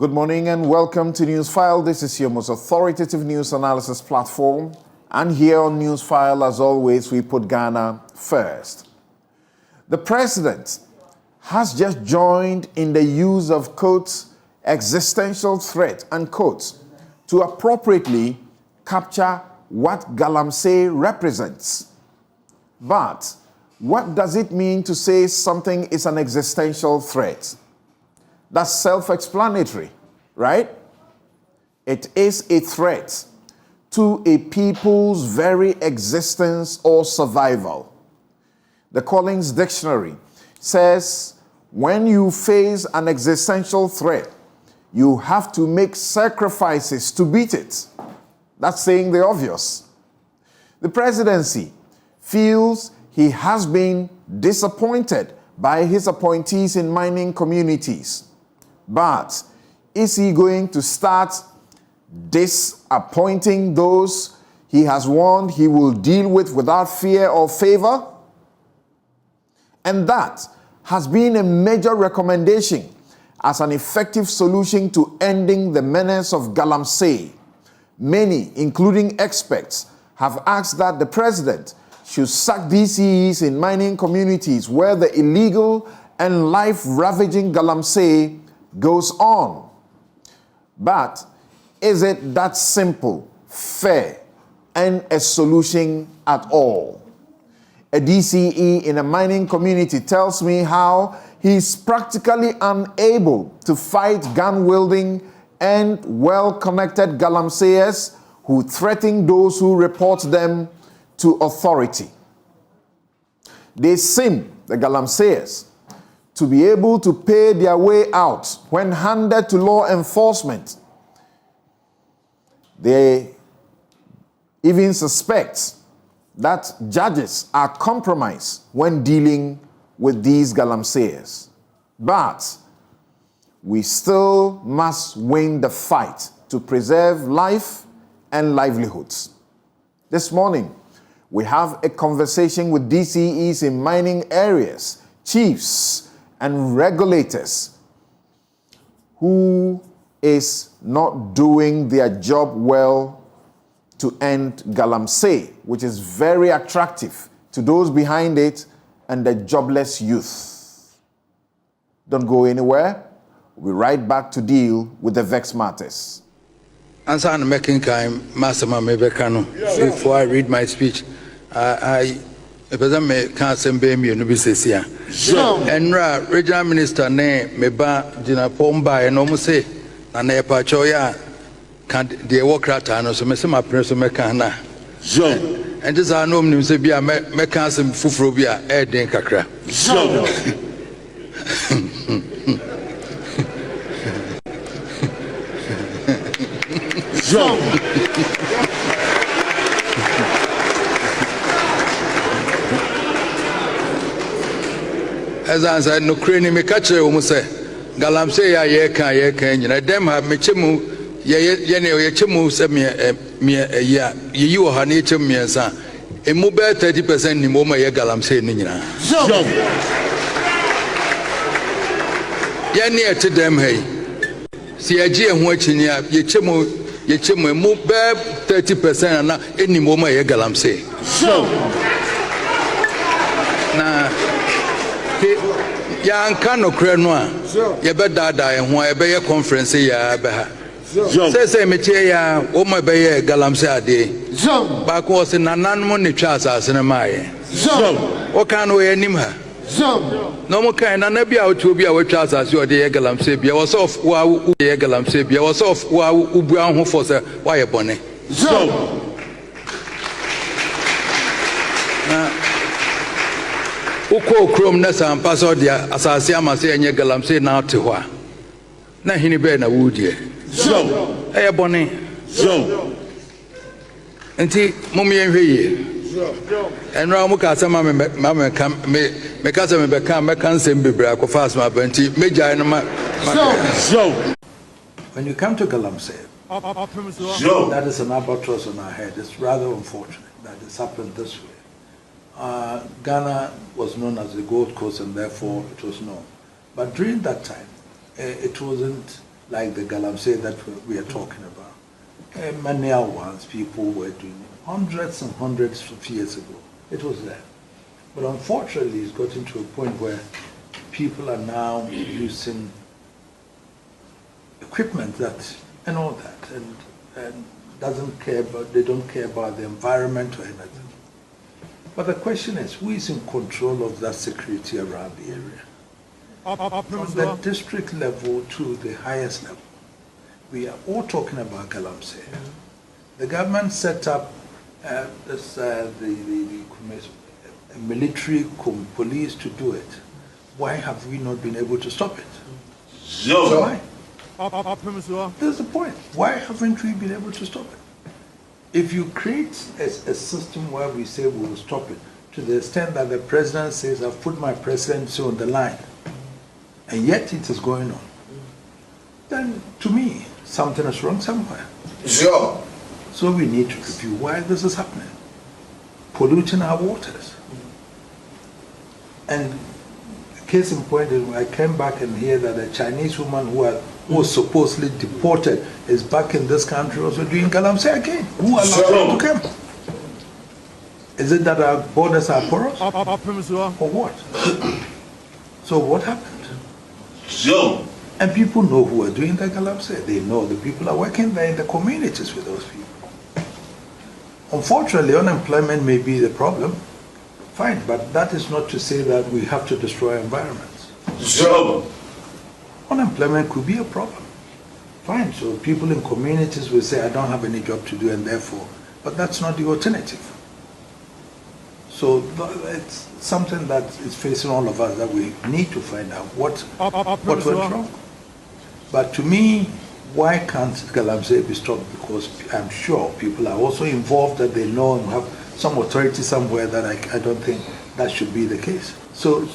Good morning and welcome to Newsfile. This is your most authoritative news analysis platform. And here on Newsfile, as always, we put Ghana first. The president has just joined in the use of, quotes, existential threat, unquote, to appropriately capture what Galamsey represents. But what does it mean to say something is an existential threat? That's self-explanatory, right? It is a threat to a people's very existence or survival. The Collins Dictionary says, when you face an existential threat, you have to make sacrifices to beat it. That's saying the obvious. The presidency feels he has been disappointed by his appointees in mining communities. But is he going to start disappointing those he has warned he will deal with without fear or favor? And that has been a major recommendation as an effective solution to ending the menace of Galamsey. Many, including experts, have asked that the president should sack DCEs in mining communities where the illegal and life-ravaging Galamsey goes on. But is it that simple, fair, and a solution at all? A DCE in a mining community tells me how he's practically unable to fight gun-wielding and well-connected Galamseyers who threaten those who report them to authority. They seem, the Galamseyers, to be able to pay their way out when handed to law enforcement. They even suspect that judges are compromised when dealing with these Galamseyers. But we still must win the fight to preserve life and livelihoods. This morning, we have a conversation with DCEs in mining areas, chiefs, and regulators who is not doing their job well to end Galamsey, which is very attractive to those behind it and the jobless youth. Don't go anywhere. We'll be right back to deal with the vexed matters. Answer making time, Master Mabekano. Before I read my speech, I can't send me no business here. And regional minister ne meba Jina Pomba and almost say, and a pachoya can't the work ratano, so Messama Prince Mekana. And this are no news, be a mechanism fufrobia, air denkakra. As I said, no crane me catch almost say, Galamsey, ye can, and them have me chimu, ye chimu send me a year, you are nature me and son. A mobile 30% in Moma ye Galamsey Nina. Ye near to them, hey. See a G and watching ya, ye chimu, mobile 30% and not any Moma ye Galamsey. Now, ya nkano krenwa ye bedada e ho e be ye conference ya be ha say metie ya o ma be ye Galamsey ade ba ko se nanan mo ne twa asase ne maaye o kan o ye nim ha no mo kan na bia o tu bia o twa asase o de ye Galamsey bia wo so wa ye Galamsey bia wo so wa ubu an ho for se wa ye bone Uko krom na sampa so dia asase amase enye Galamsey na ate ho a na hini be na wudie e bone enti mum ye hweye enra mu ka sama me ka sama be ka me kan sem bebra ko fast ma banti meja no ma when you come to Galamsey that is an albatross on our head. It's rather unfortunate that it's happened this way. Ghana was known as the Gold Coast, and therefore it was known. But during that time, it wasn't like the galamsey that we are talking about. Many ones people were doing hundreds and hundreds of years ago. It was there. But unfortunately, it's gotten to a point where people are now using equipment that and all that, and doesn't care about, they don't care about the environment or anything. But the question is, who is in control of that security around the area? From the district level to the highest level. We are all talking about galamsey. The government set up the military police to do it. Why have we not been able to stop it? So why? That's the point. Why haven't we been able to stop it? If you create a system where we say we will stop it, to the extent that the president says, I've put my presidency on the line, and yet it is going on, then to me, something is wrong somewhere. Sure. So we need to review why this is happening. Polluting our waters. And case in point, I came back and hear that a Chinese woman who was supposedly deported is back in this country also doing galamsey again. Who allowed her to come? Is it that our borders are porous? Or what? So what happened? So. And people know who are doing the galamsey. They know the people are working there in the communities with those people. Unfortunately, unemployment may be the problem. Fine, but that is not to say that we have to destroy environments. So. Unemployment could be a problem. Fine, so people in communities will say, I don't have any job to do, and therefore, but that's not the alternative. So it's something that is facing all of us that we need to find out what went wrong. But to me, why can't galamsey be stopped? Because I'm sure people are also involved, that they know and have some authority somewhere that I don't think that should be the case. So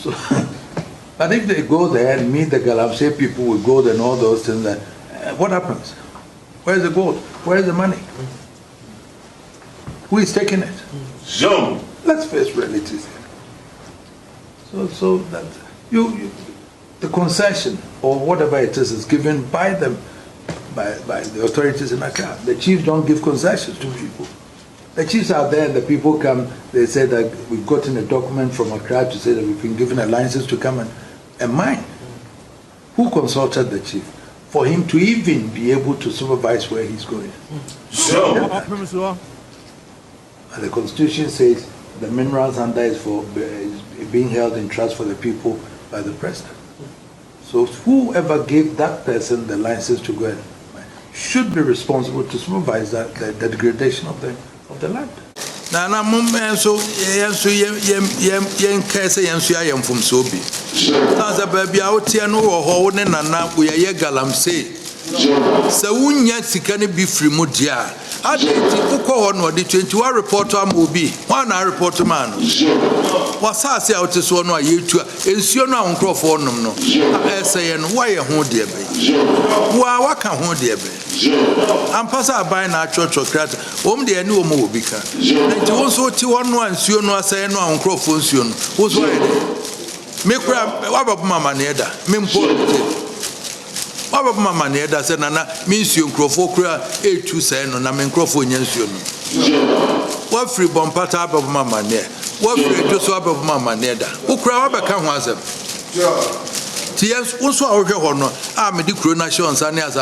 but if they go there and meet the galamsey people with gold and all those things, that what happens? Where's the gold? Where's the money? Who is taking it? So. Let's face realities here. So that the concession or whatever it is given by them, by the authorities in Accra. The chiefs don't give concessions to people. The chiefs are there and the people come, they say that we've gotten a document from Accra to say that we've been given a license to come and mine. Who consulted the chief for him to even be able to supervise where he's going? So. And the Constitution says the minerals under is being held in trust for the people by the president. So whoever gave that person the license to go and should be responsible to supervise the degradation of the land. Na so yen kase yen so ayem fom so bi. Na za ba bia wotie no wo ho ne nana wo ye galamsey. Se wunya sika ne bi firi mu dia. Adeti ukọ ho no de 21 report am obi. One na report man. Wasase a wote so no ayetu ensuo no ankrofo nom no. Eseye no wa ye ho de be. Wa waka ho de be. Ampasa aban na achọchọ krata de ani omo obi ka nti won so ti wono ansuo no aseye no ankrofo nsuo no wo so ayede me kura wababu mama na eda me mpo wababu mama na eda se nana me nsuo nkrofo kura etu sey no na me nkrofo nya nsuo no wa free bompata wababu mama na wa free to so wababu mama na eda wo kura wabeka ho asem Yes, also our honor. I'm the coronation Sunday as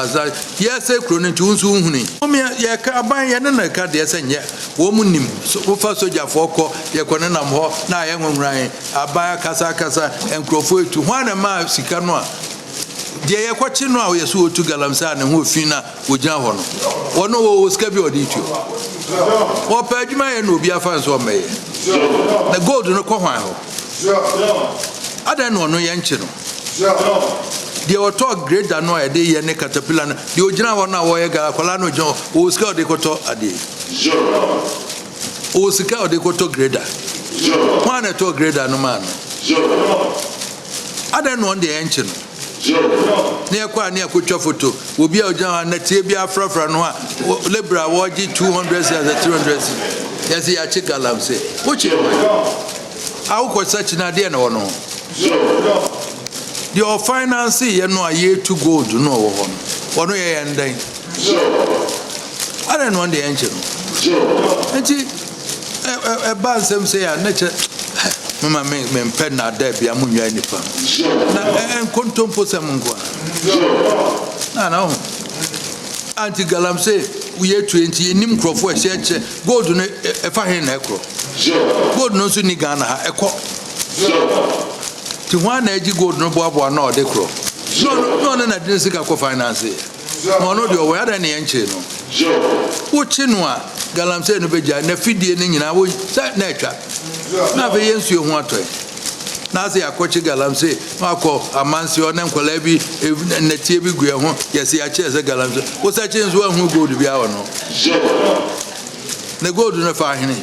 yes, a cronin to Unhuni. Omia Kaban Yanaka, yes, and yet, woman, so far soldier for call, Yakonam Ho, Nayan Ryan, Abaya Casa, and Crawford to one a mile, Sicanoa. Dear Quachino, yes, who to Galamsan and who Fina with John. One was Cabio Dito. Or Pajima and Ubia fans or may. The gold in a cohao. I don't know no yanchino. The auto great than no idea ne caterpillar. The original one now Colano John, who scout the coto a day. Who scout the coto grader. One at all grader no man. I don't want the engine. Near Kucha photo will be a John Natibia Frafra Noa, Libra, Waji 200 as a 300. Yes, he a chick alarm say. Which how could such an idea no? Your finance, you know, a year to go to no one. One way and then. I don't want the engine. And a bad some say, nature. Mama me pen na there be amunya nipa. Na kontompo semngwa. Na. Anti galam say we 20 enim crofo e che gold no e fa hen na ekro. Gold no so ni Ghana ha ekọ. Ti hwan na agi gold no boabo na o de kro. No na de sika ko finance. No no de o ya da na enche no. Wo chi no a galam say no beja na fidie ni nyina wo na etwa. Na be yensu ehu atoy na se akochi galamse mako amansi o na nkola bi na tie bi gu ehu yesi a che se galamse wo sa che nzo ehu gold bi awo no na gold no fa hene.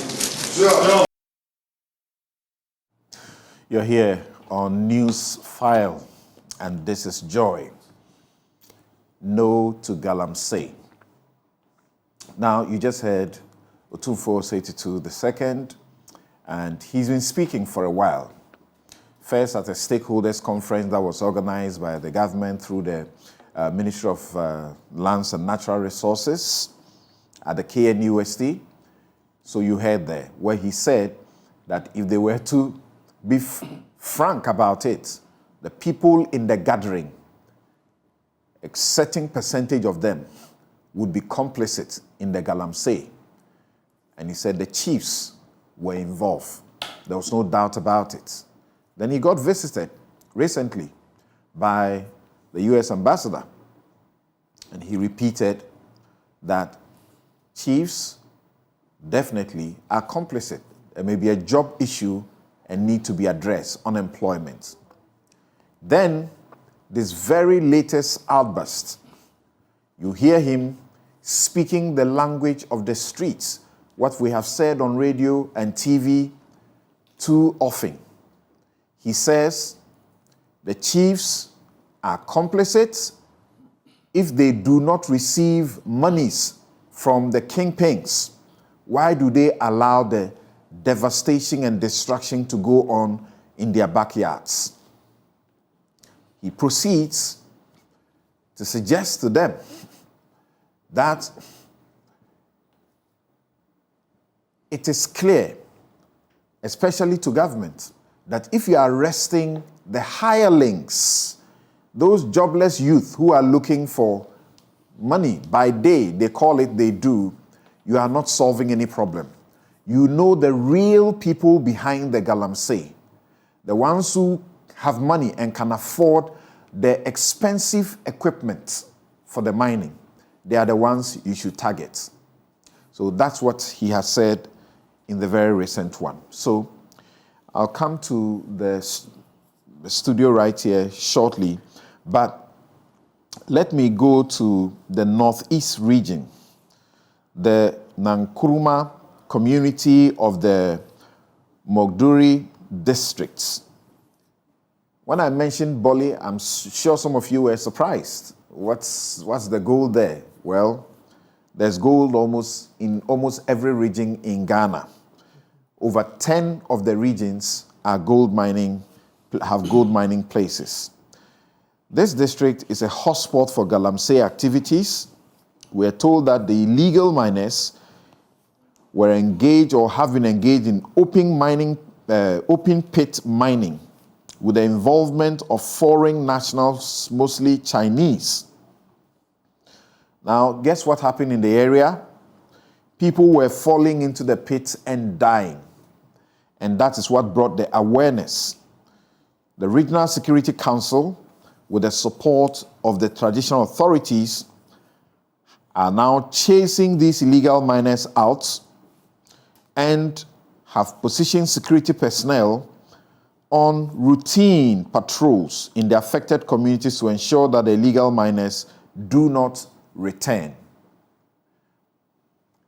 You're here on Newsfile, and this is Joy. No to galamse. Now you just heard Otumfuo Osei-Tutu II, and he's been speaking for a while. First at a stakeholders conference that was organized by the government through the Ministry of Lands and Natural Resources at the KNUST. So you heard there, where he said that if they were to be frank about it, the people in the gathering, a certain percentage of them would be complicit in the galamsey. And he said the chiefs were involved. There was no doubt about it. Then he got visited recently by the U.S. ambassador, and he repeated that chiefs definitely are complicit. There may be a job issue and need to be addressed, unemployment. Then, this very latest outburst, you hear him speaking the language of the streets, what we have said on radio and TV too often. He says the chiefs are complicit if they do not receive monies from the kingpins. Why do they allow the devastation and destruction to go on in their backyards? He proceeds to suggest to them that it is clear, especially to government, that if you are arresting the hirelings, those jobless youth who are looking for money by day, they call it, they do, you are not solving any problem. You know the real people behind the galamsey, the ones who have money and can afford the expensive equipment for the mining. They are the ones you should target. So that's what he has said in the very recent one. So I'll come to the studio right here shortly, but let me go to the northeast region, the Nankuruma community of the Mogduri districts. When I mentioned Boli, I'm sure some of you were surprised. What's the goal there? Well, there's gold in almost every region in Ghana. Over 10 of the regions are have gold mining places. This district is a hotspot for galamsey activities. We are told that the illegal miners were engaged or have been engaged in open pit mining with the involvement of foreign nationals, mostly Chinese. Now, guess what happened in the area? People were falling into the pit and dying. And that is what brought the awareness. The Regional Security Council, with the support of the traditional authorities, are now chasing these illegal miners out and have positioned security personnel on routine patrols in the affected communities to ensure that the illegal miners do not return.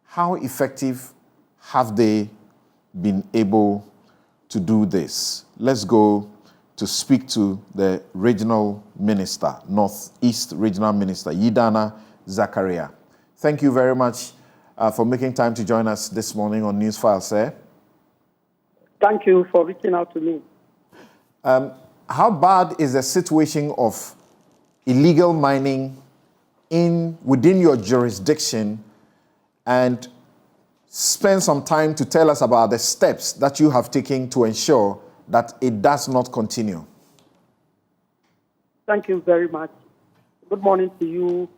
How effective have they been able to do this? Let's go to speak to the regional minister, Northeast Regional Minister, Yidana Zakaria. Thank you very much for making time to join us this morning on Newsfile, sir. Thank you for reaching out to me. How bad is the situation of illegal mining within your jurisdiction and spend some time to tell us about the steps that you have taken to ensure that it does not continue. Thank you very much. Good morning to you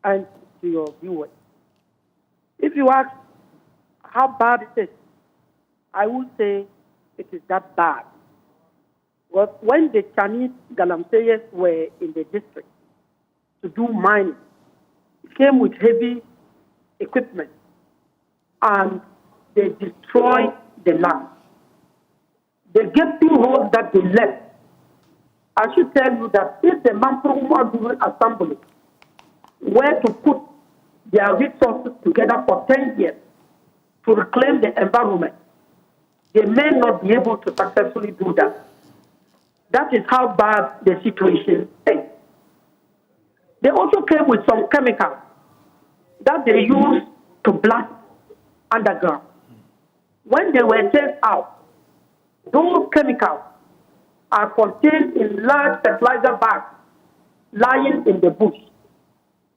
and to your viewers. If you ask how bad it is, I would say it is that bad. But when the Chinese galamseyers were in the district to do mining, it came with heavy equipment and they destroyed the land. The gaping holes that they left, I should tell you that if the Mampruma Assembly were to put their resources together for 10 years to reclaim the environment, they may not be able to successfully do that. That is how bad the situation is. They also came with some chemicals that they used to blast underground. When they were tested out, those chemicals are contained in large fertilizer bags lying in the bush.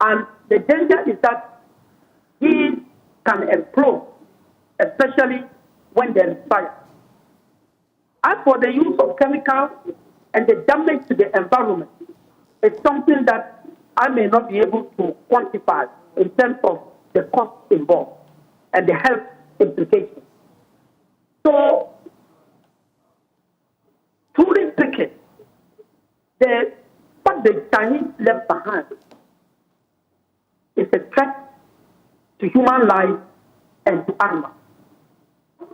And the danger is that these can explode, especially when there is fire. As for the use of chemicals and the damage to the environment, it's something that I may not be able to quantify in terms of the cost involved and the health implications. So, truly speaking, what the Chinese left behind is a threat to human life and to animals.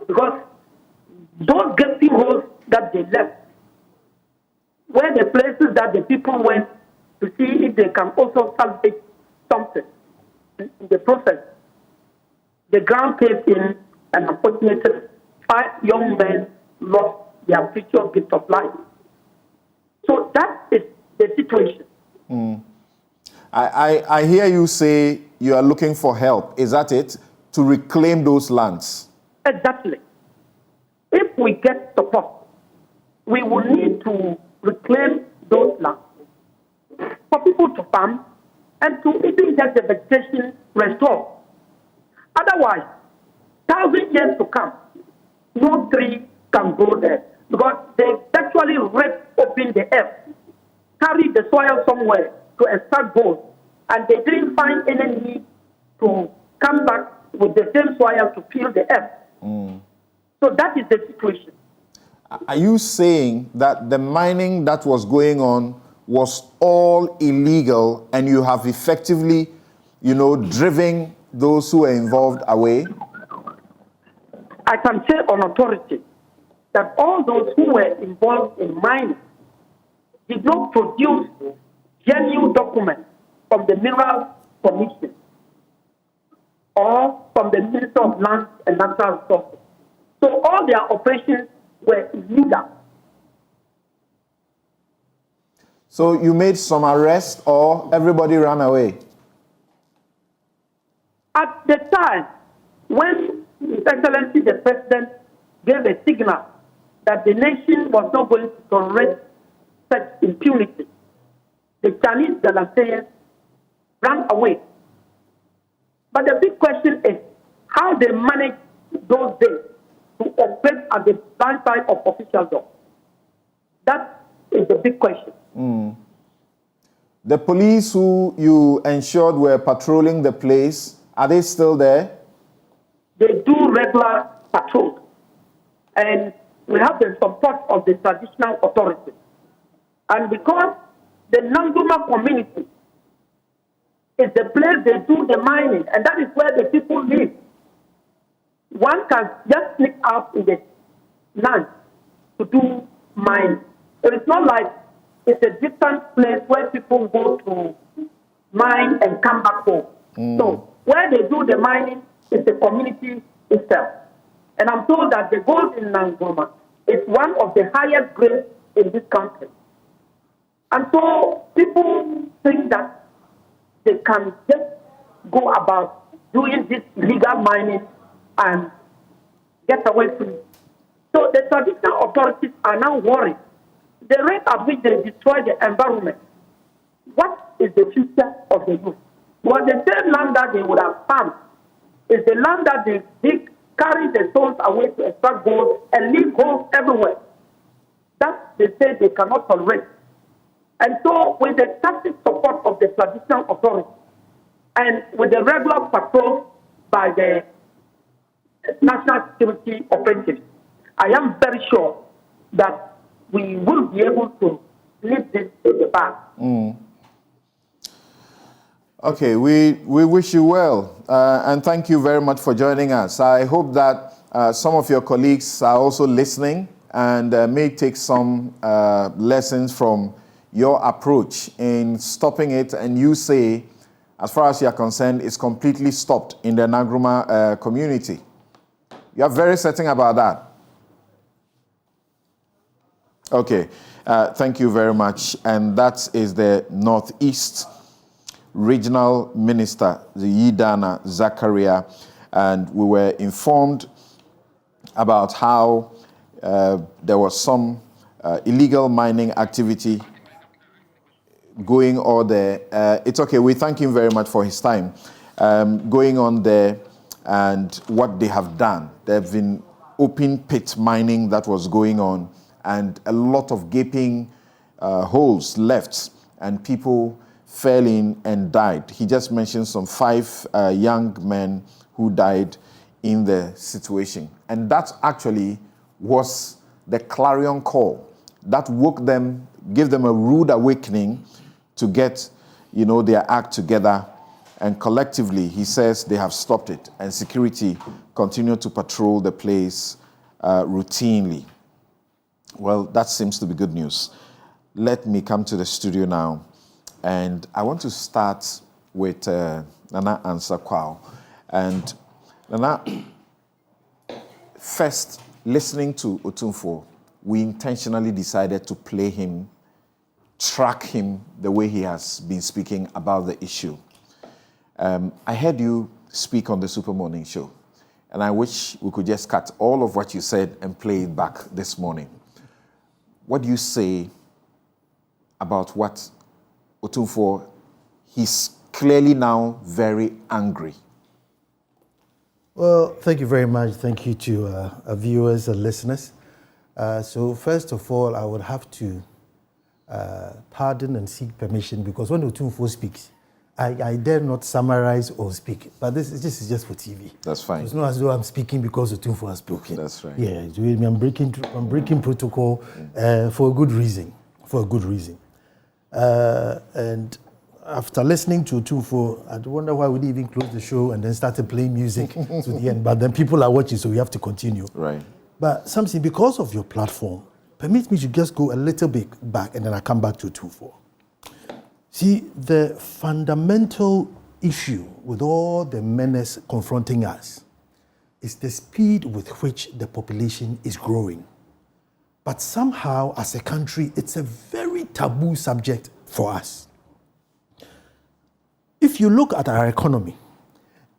Because those gaping holes that they left were the places that the people went to see if they can also salvage something. In the process, the ground caved in and unfortunately 5 young men lost their precious gift of life. So that is the situation. I hear you say you are looking for help. Is that it? To reclaim those lands? Exactly. If we get support, we will need to reclaim those lands for people to farm and to even get the vegetation restored. Otherwise, 1,000 years to come, no tree can grow there because they actually rip open the earth, carry the soil somewhere to extract gold, and they didn't find any need to come back with the same soil to fill the earth. So that is the situation. Are you saying that the mining that was going on was all illegal and you have effectively, driven those who were involved away? I can say on authority that all those who were involved in mining did not produce genuine documents from the Minerals Commission or from the Minister of Lands and Natural Resources. So all their operations were illegal. So you made some arrests or everybody ran away? At the time, when His Excellency the President gave a signal that the nation was not going to tolerate such impunity, the Chinese galamseyers ran away. But the big question is how they managed those days to operate at the blind side of officialdom. That is the big question. The police who you ensured were patrolling the place, are they still there? They do regular patrols. And we have the support of the traditional authorities. And because the Nanduma community is the place they do the mining, and that is where the people live, one can just sneak out in the land to do mining. It is not like it's a distant place where people go to mine and come back home. So where they do the mining is the community itself. And I'm told that the gold in Nangoma is one of the highest grades in this country. And so people think that they can just go about doing this illegal mining and get away from it. So the traditional authorities are now worried. The rate at which they destroy the environment, what is the future of the youth? was the same land that they would have farmed. It's the land that they carry the stones away to extract gold and leave holes everywhere. That they say they cannot tolerate. And so, with the tacit support of the traditional authority and with the regular patrols by the national security offensive, I am very sure that we will be able to leave this in the past. Okay, we wish you well, and thank you very much for joining us. I hope that some of your colleagues are also listening and may take some lessons from your approach in stopping it, and you say, as far as you are concerned, it's completely stopped in the Nkrumah community. You are very certain about that? Okay, thank you very much. And that is the Northeast Regional Minister, Yidana Zakaria, and we were informed about how there was some illegal mining activity going on there. It's okay, we thank him very much for his time. Going on there and what they have done. There have been open pit mining that was going on and a lot of gaping holes left and people fell in and died. He just mentioned some 5 young men who died in the situation. And that actually was the clarion call that woke them, gave them a rude awakening to get, their act together. And collectively, he says they have stopped it and security continue to patrol the place routinely. Well, that seems to be good news. Let me come to the studio now. And I want to start with Nana Ansah-Quao. And Nana, first, listening to Otumfuo, we intentionally decided to play him, track him the way he has been speaking about the issue. I heard you speak on the Super Morning Show, and I wish we could just cut all of what you said and play it back this morning. What do you say about what Otumfuo, he's clearly now very angry? Well, thank you very much. Thank you to our viewers and listeners. So first of all, I would have to pardon and seek permission because when Otumfuo speaks, I dare not summarize or speak. But this is just for TV. That's fine. It's not as though I'm speaking because Otumfuo has spoken. That's right. Yeah, I'm breaking protocol for a good reason. And after listening to Otumfuo, I wonder why we didn't even close the show and then started playing music to the end. But then people are watching, so we have to continue. Right. But Samson, because of your platform, permit me to just go a little bit back and then I come back to Otumfuo. See, the fundamental issue with all the menace confronting us is the speed with which the population is growing. But somehow, as a country, it's a very taboo subject for us. If you look at our economy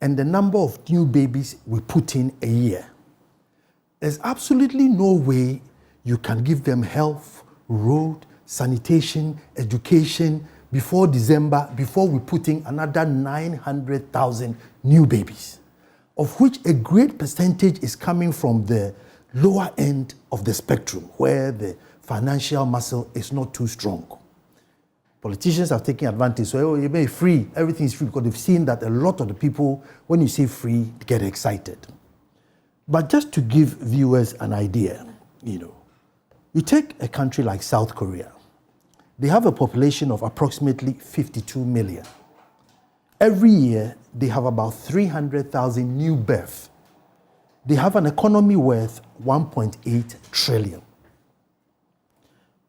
and the number of new babies we put in a year, there's absolutely no way you can give them health, road, sanitation, education before December, before we put in another 900,000 new babies, of which a great percentage is coming from the lower end of the spectrum, where the financial muscle is not too strong. Politicians are taking advantage. So, you may be free, everything is free, because they've seen that a lot of the people, when you say free, get excited. But just to give viewers an idea, you take a country like South Korea. They have a population of approximately 52 million. Every year, they have about 300,000 new births. They have an economy worth 1.8 trillion.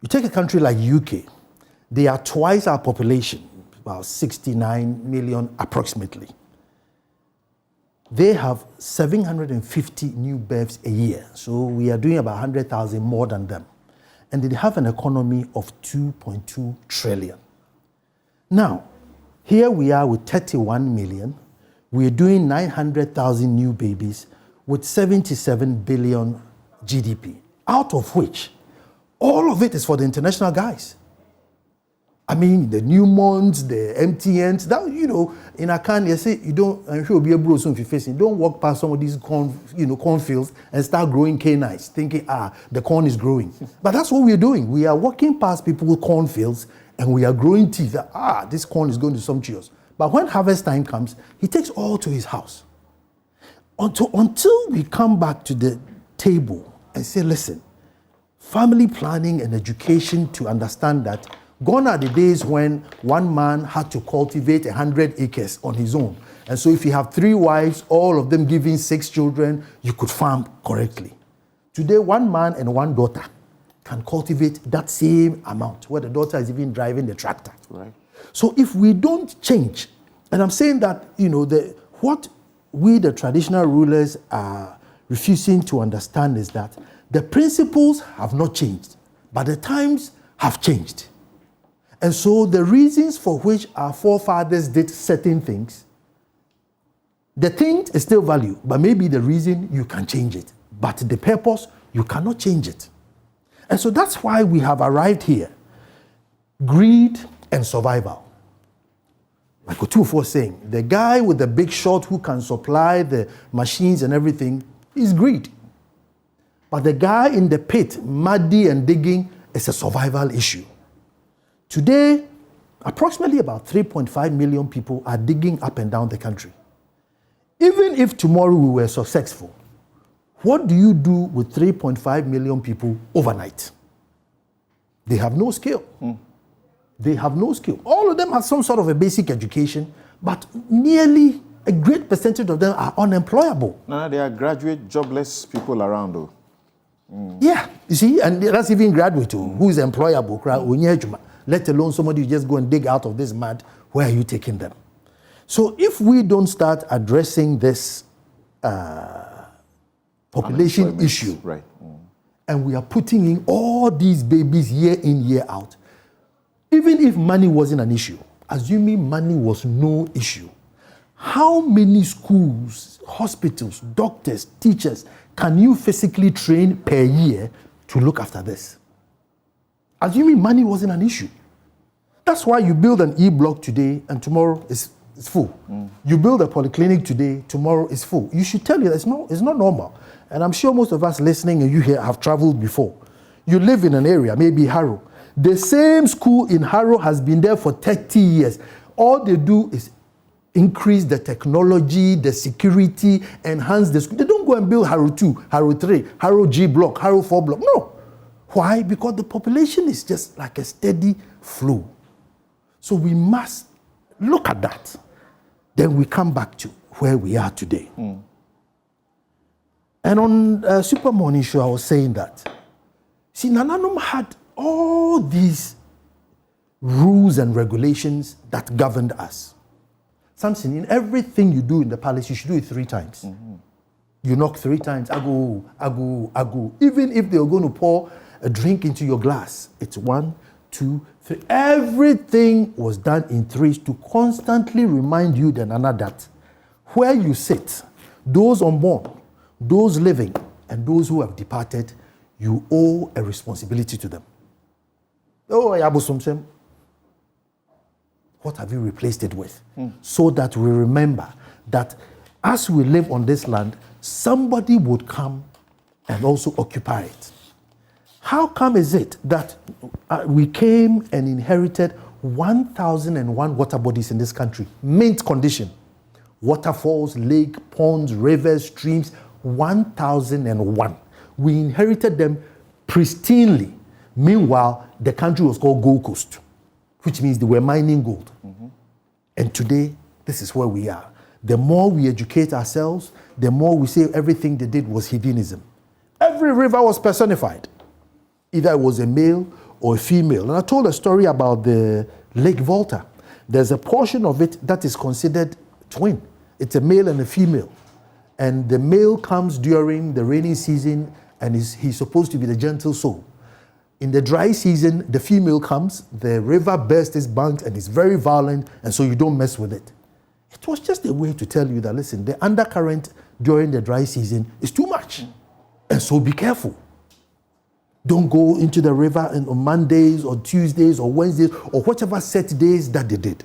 You take a country like UK, they are twice our population, about 69 million approximately. They have 750 new births a year, so we are doing about 100,000 more than them. And they have an economy of 2.2 trillion. Now, here we are with 31 million. We are doing 900,000 new babies with 77 billion GDP, out of which all of it is for the international guys. I mean, the Newmonts, the MTNs, that, in Akan, they say, you don't, I'm sure you'll be able to if you're facing, don't walk past some of these cornfields and start growing canines, thinking, the corn is growing. But that's what we're doing. We are walking past people's cornfields and we are growing teeth. This corn is going to sumptuous. But when harvest time comes, he takes all to his house. Until we come back to the table and say, listen, family planning and education to understand that gone are the days when one man had to cultivate 100 acres on his own. And so if you have 3 wives, all of them giving 6 children, you could farm correctly. Today, one man and one daughter can cultivate that same amount, where the daughter is even driving the tractor. Right. So if we don't change, and I'm saying that, what we, the traditional rulers, are refusing to understand is that the principles have not changed, but the times have changed. And so the reasons for which our forefathers did certain things, the thing is still value, but maybe the reason you can change it. But the purpose, you cannot change it. And so that's why we have arrived here. Greed and survival. Like Otuofo was saying, the guy with the big shot who can supply the machines and everything is greed. But the guy in the pit, muddy and digging, is a survival issue. Today, approximately about 3.5 million people are digging up and down the country. Even if tomorrow we were successful, what do you do with 3.5 million people overnight? They have no skill. They have no skill. All of them have some sort of a basic education, but nearly a great percentage of them are unemployable. No, they are graduate, jobless people around, though. Yeah, you see, and that's even graduate who is employable, let alone somebody who just go and dig out of this mud. Where are you taking them? So if we don't start addressing this population issue, right, and we are putting in all these babies year in, year out, even if money wasn't an issue, assuming money was no issue, how many schools, hospitals, doctors, teachers can you physically train per year to look after this? Assuming money wasn't an issue. That's why you build an E-block today and tomorrow it's full. You build a polyclinic today, tomorrow it's full. You should tell you that it's not normal. And I'm sure most of us listening and you here have traveled before. You live in an area, maybe Harrow. The same school in Harrow has been there for 30 years. All they do is increase the technology, the security, enhance the school. They don't go and build Harrow 2, Harrow 3, Harrow G block, Harrow 4 block. No. Why? Because the population is just like a steady flow. So we must look at that. Then we come back to where we are today. And on Super Morning Show, I was saying that, see, Nananom had all these rules and regulations that governed us. Samson, in everything you do in the palace, you should do it 3 times. You knock 3 times, ago, ago, ago. Even if they're going to pour a drink into your glass, it's 1, 2, 3. Everything was done in 3s to constantly remind you, the Nana, that where you sit, those unborn, those living, and those who have departed, you owe a responsibility to them. Oh, Yabusumsem. What have you replaced it with? So that we remember that as we live on this land, somebody would come and also occupy it. How come is it that we came and inherited 1,001 water bodies in this country, mint condition? Waterfalls, lake, ponds, rivers, streams, 1,001. We inherited them pristinely. Meanwhile, the country was called Gold Coast, which means they were mining gold. And today, this is where we are. The more we educate ourselves, the more we say everything they did was heathenism. Every river was personified. Either it was a male or a female. And I told a story about the Lake Volta. There's a portion of it that is considered twin. It's a male and a female. And the male comes during the rainy season and he's supposed to be the gentle soul. In the dry season, the female comes, the river bursts its banks and is very violent, and so you don't mess with it. It was just a way to tell you that, listen, the undercurrent during the dry season is too much, and so be careful. Don't go into the river on Mondays or Tuesdays or Wednesdays or whatever set days that they did.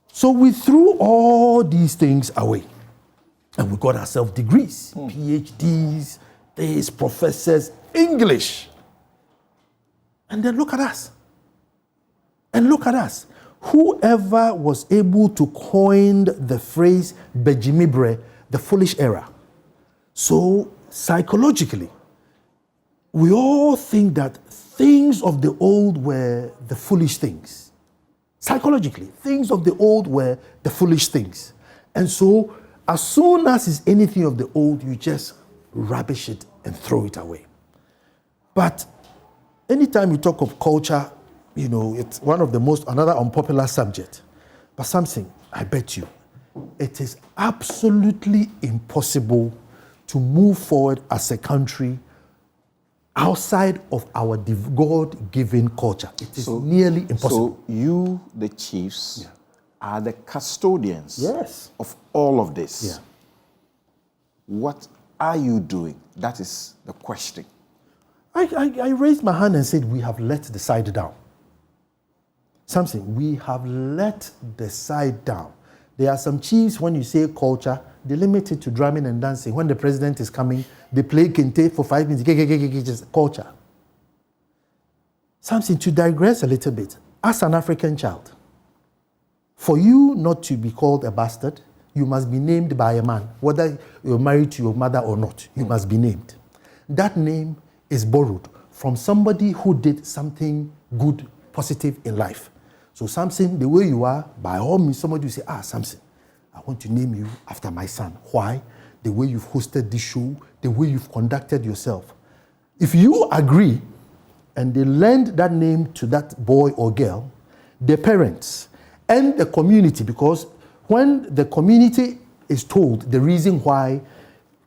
So we threw all these things away. And we got ourselves degrees, PhDs, this, professors, English. And then look at us. And look at us. Whoever was able to coin the phrase Bejimibre, the foolish era. So psychologically, we all think that things of the old were the foolish things. Psychologically, things of the old were the foolish things. And so, as soon as it's anything of the old, you just rubbish it and throw it away. But anytime you talk of culture, you know, it's one of the another unpopular subject. But something, I bet you, it is absolutely impossible to move forward as a country outside of our God-given culture. It is nearly impossible. So you, the chiefs, are the custodians of all of this. Yeah. What are you doing? That is the question. I raised my hand and said, we have let the side down. Something, we have let the side down. There are some chiefs, when you say culture, they limit it to drumming and dancing. When the president is coming, they play kente for 5 minutes, just culture. Something, to digress a little bit, as an African child, for you not to be called a bastard, you must be named by a man. Whether you're married to your mother or not, you must be named. That name is borrowed from somebody who did something good, positive in life. So Samson, the way you are, by all means, somebody will say, Samson, I want to name you after my son. Why? The way you've hosted this show, the way you've conducted yourself. If you agree, and they lend that name to that boy or girl, the parents and the community, because when the community is told the reason why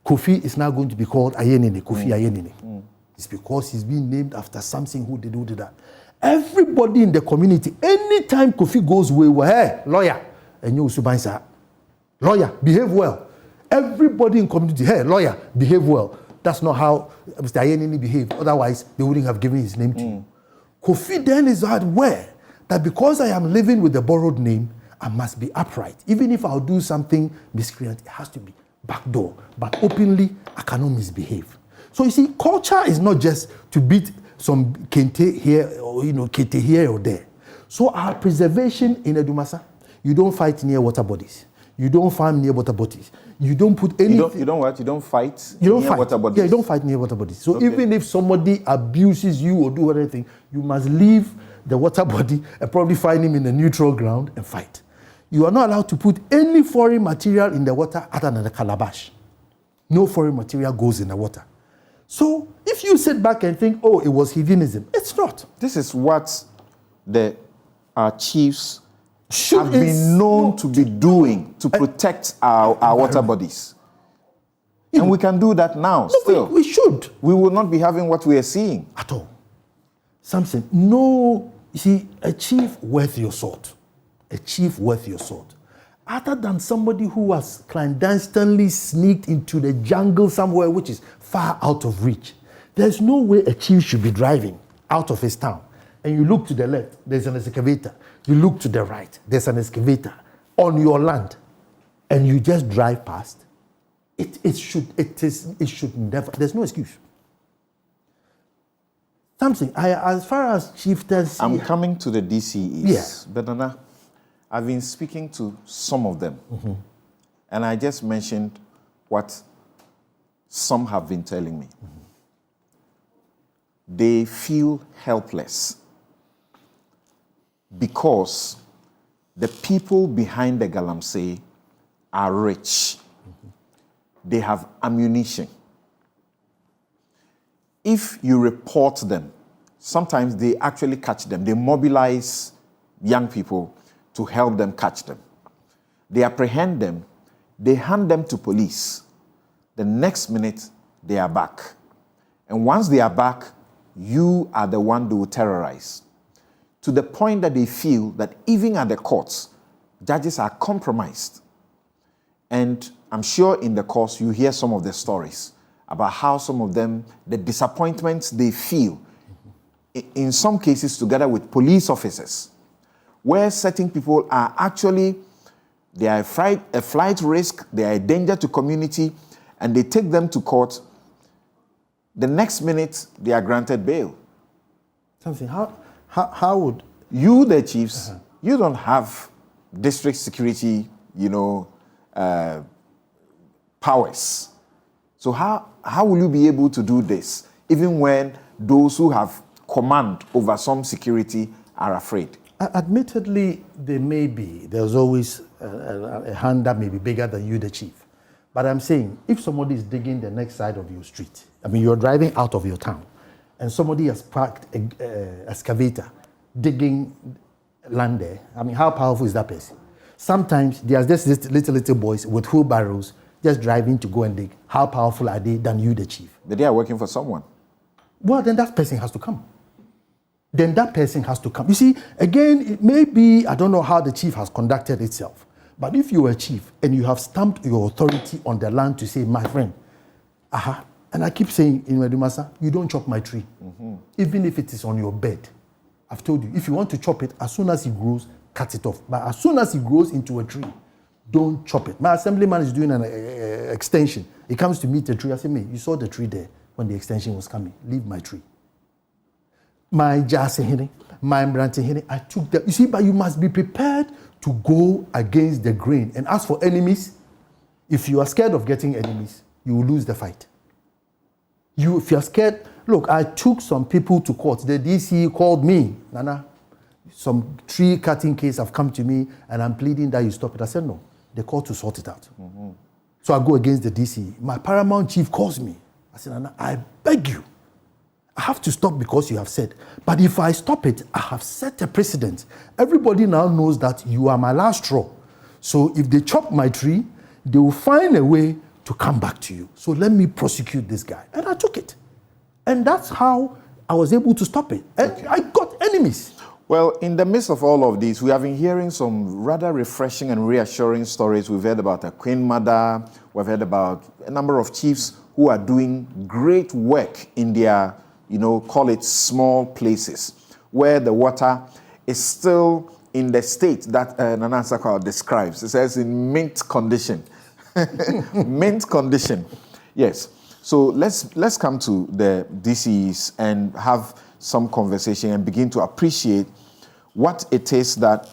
Kofi is now going to be called Anyenini, Kofi Anyenini, it's because he's being named after something who did that. Everybody in the community, anytime Kofi goes away, hey, lawyer, and you Subansa, lawyer, behave well. Everybody in community, hey, lawyer, behave well. That's not how Mr. Anyenini behaved. Otherwise, they wouldn't have given his name to you. Kofi then is aware that because I am living with the borrowed name, I must be upright. Even if I'll do something miscreant, it has to be backdoor. But openly, I cannot misbehave. So you see, culture is not just to beat some kente here or kente here or there. So our preservation in Edumasa, you don't fight near water bodies. You don't farm near water bodies. You don't put any. You don't what? You don't fight near water bodies. Yeah, you don't fight near water bodies. So even if somebody abuses you or do anything, you must leave the water body and probably find him in a neutral ground and fight. You are not allowed to put any foreign material in the water other than the calabash. No foreign material goes in the water. So if you sit back and think, it was heathenism, it's not. This is what our chiefs have been known to be doing to protect our water bodies. And we can do that now still. We should. We will not be having what we are seeing. At all. Something. No, you see, a chief worth your salt. A chief worth your salt. Other than somebody who has clandestinely sneaked into the jungle somewhere which is far out of reach, there's no way a chief should be driving out of his town. And you look to the left, there's an excavator. You look to the right, there's an excavator on your land. And you just drive past. It should never, there's no excuse. Something, as far as chieftains... I'm coming to the DCEs. Yeah. But Nana, I've been speaking to some of them. Mm-hmm. And I just mentioned what some have been telling me. Mm-hmm. They feel helpless because the people behind the Galamsey are rich. Mm-hmm. They have ammunition. If you report them, sometimes they actually catch them. They mobilize young people to help them catch them. They apprehend them. They hand them to police. The next minute, they are back. And once they are back, you are the one they will terrorize. To the point that they feel that even at the courts, judges are compromised. And I'm sure in the course, you hear some of the stories about how some of them, the disappointments they feel, in some cases together with police officers, where certain people are actually, they are a flight risk, they are a danger to community, and they take them to court. The next minute, they are granted bail. Something, how would... You, the chiefs, you don't have district security, powers. So how will you be able to do this, even when those who have command over some security are afraid? Admittedly, there may be. There's always a hand that may be bigger than you, the chief. But I'm saying, if somebody is digging the next side of your street, I mean, you're driving out of your town, and somebody has parked an excavator digging land there, I mean, how powerful is that person? Sometimes there's just little boys with wheelbarrows just driving to go and dig. How powerful are they than you, the chief? But they are working for someone. Well, then that person has to come. Then that person has to come. You see, again, it may be, I don't know how the chief has conducted itself, but if you are a chief and you have stamped your authority on the land to say, my friend, and I keep saying, in Medumasa, you don't chop my tree, even if it is on your bed. I've told you, if you want to chop it, as soon as it grows, cut it off. But as soon as it grows into a tree, don't chop it. My assemblyman is doing an extension. He comes to meet the tree. I say, you saw the tree there when the extension was coming. Leave my tree. My Jasehine, my Brantehine, I took that. You see, but you must be prepared to go against the grain. And as for enemies, if you are scared of getting enemies, you will lose the fight. If you're scared, look, I took some people to court. The DC called me, Nana, some tree cutting case have come to me and I'm pleading that you stop it. I said, no, the court will sort it out. So I go against the DC. My paramount chief calls me. I said, Nana, I beg you, I have to stop because you have said. But if I stop it, I have set a precedent. Everybody now knows that you are my last straw. So if they chop my tree, they will find a way to come back to you. So let me prosecute this guy. And I took it. And that's how I was able to stop it. And I got enemies. Well, in the midst of all of this, we have been hearing some rather refreshing and reassuring stories. We've heard about a Queen Mother. We've heard about a number of chiefs who are doing great work in their, call it small places, where the water is still in the state that Nana Sakwa describes. It says in mint condition. Mint condition. Yes. So let's come to the DCs and have some conversation and begin to appreciate what it is that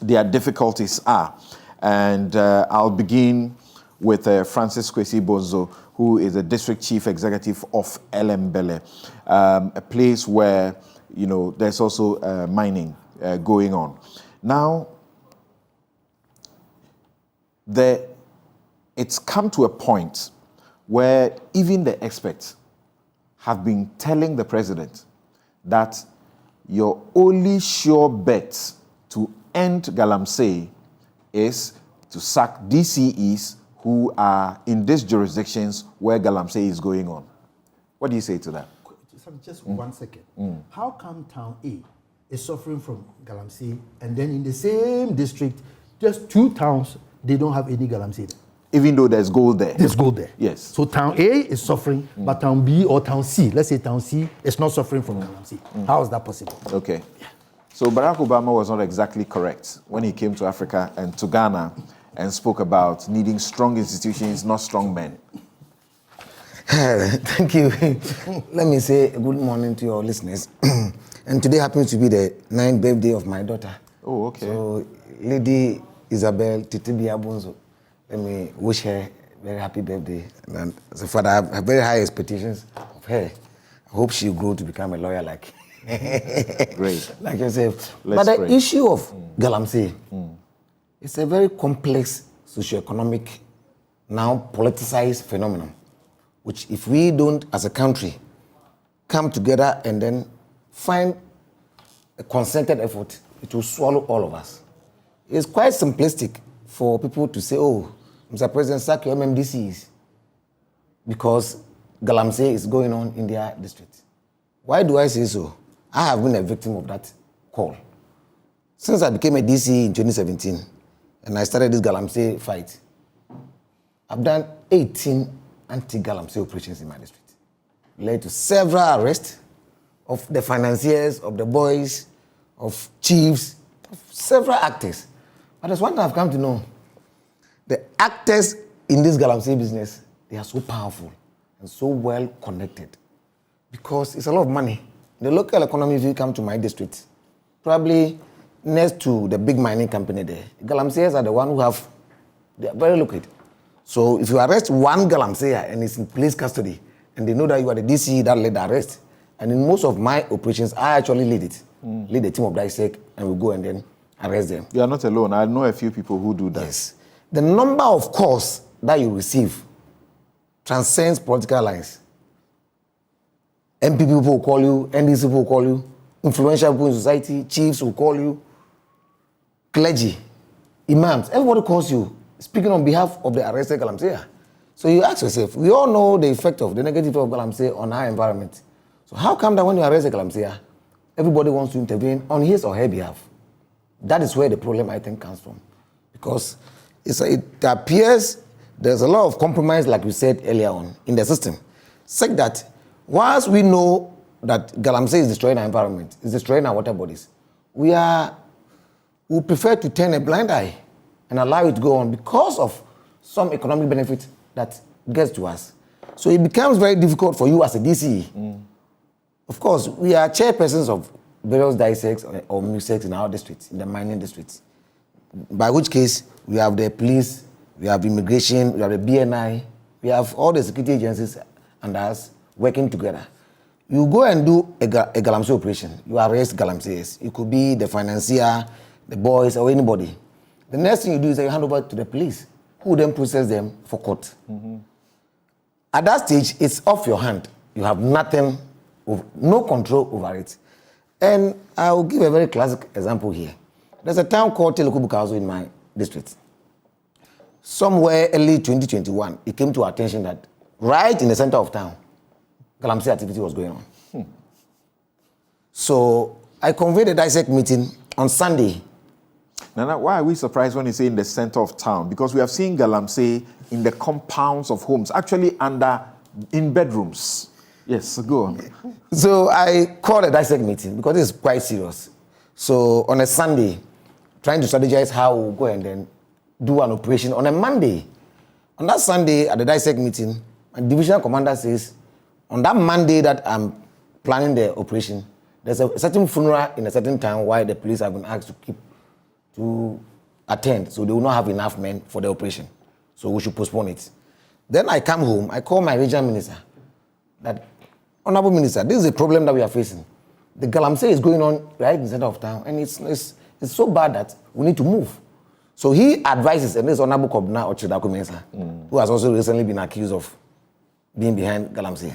their difficulties are. And I'll begin with Francis Kwesi Bonzo, who is the district chief executive of Elembele, a place where, there's also mining going on. Now, it's come to a point where even the experts have been telling the president that your only sure bet to end Galamsey is to sack DCEs who are in these jurisdictions where Galamsey is going on. What do you say to that? Just 1 second. How come Town A is suffering from Galamsey and then in the same district, just 2 towns, they don't have any Galamsey there? Even though there's gold there. There's gold there. Yes. So Town A is suffering, but Town B or Town C, let's say Town C, is not suffering from Galamsey. How is that possible? Okay. So Barack Obama was not exactly correct when he came to Africa and to Ghana and spoke about needing strong institutions, not strong men. Thank you. Let me say good morning to your listeners. And today happens to be the 9th birthday of my daughter. Oh, okay. So, Lady Isabel Titibia Bonzo, let me wish her a very happy birthday. And as a father, I have very high expectations of her. I hope she'll grow to become a lawyer like Great. like yourself. Let's but pray. The issue of Galamsey, it's a very complex socioeconomic, now politicized phenomenon, which if we don't, as a country, come together and then find a concerted effort, it will swallow all of us. It's quite simplistic for people to say, oh, Mr. President, sack your MMDCs because Galamsey is going on in their district. Why do I say so? I have been a victim of that call. Since I became a DC in 2017 and I started this Galamsey fight, I've done 18 anti-galamsey operations in my district. Led to several arrests of the financiers, of the boys, of chiefs, of several actors. But there's one thing I've come to know. The actors in this galamsey business, they are so powerful and so well connected because it's a lot of money. The local economy, if you come to my district, probably next to the big mining company there, galamseyers are the one who have, they are very liquid. So if you arrest one galamseyer and it's in police custody, and they know that you are the DC that led the arrest, and in most of my operations, I actually lead it, lead the team of DISEC, and we go and then arrest them. You are not alone. I know a few people who do that. Yes. The number of calls that you receive transcends political lines. MPP people will call you, NDC people will call you, influential people in society, chiefs will call you, clergy, imams, everybody calls you, speaking on behalf of the arrested galamseyer. So you ask yourself, we all know the effect of the negative effect of galamsey on our environment. So how come that when you arrest a galamseyer, everybody wants to intervene on his or her behalf? That is where the problem, I think, comes from. Because it appears there's a lot of compromise, like we said earlier on, in the system, such that whilst we know that galamsey is destroying our environment, is destroying our water bodies, we prefer to turn a blind eye and allow it to go on because of some economic benefit that gets to us. So it becomes very difficult for you as a DCE. Of course, we are chairpersons of various DISECs or MUSECs in our districts, in the mining districts. By which case, we have the police, we have immigration, we have the BNI, we have all the security agencies and us working together. You go and do a galamsey operation, you arrest galamseyers. It could be the financier, the boys, or anybody. The next thing you do is that you hand over to the police, who then process them for court. At that stage, it's off your hand. You have nothing, no control over it. And I will give a very classic example here. There's a town called Telekubukazo in my district. Somewhere early 2021, it came to our attention that right in the center of town, galamsey activity was going on. So I convened a DISEC meeting on Sunday. Nana, why are we surprised when you say in the center of town? Because we have seen galamsey in the compounds of homes, actually in bedrooms. Yes, go on. So I called a DISEC meeting because it's quite serious. So on a Sunday, trying to strategize how we'll go and then do an operation on a Monday. On that Sunday at the DISEC meeting, my divisional commander says, on that Monday that I'm planning the operation, there's a certain funeral in a certain town where the police have been asked to attend, so they will not have enough men for the operation. So we should postpone it. Then I come home, I call my regional minister, that, Honorable Minister, this is a problem that we are facing. The galamsey is going on right in the center of town, and it's so bad that we need to move. So he advises, and this is Honorable Kobna Ochidaku Mensah, who has also recently been accused of being behind galamsey,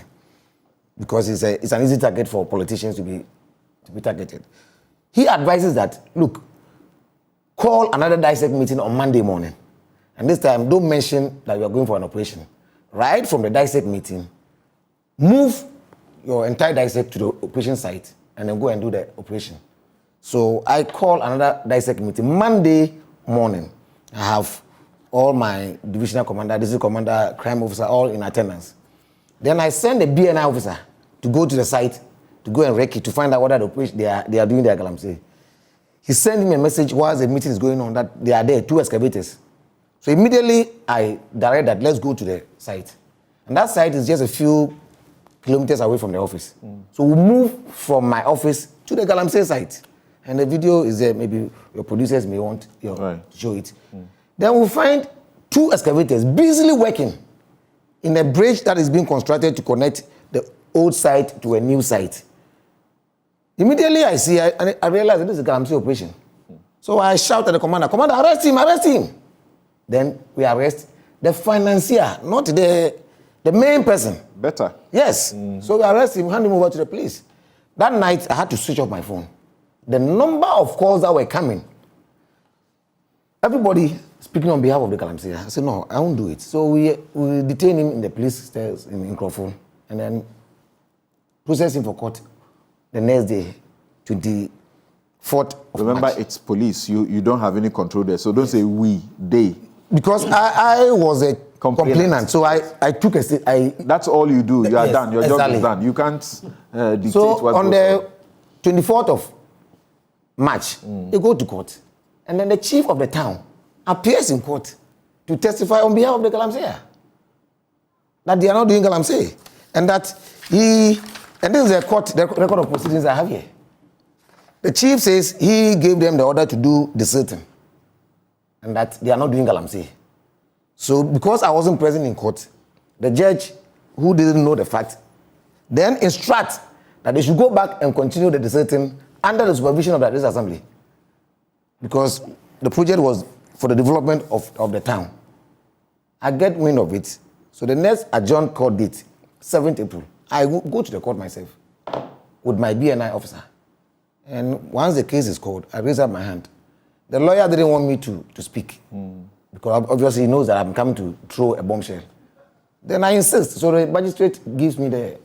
because it's an easy target for politicians to be targeted. He advises that, look, call another DISEC meeting on Monday morning, and this time don't mention that you are going for an operation. Right from the DISEC meeting, move your entire DISEC to the operation site and then go and do the operation. So I call another DISEC meeting Monday morning. I have all my divisional commander, district commander, crime officer, all in attendance. Then I send the BNI officer to go to the site to go and wreck it, to find out what the operation they are doing their galamsey. He sent me a message while the meeting is going on that they are there, 2 excavators. So immediately I direct that let's go to the site. And that site is just a few kilometers away from the office. So we move from my office to the galamsey site. And the video is there, maybe your producers may want to show it. Then we'll find 2 excavators busily working in a bridge that is being constructed to connect the old site to a new site. Immediately I see, I realize that this is a galamsey operation. So I shout at the commander, "Commander, arrest him, arrest him." Then we arrest the financier, not the main person. Better. Yes. So we arrest him, hand him over to the police. That night, I had to switch off my phone. The number of calls that were coming, everybody speaking on behalf of the galamsey. I said, no, I won't do it. So we detain him in the police stairs in Crawford and then process him for court the next day, 24th of Remember, March. it's police. You don't have any control there. So don't say we, they. Because I was a complainant. So I took a state. That's all you do. You are Yes, done. Your job exactly. is done. You can't dictate So what on goes the 24th of March, they go to court. And then the chief of the town appears in court to testify on behalf of the Galamsey that they are not doing Galamsey. And that and this is the record of proceedings I have here. The chief says he gave them the order to do the certain and that they are not doing Galamsey. So because I wasn't present in court, the judge, who didn't know the fact, then instruct that they should go back and continue the deserting under the supervision of the District Assembly. Because the project was for the development of the town. I get wind of it. So the next adjourned court date, 7th April, I will go to the court myself with my BNI officer. And once the case is called, I raise up my hand. The lawyer didn't want me to speak because obviously he knows that I'm coming to throw a bombshell. Then I insist. So the magistrate gives me the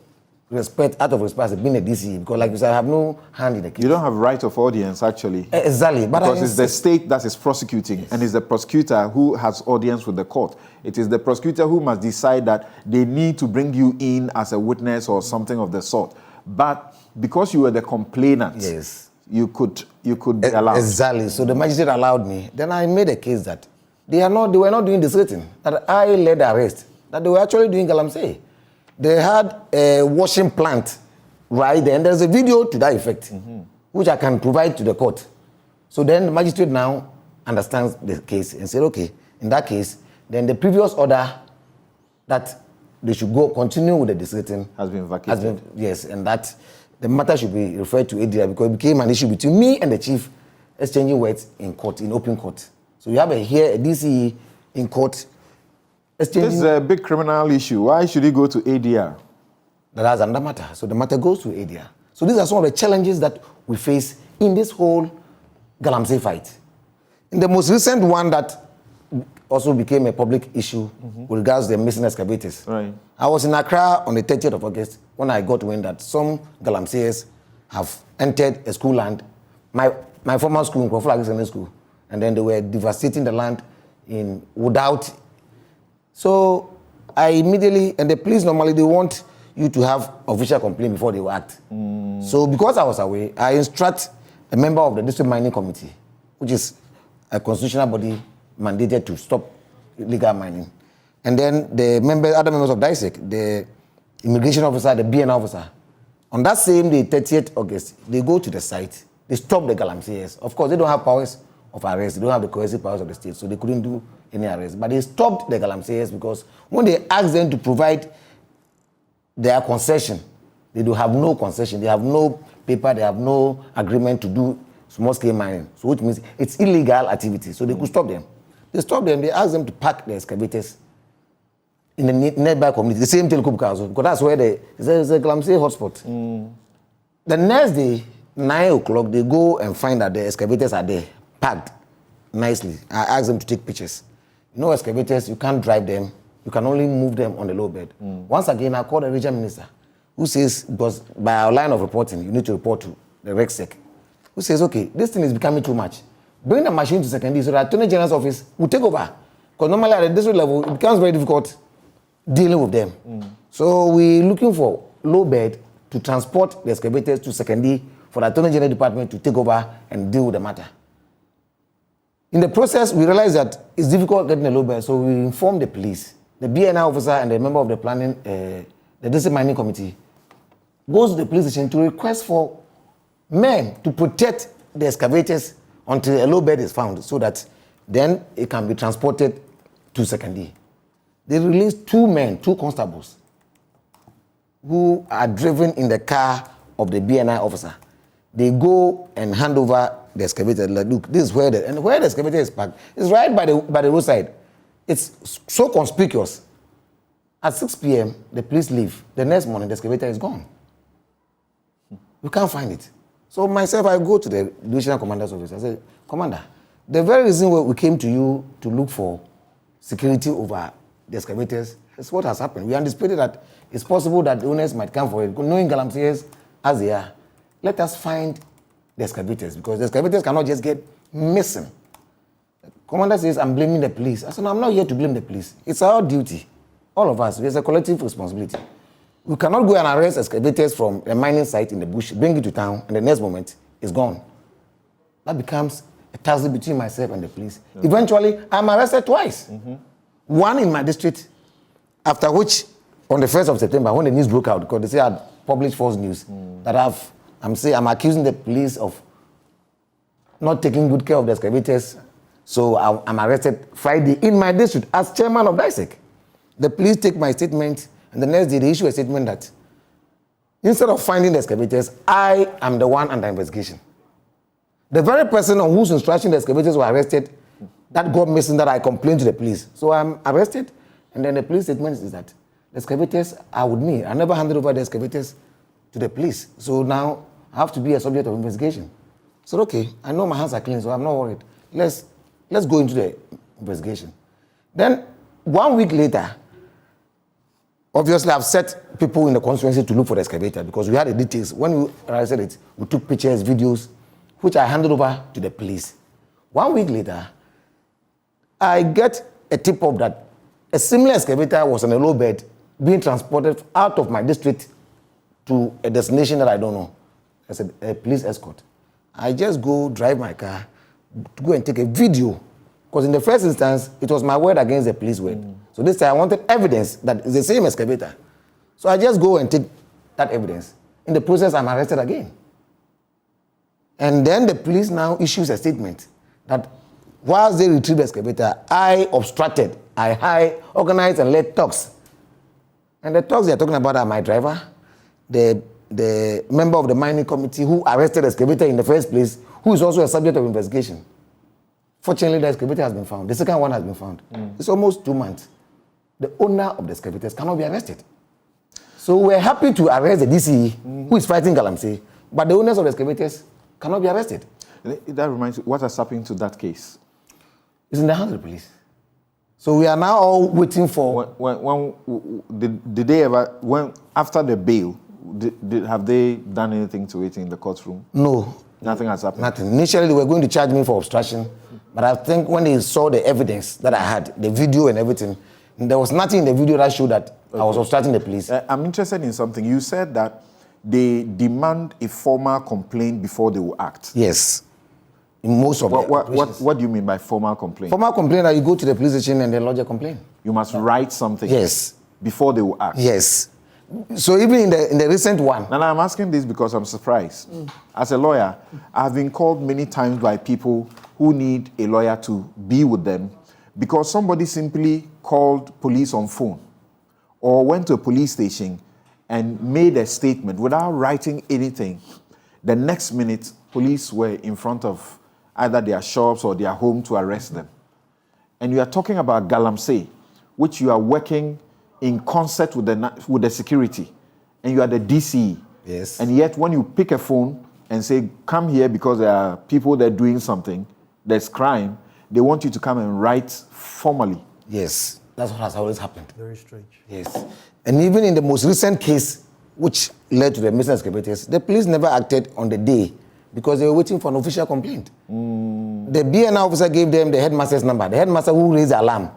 respect, out of respect, as being a DC, because like you said, I have no hand in the case. You don't have right of audience, actually. Exactly. But because it's the state that is prosecuting, Yes. and it's the prosecutor who has audience with the court. It is the prosecutor who must decide that they need to bring you in as a witness or something of the sort. But because you were the complainant, Yes. you could be allowed. Exactly. So the magistrate allowed me. Then I made a case that they were not doing the certain, that I led the arrest, that they were actually doing Galamsey. They had a washing plant right there, and there's a video to that effect, which I can provide to the court. So then the magistrate now understands the case and said, okay, in that case, then the previous order that they should go continue with the deserting Has been vacated. Yes, and that the matter should be referred to ADR because it became an issue between me and the chief exchanging words in court, in open court. So you have a DCE in court. This is a big criminal issue. Why should he go to ADR? That's another matter. So the matter goes to ADR. So these are some of the challenges that we face in this whole Galamsey fight. In the most recent one that also became a public issue with regards to the missing excavators. Right. I was in Accra on the 30th of August when I got wind that some Galamseyers have entered a school land, my former school in Crawford Secondary School, and then they were devastating the land without. So I immediately, and the police normally, they want you to have official complaint before they will act. So because I was away, I instruct a member of the District Mining Committee, which is a constitutional body mandated to stop illegal mining. And then other members of DISEC, the immigration officer, the BN officer, on that same day, 30th August, they go to the site, they stop the Galamseyers. Of course, they don't have powers of arrest, they don't have the coercive powers of the state, so they couldn't do any arrest. But they stopped the Galamseyers because when they asked them to provide their concession, they do have no concession, they have no paper, they have no agreement to do small-scale mining, so which means it's illegal activity, so they could stop them. They stopped them, they asked them to park the excavators in the nearby community, the same Telekub Council, because that's where there's a Galamsey hotspot. The next day, 9 o'clock, they go and find that the excavators are there, packed nicely. I asked them to take pictures. You know, excavators, you can't drive them, you can only move them on the low bed. Once again, I called the regional minister, who says, because by our line of reporting, you need to report to the RECSEC, who says, okay, this thing is becoming too much. Bring the machine to secondary so that Attorney General's office will take over. Because normally at the district level, it becomes very difficult dealing with them. So we're looking for low bed to transport the excavators to secondary for the Attorney General Department to take over and deal with the matter. In the process, we realized that it's difficult getting a low bed, so we informed the police. The BNI officer and the member of the planning, the district mining committee, goes to the police station to request for men to protect the excavators until a low bed is found so that then it can be transported to secondary. They released 2 men, 2 constables, who are driven in the car of the BNI officer. They go and hand over the excavator. Like, look, this is where the excavator is parked. It's right by the roadside. It's so conspicuous. At 6 p.m., the police leave. The next morning, the excavator is gone. You can't find it. So myself, I go to the divisional commander's office. I say, Commander, the very reason why we came to you to look for security over the excavators is what has happened. We anticipated that it's possible that the owners might come for it. Knowing Galamseyers as they are, let us find the excavators, because the excavators cannot just get missing. Commander says, I'm blaming the police. I said, no, I'm not here to blame the police. It's our duty. All of us. There's a collective responsibility. We cannot go and arrest excavators from a mining site in the bush, bring it to town, and the next moment, it's gone. That becomes a tussle between myself and the police. Okay. Eventually, I'm arrested twice. One in my district, after which, on the 1st of September, when the news broke out, because they say I had published false news, that I'm accusing the police of not taking good care of the excavators. So I'm arrested Friday in my district as chairman of DISEC. The police take my statement, and the next day they issue a statement that instead of finding the excavators, I am the one under investigation. The very person on whose instruction the excavators were arrested, that got missing, that I complained to the police. So I'm arrested, and then the police statement is that the excavators are with me. I never handed over the excavators to the police. So now I have to be a subject of investigation. So okay, I know my hands are clean, so I'm not worried. Let's go into the investigation. Then 1 week later, obviously I've set people in the constituency to look for the excavator because we had the details. When we arrested it, we took pictures, videos, which I handed over to the police. 1 week later, I get a tip-off that a similar excavator was on a low bed being transported out of my district to a destination that I don't know. As a police escort. I just go drive my car to go and take a video. Because in the first instance, it was my word against the police word. So this time I wanted evidence that it's the same excavator. So I just go and take that evidence. In the process, I'm arrested again. And then the police now issues a statement that whilst they retrieved the excavator, I obstructed, I organized and led talks. And the talks they're talking about are my driver, the member of the mining committee who arrested the excavator in the first place, who is also a subject of investigation. Fortunately, the excavator has been found. The second one has been found. It's almost 2 months. The owner of the excavators cannot be arrested. So we're happy to arrest the DCE who is fighting Galamsey, but the owners of the excavators cannot be arrested. That reminds me, what has happened to that case? It's in the hands of the police. So we are now all waiting for... Did they ever, after the bail, have they done anything to it in the courtroom? No. Nothing has happened? Nothing. Initially, they were going to charge me for obstruction, but I think when they saw the evidence that I had, the video and everything, there was nothing in the video that showed that I was obstructing the police. I'm interested in something. You said that they demand a formal complaint before they will act. Yes. In most of what do you mean by formal complaint? Formal complaint that you go to the police station and then lodge a complaint. You must write something. Yes. Before they will act. Yes. So even in the recent one. And I'm asking this because I'm surprised. As a lawyer, I've been called many times by people who need a lawyer to be with them because somebody simply called police on phone or went to a police station and made a statement without writing anything. The next minute, police were in front of either their shops or their home to arrest them. And you are talking about Galamsey, which you are working in concert with the security, and you are the DCE. Yes. And yet when you pick a phone and say, come here because there are people that are doing something, there's crime, they want you to come and write formally. Yes, that's what has always happened. Very strange. Yes. And even in the most recent case, which led to the missing excavators, the police never acted on the day because they were waiting for an official complaint. The BNI officer gave them the headmaster's number, the headmaster who raised the alarm.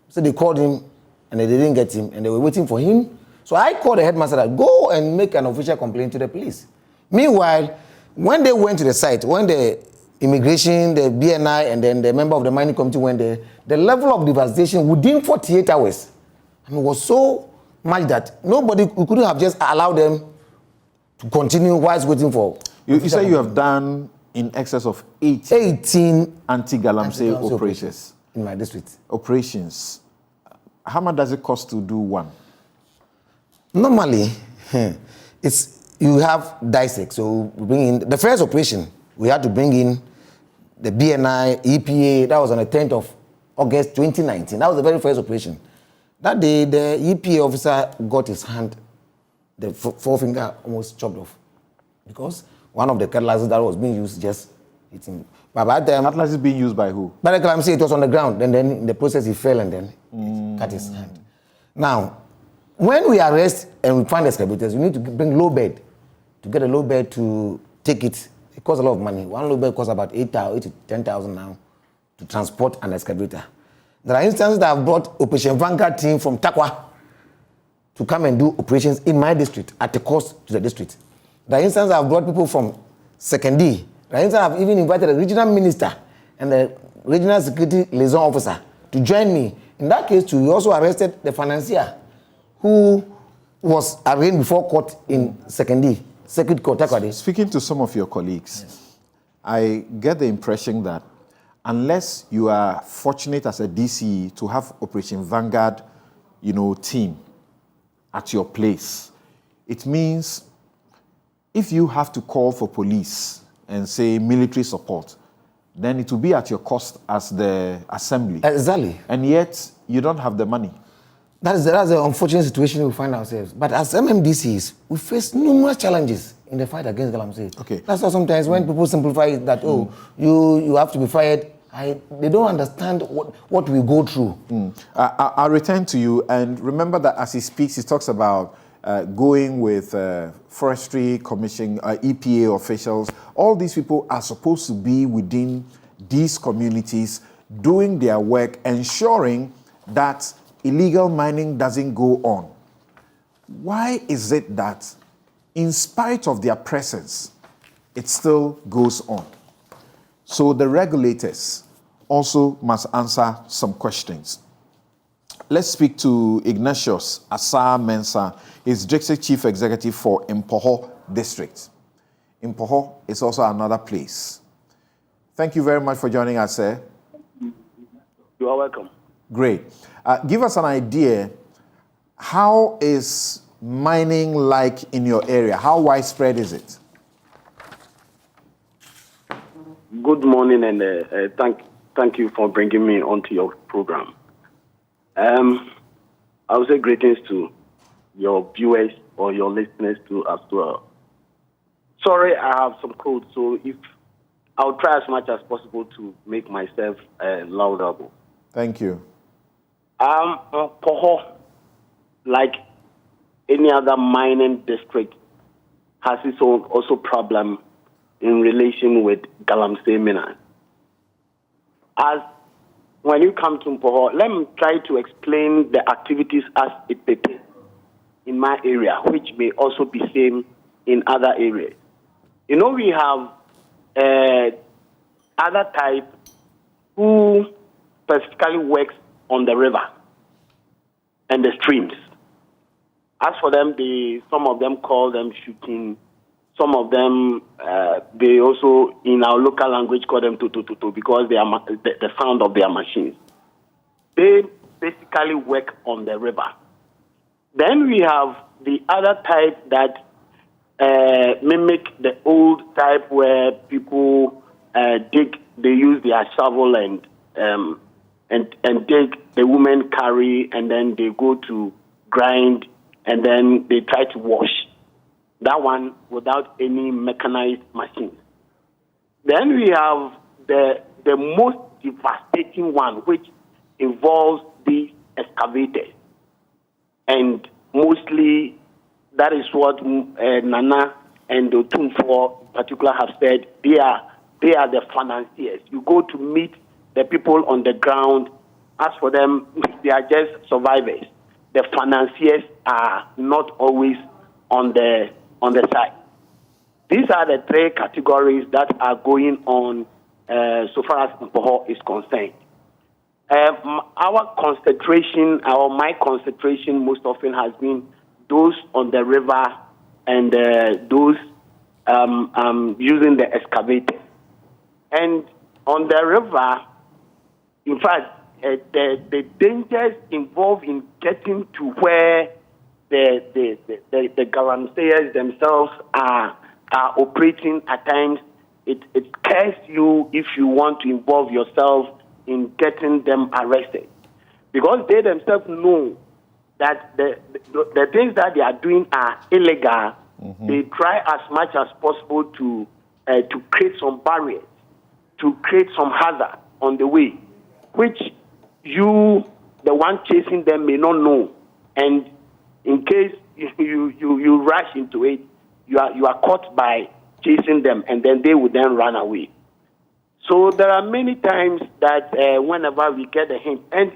So they called him and they didn't get him and they were waiting for him. So I called the headmaster that go and make an official complaint to the police. Meanwhile, when they went to the site, when the immigration, the BNI, and then the member of the mining committee went there, the level of devastation within 48 hours was so much that we couldn't have just allowed them to continue whilst waiting for... You say you have done in excess of 18 anti-Galamsey operations. In my district. Operations. How much does it cost to do one? Normally, you have DISEC. So we bring in the first operation. We had to bring in the BNI, EPA. That was on the 10th of August 2019. That was the very first operation. That day, the EPA officer got his hand, the forefinger almost chopped off, because one of the cutlasses that was being used just hit him. But by that time, cutlass is being used by who? By the Galamsey, it was on the ground. And then in the process, he fell and then it cut his hand. Now, when we arrest and we find excavators, you need to bring low bed. To get a low bed to take it, it costs a lot of money. One low bed costs about 8,000 to 10,000 now to transport an excavator. There are instances that have brought Operation Vanguard team from Takwa to come and do operations in my district at a cost to the district. There are instances that have brought people from Sekondi. There are instances that have even invited the regional minister and the regional security liaison officer to join me. In that case, too, we also arrested the financier who was arraigned before court in Sekondi, Circuit Court, Takwadi. Speaking to some of your colleagues, yes, I get the impression that unless you are fortunate as a DCE to have Operation Vanguard, team at your place, it means if you have to call for police and say military support, then it will be at your cost as the assembly. Exactly. And yet, you don't have the money. That's the unfortunate situation we find ourselves. But as MMDCs, we face numerous challenges in the fight against Galamsey. Okay. That's why sometimes when people simplify it that, you have to be fired, they don't understand what we go through. I'll return to you, and remember that as he speaks, he talks about going with Forestry Commission, EPA officials. All these people are supposed to be within these communities, doing their work, ensuring that illegal mining doesn't go on. Why is it that, in spite of their presence, it still goes on? So the regulators also must answer some questions. Let's speak to Ignatius Asar Mensah. He's District Chief Executive for Mpoho District. Mpoho is also another place. Thank you very much for joining us, sir. You are welcome. Great. Give us an idea, how is mining like in your area? How widespread is it? Good morning, and thank you for bringing me onto your program. I would say greetings to your viewers or your listeners too as well. Sorry, I have some cold, so I'll try as much as possible to make myself laudable. Thank you. Poho, like any other mining district, has its own also problem in relation with Galamsey minerals. As when you come to Poho, let me try to explain the activities as it pertains in my area, which may also be same in other areas. We have other type who specifically works on the river and the streams. As for them, some of them call them shooting. Some of them, they also, in our local language, call them tutututu because they are the sound of their machines. They basically work on the river. Then we have the other type that mimic the old type where people dig. They use their shovel and dig. The women carry, and then they go to grind, and then they try to wash. That one without any mechanized machines. Then we have the most devastating one, which involves the excavators. And mostly that is what Nana and the Otumfuo in particular have said. They are the financiers. You go to meet the people on the ground. As for them, they are just survivors. The financiers are not always on the side. These are the three categories that are going on so far as Mpoho is concerned. My concentration most often has been those on the river and those using the excavator. And on the river, in fact, the dangers involved in getting to where the galamseyers themselves are operating at times, it scares you if you want to involve yourself in getting them arrested. Because they themselves know that the things that they are doing are illegal. Mm-hmm. They try as much as possible to create some barriers, to create some hazard on the way, which you, the one chasing them, may not know. And in case you rush into it, you are caught by chasing them, and then they will then run away. So there are many times that whenever we get a hint, and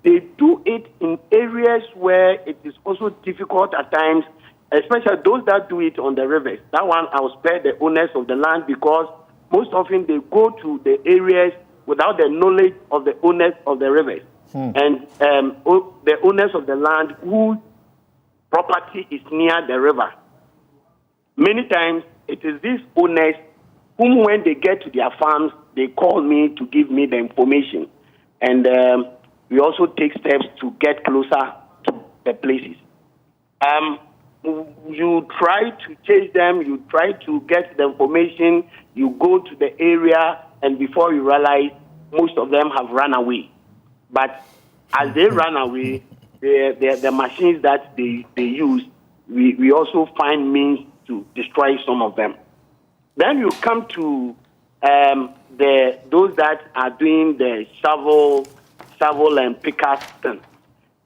they do it in areas where it is also difficult at times, especially those that do it on the rivers. That one I'll spare the owners of the land, because most often they go to the areas without the knowledge of the owners of the rivers. And the owners of the land whose property is near the river. Many times it is these owners whom, when they get to their farms, they call me to give me the information. And we also take steps to get closer to the places. You try to chase them, you try to get the information, you go to the area, and before you realize, most of them have run away. But as they run away, the machines that they use, we also find means to destroy some of them. Then you come to those that are doing the shovel and pickers thing.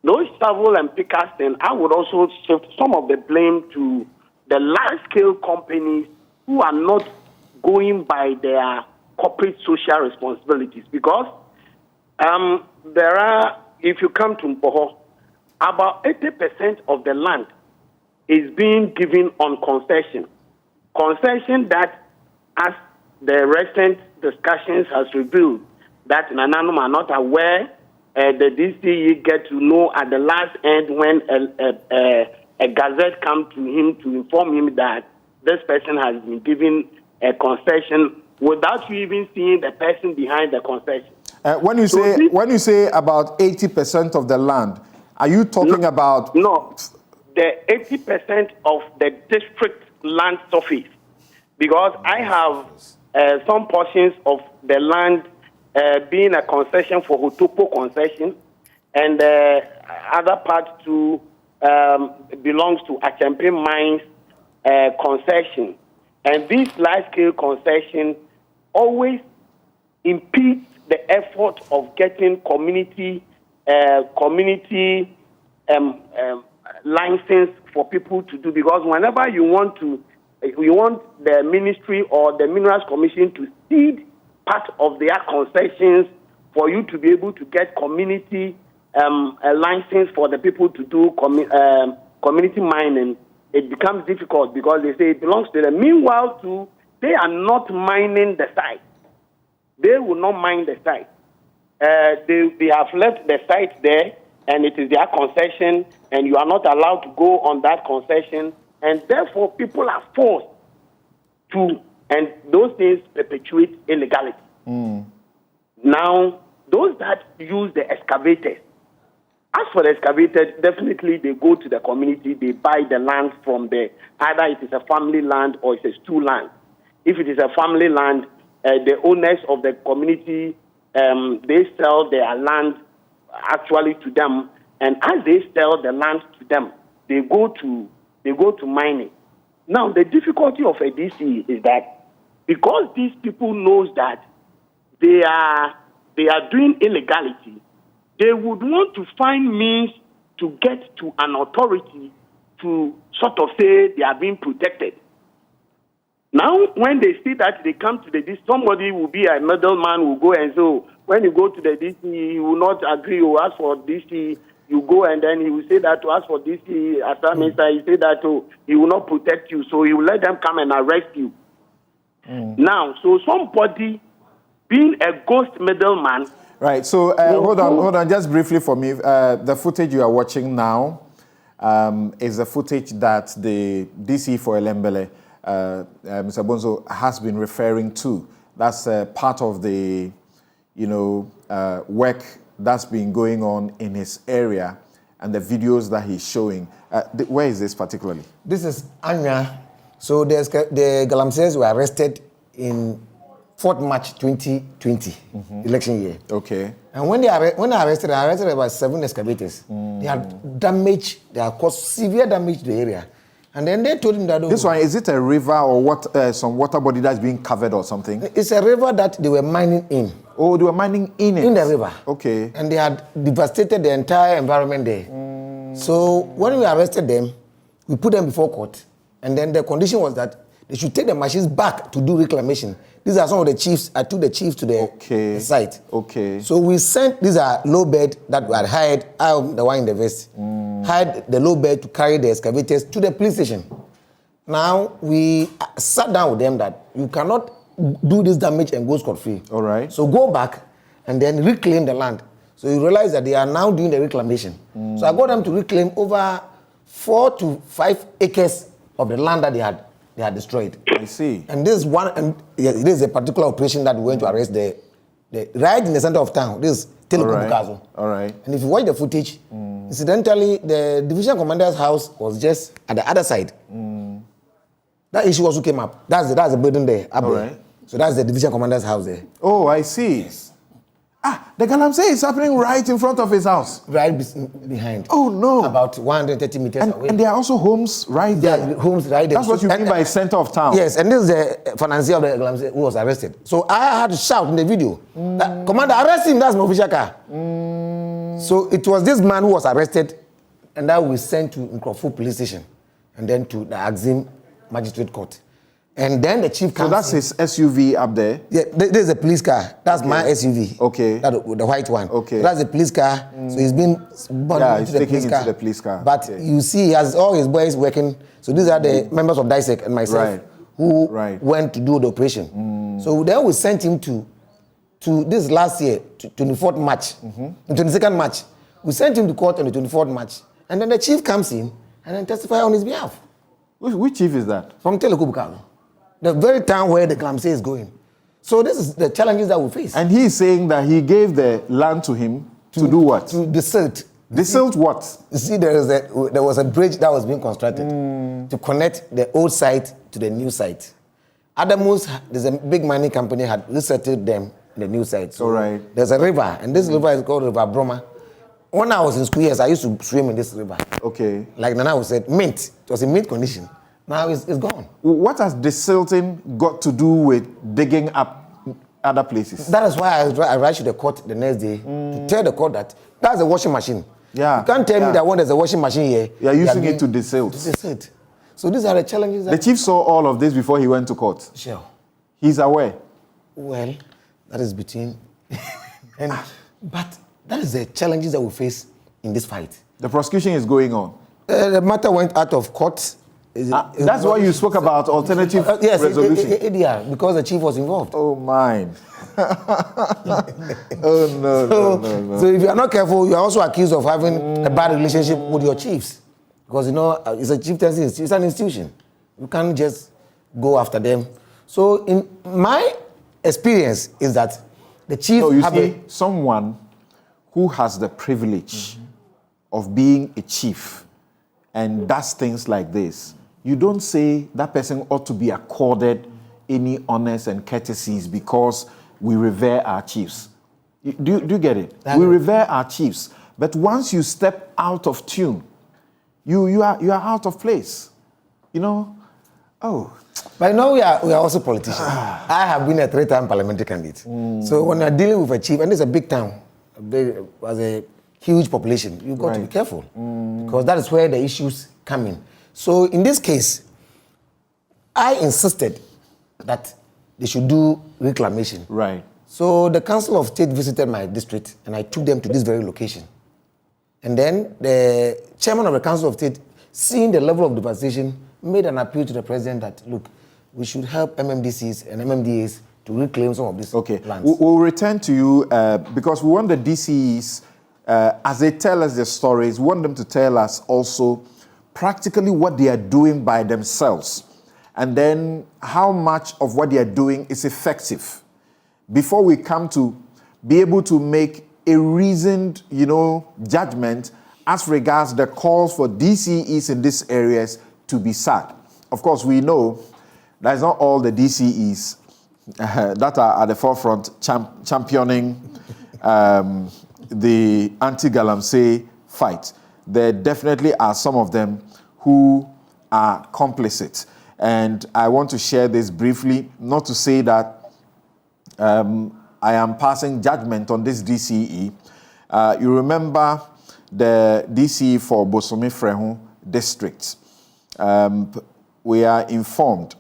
Those shovel and pickers thing, I would also shift some of the blame to the large-scale companies who are not going by their corporate social responsibilities. Because there are, if you come to Mpoho, about 80% of the land is being given on concession. Concession that, as the recent discussions has revealed, that Nananum are not aware, the DCE get to know at the last end when a gazette comes to him to inform him that this person has been given a concession without you even seeing the person behind the concession. When you say about 80% of the land, are you talking about? No, the 80% of the district land surface, because I have some portions of the land being a concession for Hotopo concession, and other part to belongs to Achempe Mines concession. And this large-scale concession always impedes the effort of getting community license for people to do, because whenever you want the ministry or the Minerals Commission to cede part of their concessions for you to be able to get community a license for the people to do community mining, it becomes difficult because they say it belongs to them. Meanwhile, too, they are not mining the site. They will not mine the site. They have left the site there, and it is their concession, and you are not allowed to go on that concession, and therefore people are forced to, and those things perpetuate illegality. Now, those that use the excavators, as for the excavators, definitely they go to the community, they buy the land from either it is a family land or it is two land. If it is a family land, the owners of the community, they sell their land actually to them, and as they sell the land to them, they go to mining. Now, the difficulty of a DC is that because these people knows that they are doing illegality, they would want to find means to get to an authority to sort of say they are being protected. Now, when they see that, they come to the DC, somebody will be a middleman, will go and so when you go to the DC, he will not agree or ask for DC. You go and then he will say that to ask for DC, as Prime Minister, he say that he will not protect you, so he will let them come and arrest you. Now, so somebody being a ghost middleman. Right, so hold on, just briefly for me. The footage you are watching now is the footage that the DC for Elembele, Mr. Bonzo, has been referring to. That's part of the, work that's been going on in his area and the videos that he's showing. Where is this particularly? This is Anya. So the Galamseys were arrested in 4th March 2020, election year. Okay. And when they arrested about 7 excavators. They had caused severe damage to the area. And then they told him that... This one, is it a river or what? Some water body that's being covered or something? It's a river that they were mining in. Oh, they were mining in it? In the river. Okay. And they had devastated the entire environment there. So when we arrested them, we put them before court. And then the condition was that They should take the machines back to do reclamation. These are some of the chiefs. I took the chiefs to the site. Okay. So we sent, these are low bed that we had hired, I am the one in the vest, hired the low bed to carry the excavators to the police station. Now we sat down with them that you cannot do this damage and go scot-free. All right. So go back and then reclaim the land. So you realize that they are now doing the reclamation. So I got them to reclaim over 4 to 5 acres of the land that they had destroyed. I see. And this is one, and it is a particular operation that we went to arrest the right in the center of town. This is Telekubukazo. All right. And if you watch the footage, incidentally, the division commander's house was just at the other side. That issue also came up. That's the building there. Up there. Right. So that's the division commander's house there. Oh, I see. Yes. The Galamsey is happening right in front of his house. Right behind. Oh, no. About 130 meters away. And there are also homes right there. Yeah, homes right there. That's what you mean by center of town. Yes, and this is the financier of the Galamsey who was arrested. So I had to shout in the video, that, Commander, arrest him, that's my official car. So it was this man who was arrested, and that we sent to Nkrofo police station, and then to the Axim Magistrate Court. And then the chief comes. So that's his SUV up there? Yeah, there's a police car. That's my SUV. Okay. That, the white one. Okay. So that's a police car. So he's been bundled he's into the taken police into car. the police car. But you see, he has all his boys working. So these are the members of DISEC and myself who went to do the operation. So then we sent him to this last year, 24th March, 22nd March. We sent him to court on the 24th March. And then the chief comes in and then testifies on his behalf. Which chief is that? From Telekubukazo. The very town where the Galamsey is going. So this is the challenges that we face. And he is saying that he gave the land to him to do what? To desilt. Desilt what? You see, there was a bridge that was being constructed to connect the old site to the new site. Adamus, there's a big mining company, had resettled them in the new site. So there's a river, and this river is called River Broma. When I was in school years, I used to swim in this river. Okay. Like Nana said, mint. It was in mint condition. Now it's gone. What has desilting got to do with digging up other places? That is why I write to the court the next day to tell the court that that's a washing machine. Yeah. You can't tell me that when there's a washing machine here, you're using it to desilt. So these are the challenges. The chief saw all of this before he went to court. Sure. He's aware. Well, that is between. But that is the challenges that we face in this fight. The prosecution is going on. The matter went out of court. That's why you spoke about alternative resolution. Yeah, because the chief was involved. Oh, mine. Oh, no. So if you are not careful, you are also accused of having a bad relationship with your chiefs. Because, it's a chieftaincy, it's an institution. You can't just go after them. So in my experience is that the chief... someone who has the privilege of being a chief and does things like this, you don't say that person ought to be accorded any honors and courtesies because we revere our chiefs. Do you get it? We revere our chiefs. But once you step out of tune, you are out of place. Oh. But we are also politicians. I have been a 3-time parliamentary candidate. So when you're dealing with a chief, and it's a big town, was a huge population, you've got to be careful. Because that is where the issues come in. So in this case, I insisted that they should do reclamation. Right. So the Council of State visited my district and I took them to this very location. And then the chairman of the Council of State, seeing the level of devastation, made an appeal to the president that, look, we should help MMDCs and MMDAs to reclaim some of these lands. We'll return to you because we want the DCEs, as they tell us their stories, we want them to tell us also practically what they are doing by themselves and then how much of what they are doing is effective before we come to be able to make a reasoned, judgment as regards the calls for DCEs in these areas to be sacked. Of course, we know that it's not all the DCEs that are at the forefront championing the anti-Galamsey fight. There definitely are some of them who are complicit. And I want to share this briefly, not to say that I am passing judgment on this DCE. You remember the DCE for Bosome Frehu district. We are informed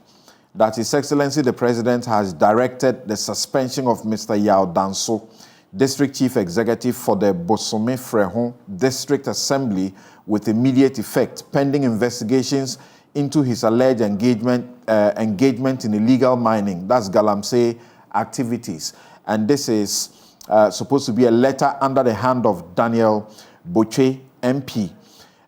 that His Excellency the President has directed the suspension of Mr. Yao Danso, District Chief Executive for the Bosome Frehon District Assembly with immediate effect, pending investigations into his alleged engagement in illegal mining, that's Galamsey activities. And this is supposed to be a letter under the hand of Daniel Boche, MP.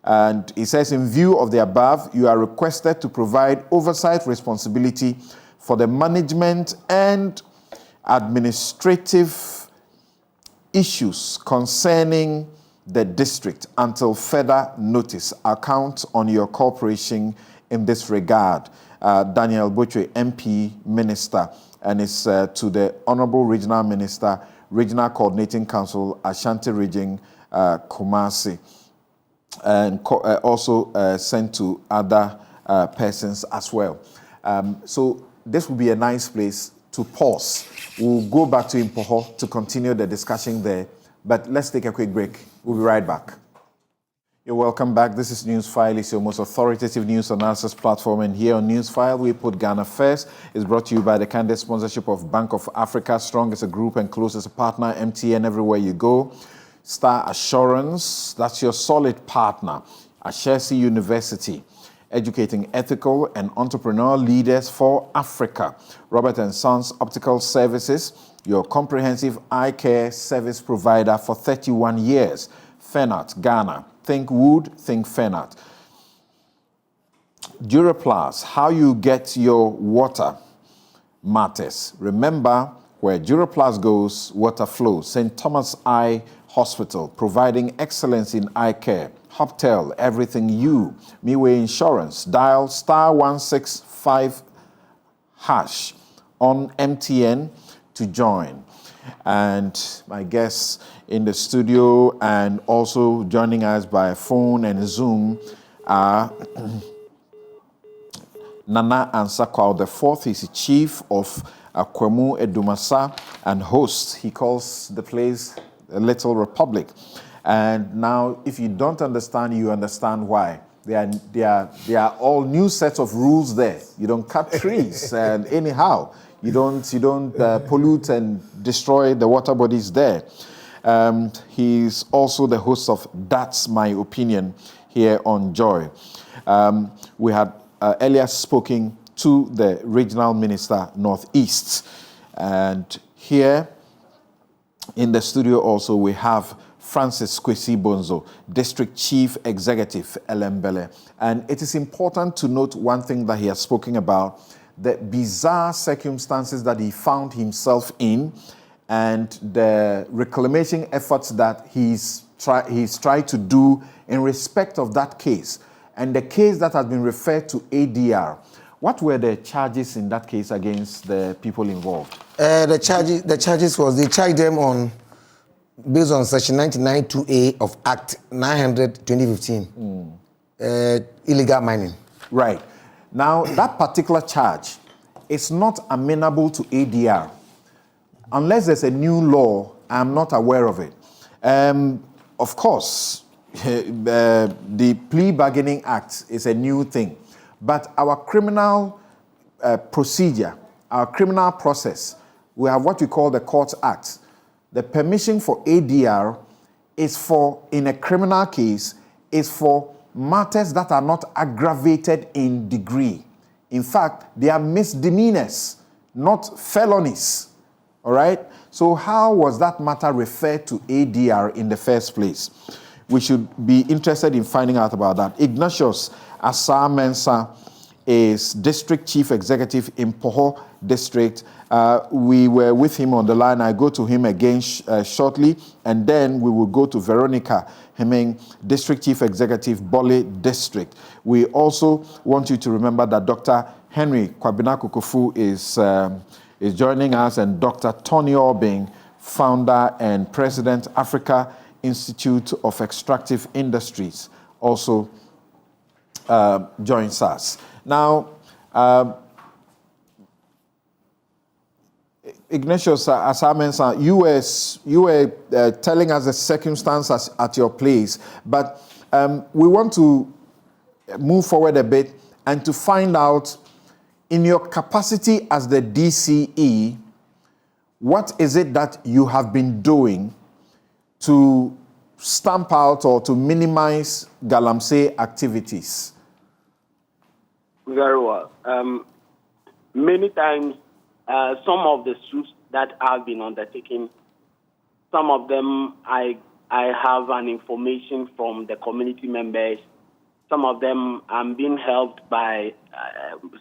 And he says, in view of the above, you are requested to provide oversight responsibility for the management and administrative issues concerning the district until further notice. I'll count on your cooperation in this regard. Daniel Boche, MP, Minister, and it's to the Honorable Regional Minister, Regional Coordinating Council, Ashanti Region, Kumasi, and also sent to other persons as well. So this will be a nice place to pause. We'll go back to Impoho to continue the discussion there, but let's take a quick break. We'll be right back. You're welcome back. This is Newsfile. It's your most authoritative news analysis platform, and here on Newsfile, we put Ghana first. It's brought to you by the candid sponsorship of Bank of Africa, strong as a group and close as a partner, MTN everywhere you go. Star Assurance, that's your solid partner. Ashesi University, educating ethical and entrepreneurial leaders for Africa. Robert & Sons Optical Services, your comprehensive eye care service provider for 31 years. Fenat, Ghana. Think wood, think Fenat. Duraplast, how you get your water matters. Remember, where Duraplast goes, water flows. St. Thomas Eye Hospital, providing excellence in eye care. Hoptel, everything you. Miway Insurance, dial *165# on MTN to join. And my guests in the studio and also joining us by phone and Zoom are Nana Ansakwa the fourth. He's the chief of Kwemu Edumasa and host. He calls the place a Little Republic. And now, if you don't understand, you understand why. There are all new sets of rules there. You don't cut trees, and anyhow, you don't pollute and destroy the water bodies there. He's also the host of That's My Opinion here on Joy. We had earlier spoken to the regional minister Northeast, and here in the studio also we have Francis Kwesi Bonzo, District Chief Executive, Elembele. And it is important to note one thing that he has spoken about, the bizarre circumstances that he found himself in and the reclamation efforts that he's tried to do in respect of that case. And the case that has been referred to ADR. What were the charges in that case against the people involved? The charges was they charged them on based on Section 99(2)(a) of Act 900/2015, illegal mining. Right. Now, that particular charge is not amenable to ADR. Unless there's a new law, I'm not aware of it. Of course, the Plea Bargaining Act is a new thing. But our criminal procedure, our criminal process, we have what we call the Courts Act. The permission for ADR is for, in a criminal case, is for matters that are not aggravated in degree. In fact, they are misdemeanors, not felonies. All right? So how was that matter referred to ADR in the first place? We should be interested in finding out about that. Ignatius Asar Mensah is District Chief Executive in Poho District. We were with him on the line. I go to him again shortly, and then we will go to Veronica Heming, District Chief Executive, Bole District. We also want you to remember that Dr. Henry Kwabena Kukufu is joining us, and Dr. Tony Obing, founder and president, Africa Institute of Extractive Industries, also joins us. Now, Ignatius Asamensa, you were telling us the circumstances at your place, but we want to move forward a bit and to find out in your capacity as the DCE, what is it that you have been doing to stamp out or to minimize Galamsey activities? Very well. Many times, some of the suits that have been undertaken, some of them I have an information from the community members. Some of them I'm being helped by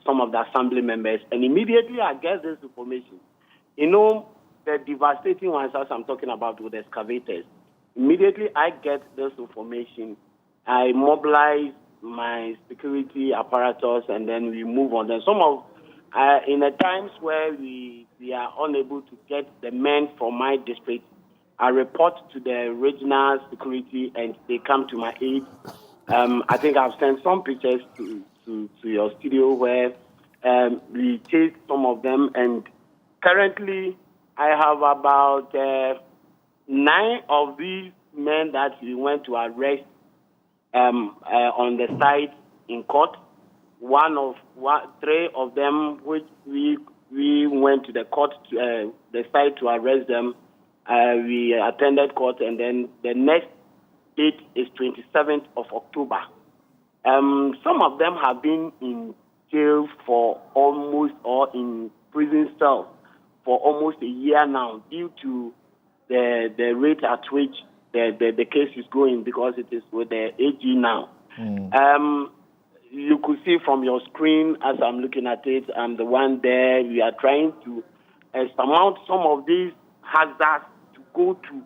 some of the assembly members, and immediately I get this information. You know, the devastating ones as I'm talking about with excavators. Immediately I get this information, I mobilize my security apparatus, and then we move on. And some of, in the times where we are unable to get the men from my district, I report to the regional security, and they come to my aid. I think I've sent some pictures to your studio where we chase some of them, and currently I have about 9 of these men that we went to arrest on the site in court. 3 of them, which we went to the court, the site to arrest them. We attended court, and then the next date is 27th of October. Some of them have been in jail for almost, or in prison cell for almost a year now, due to the rate at which the case is going, because it is with the AG now. You could see from your screen as I'm looking at it, and the one there, we are trying to surmount some of these hazards to go to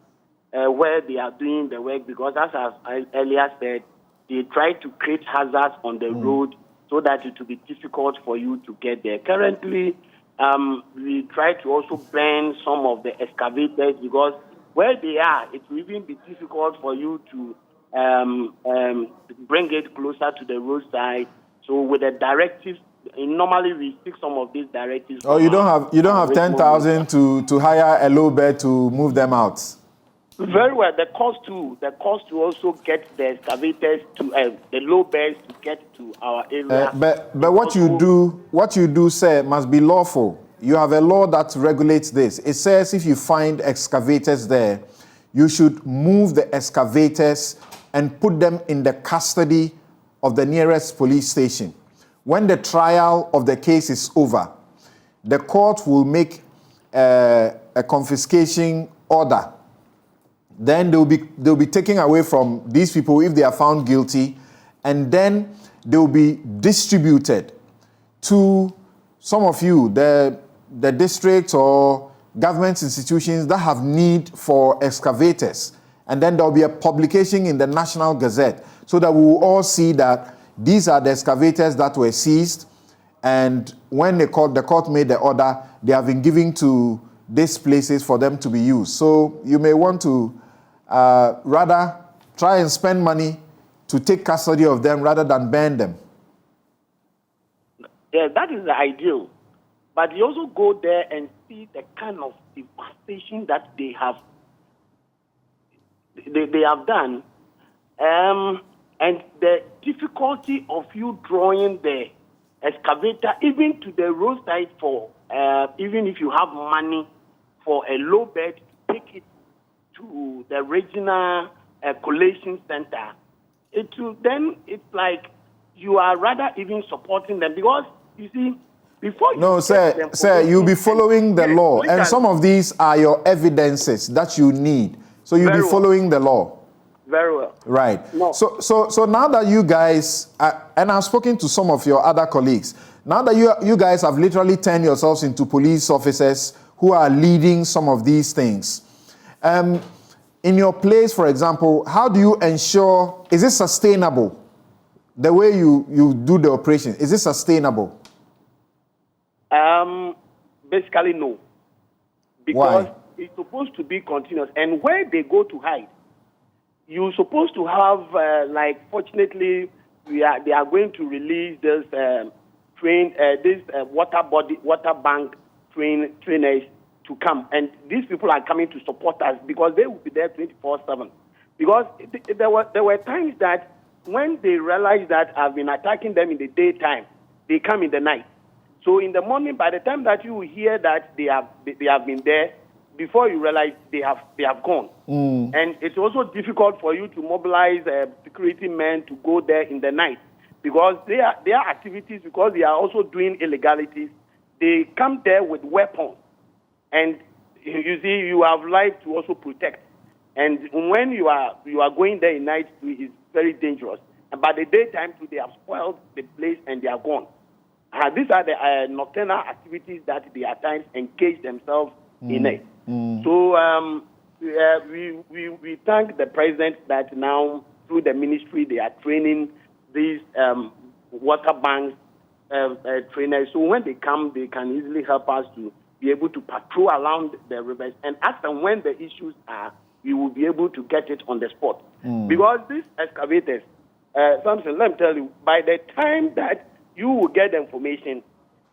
where they are doing the work, because as I earlier said, they try to create hazards on the road so that it will be difficult for you to get there. Currently, we try to also ban some of the excavators, because where they are, it will even be difficult for you to bring it closer to the roadside. So with the directives, normally we stick some of these directives. Oh, you don't have 10,000 to hire a low bed to move them out. Very well. The cost to also get the excavators to the low beds to get to our area. But what you do, sir, must be lawful. You have a law that regulates this. It says if you find excavators there, you should move the excavators and put them in the custody of the nearest police station. When the trial of the case is over, the court will make a confiscation order. Then they'll be taken away from these people if they are found guilty, and then they'll be distributed to some of you, the districts or government institutions that have need for excavators. And then there'll be a publication in the National Gazette so that we will all see that these are the excavators that were seized, and when the court made the order, they have been given to these places for them to be used. So you may want to rather try and spend money to take custody of them rather than ban them. Yeah, that is the ideal. But you also go there and see the kind of devastation that they have done, and the difficulty of you drawing the excavator even to the roadside for even if you have money for a low bed, take it to the regional collation center. It's like you are rather even supporting them, because you see, before you... No, sir, you'll be following the law, and some of these are your evidences that you need. So you'll be following the law. Very well. Right. No. So now that you guys, and I've spoken to some of your other colleagues, now that you guys have literally turned yourselves into police officers who are leading some of these things, in your place, for example, how do you ensure, is it sustainable? The way you do the operation, is it sustainable? Basically, no. Because Why? it's supposed to be continuous. And where they go to hide, you're supposed to have, fortunately, they are going to release this water bank trainers to come. And these people are coming to support us, because they will be there 24/7. Because there were times that when they realize that I've been attacking them in the daytime, they come in the night. So in the morning, by the time that you hear that they have been there, before you realize they have gone. And it's also difficult for you to mobilize security men to go there in the night because their activities, because they are also doing illegalities, they come there with weapons. And you see, you have life to also protect. And when you are going there in night, it's very dangerous. And by the daytime, too, they have spoiled the place and they are gone. These are the nocturnal activities that they at times engage themselves in it. So we thank the president that now through the ministry they are training these water banks trainers. So when they come, they can easily help us to be able to patrol around the rivers. And as and when the issues are, we will be able to get it on the spot. Because these excavators, Samson, let me tell you, by the time that you will get the information,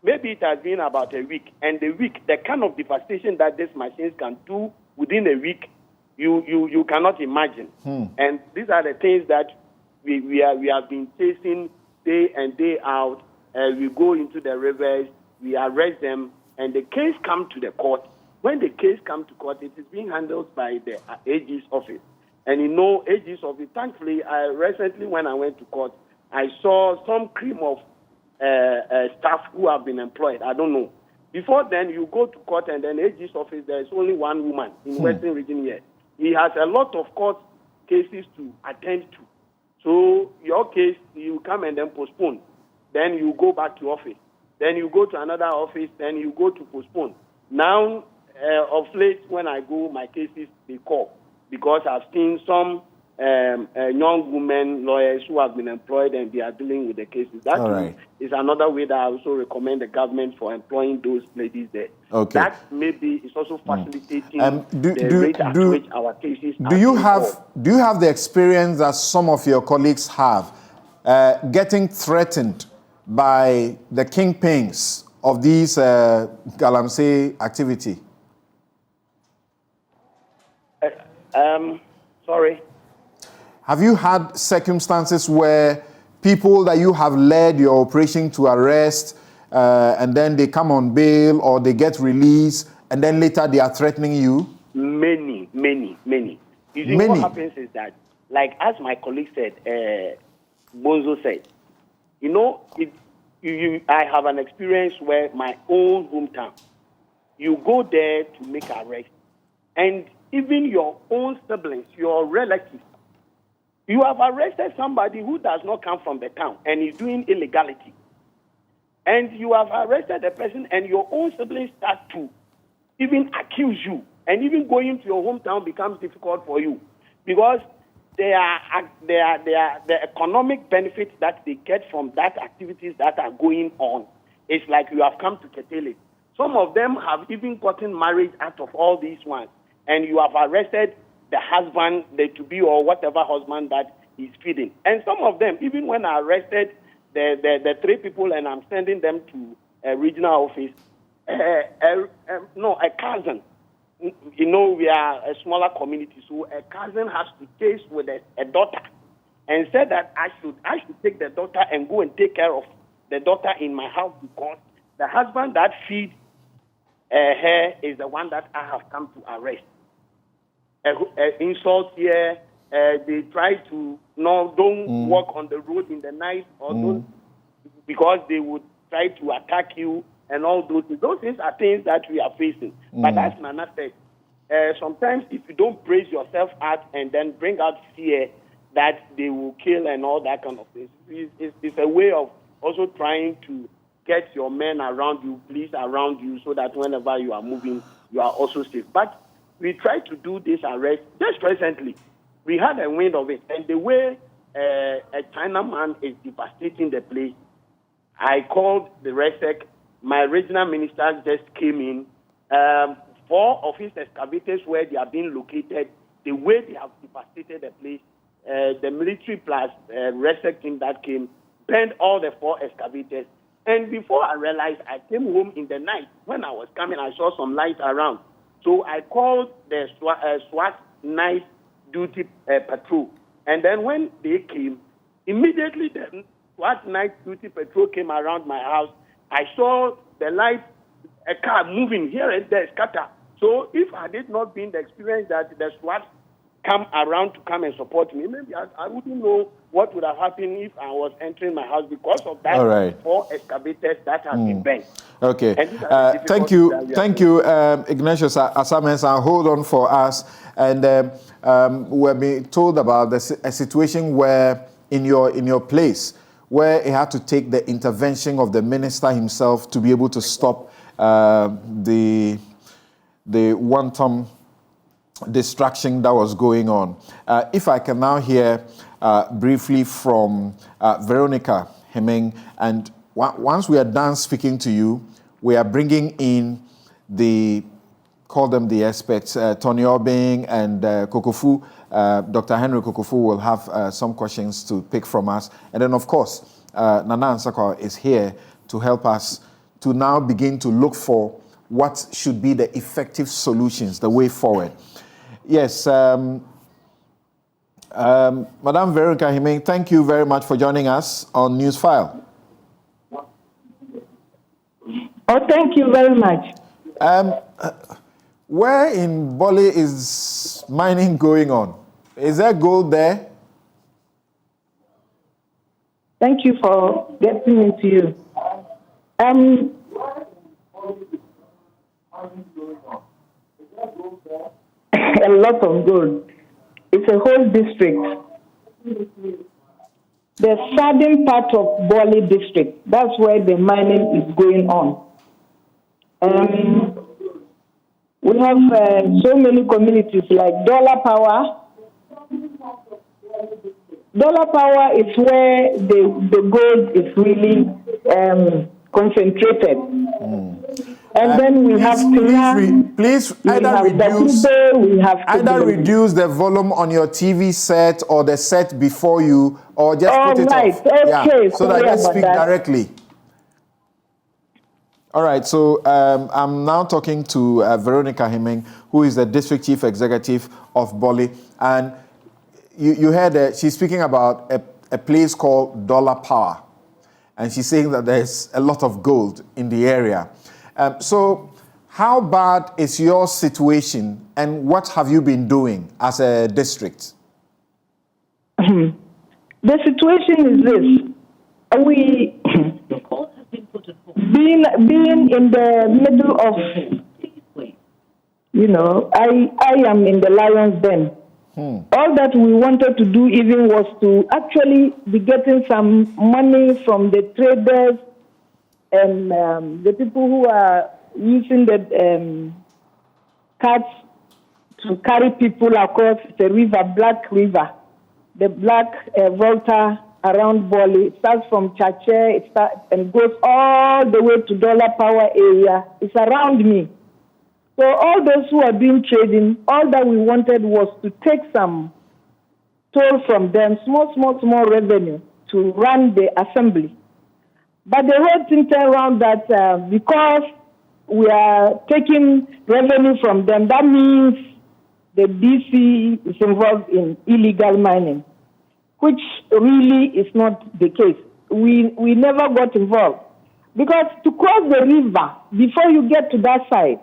maybe it has been about a week, and the kind of devastation that these machines can do within a week, you cannot imagine. And these are the things that we have been chasing day and day out. We go into the rivers, we arrest them, and the case comes to the court. When the case comes to court, it is being handled by the AG's office. And you know, AG's office, thankfully, recently when I went to court, I saw some cream of staff who have been employed. I don't know. Before then, you go to court and then AG's office, there's only one woman in Western region here. He has a lot of court cases to attend to. So your case, you come and then postpone. Then you go back to office. Then you go to another office. Then you go to postpone. Now, of late, when I go, my cases, they call. Because I've seen some young women lawyers who have been employed and they are dealing with the cases. That is another way that I also recommend the government for employing those ladies there. Okay. That maybe is also facilitating the rate at which our cases are do you being have the experience that some of your colleagues have getting threatened by the kingpins of these Galamsey activity? Sorry. Have you had circumstances where people that you have led your operation to arrest and then they come on bail or they get released and then later they are threatening you? Many. You see, what happens is that, like as my colleague said, Bonzo said, you know, I have an experience where my own hometown, you go there to make arrest, and even your own siblings, your relatives, you have arrested somebody who does not come from the town and is doing illegality. And you have arrested a person and your own siblings start to even accuse you. And even going to your hometown becomes difficult for you. Because the economic benefits that they get from that activities that are going on, it's like you have come to curtail it. Some of them have even gotten married out of all these ones. And you have arrested the husband, the to-be or whatever husband that is feeding. And some of them, even when I arrested the three people and I'm sending them to a regional office, a cousin, you know, we are a smaller community, so a cousin has to case with a daughter and said that I should take the daughter and go and take care of the daughter in my house because the husband that feeds her is the one that I have come to arrest. Insult here, they try to don't walk on the road in the night or don't, because they would try to attack you and all those things. Those things are things that we are facing. But as Nana said, sometimes if you don't brace yourself out and then bring out fear that they will kill and all that kind of things, it's a way of also trying to get your men around you, police around you, so that whenever you are moving, you are also safe. But we tried to do this arrest just recently. We had a wind of it. And the way a Chinaman is devastating the place, I called the RESEC. My regional minister just came in. 4 of his excavators where they are being located, the way they have devastated the place, the military plus RESEC team that came, burned all the 4 excavators. And before I realized, I came home in the night. When I was coming, I saw some light around. So I called the SWAT night duty patrol. And then when they came, immediately the SWAT night duty patrol came around my house I saw the light, a car moving here and there, scatter. So if I did not been the experience that the SWAT come around to come and support me, maybe I wouldn't know what would have happened if I was entering my house because of that. All right. 4 excavators that have been bent. Okay. Thank you, Ignatius Asamen. Hold on for us. And we're being told about a situation where in your place, where he had to take the intervention of the minister himself to be able to stop the wanton distraction that was going on. If I can now hear briefly from Veronica Heming, and once we are done speaking to you, we are bringing in call them the experts, Tony Obing and Kokofu. Dr. Henry Kokofu will have some questions to pick from us. And then, of course, Nana Ansakwa is here to help us to now begin to look for what should be the effective solutions, the way forward. Yes, Madam Veronica Heming, thank you very much for joining us on Newsfile. Oh, thank you very much. Where in Boli is mining going on? Is there gold there? Thank you for getting into you. A lot of gold. It's a whole district. The southern part of Boli district, that's where the mining is going on. We have so many communities like Dollar Power. Dollar Power is where the gold is really concentrated. And then we have please either reduce the volume on your TV set or the set before you, or just put it off. Okay. So that I speak directly. All right, so I'm now talking to Veronica Heming, who is the District Chief Executive of Boli. And you heard she's speaking about a place called Dollar Power. And she's saying that there's a lot of gold in the area. So how bad is your situation and what have you been doing as a district? The situation is this. We... Being in the middle of, I am in the lion's den. All that we wanted to do even was to actually be getting some money from the traders and the people who are using the carts to carry people across the river, Black River, the Black Volta around Boli. It starts from Chache, and goes all the way to Dollar Power area. It's around me. So all those who are doing trading, all that we wanted was to take some toll from them, small revenue to run the assembly. But the whole thing turned around that because we are taking revenue from them, that means the DC is involved in illegal mining, which really is not the case. We never got involved. Because to cross the river, before you get to that side,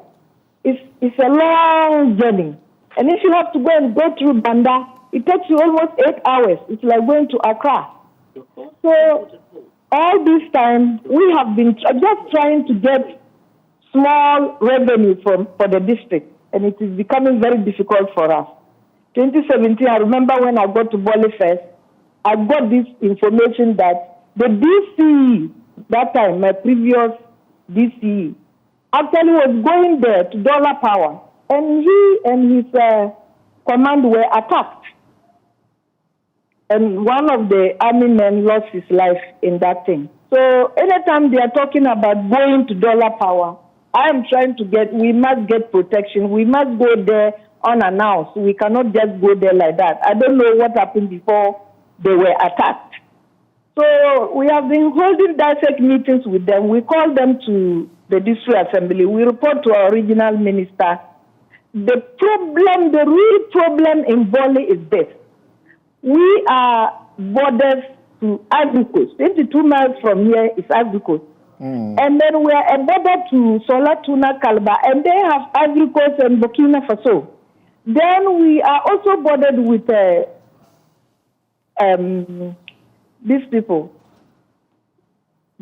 it's a long journey. And if you have to go through Banda, it takes you almost 8 hours. It's like going to Accra. So all this time, we have been just trying to get small revenue for the district, and it is becoming very difficult for us. 2017, I remember when I got to Boli first, I got this information that the DCE, that time, my previous DCE, actually was going there to Dollar Power, and he and his command were attacked. And one of the army men lost his life in that thing. So anytime they are talking about going to Dollar Power, I am trying to we must get protection. We must go there unannounced. We cannot just go there like that. I don't know what happened before they were attacked. So we have been holding direct meetings with them. We call them to the district assembly. We report to our regional minister. The real problem in Boli is this. We are borders to Ivory Coast. 22 miles from here is Ivory Coast. And then we are a border to Solatuna, Kalba, and they have Ivory Coast and Burkina Faso. Then we are also bordered with these people,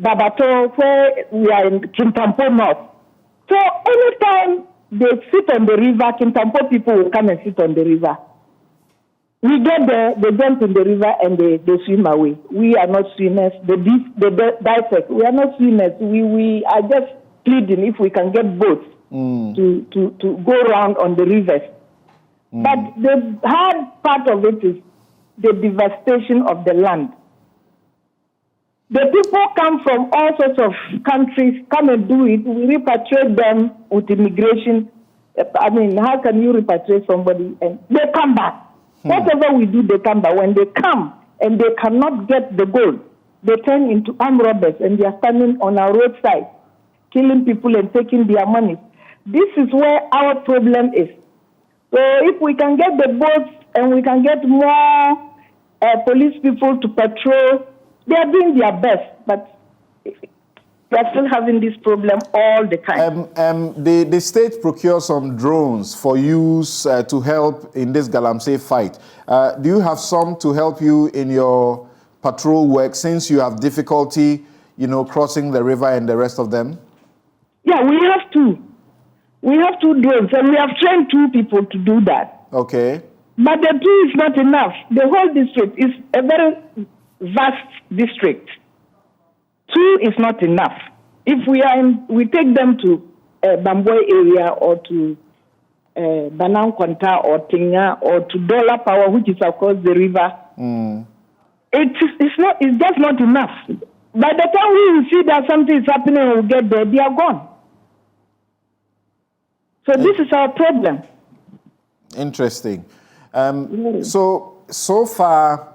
Babato, where we are in Kintampo North. So anytime they sit on the river, Kintampo people will come and sit on the river. We get there, they jump in the river and they swim away. We are not swimmers. They dissect. We are not swimmers. We are just pleading if we can get boats to go around on the rivers. But the hard part of it is the devastation of the land. The people come from all sorts of countries, come and do it. We repatriate them with immigration. I mean, how can you repatriate somebody and they come back? Whatever we do, they come back. When they come and they cannot get the gold, they turn into armed robbers and they are standing on our roadside, killing people and taking their money. This is where our problem is. So if we can get the boats and we can get more police people to patrol, they are doing their best, but they are still having this problem all the time. The state procured some drones for use to help in this Galamsey fight. Do you have some to help you in your patrol work since you have difficulty, crossing the river and the rest of them? Yeah, we have two. We have 2 drones, and we have trained 2 people to do that. Okay. But the 2 is not enough. The whole district is a very vast district. 2 is not enough. If we take them to Bamboy area or to Banang Konta or Tinga or to Dollar Power, which is across the river, it's just not enough. By the time we will see that something is happening and we get there, they are gone. So this is our problem. Interesting. So far,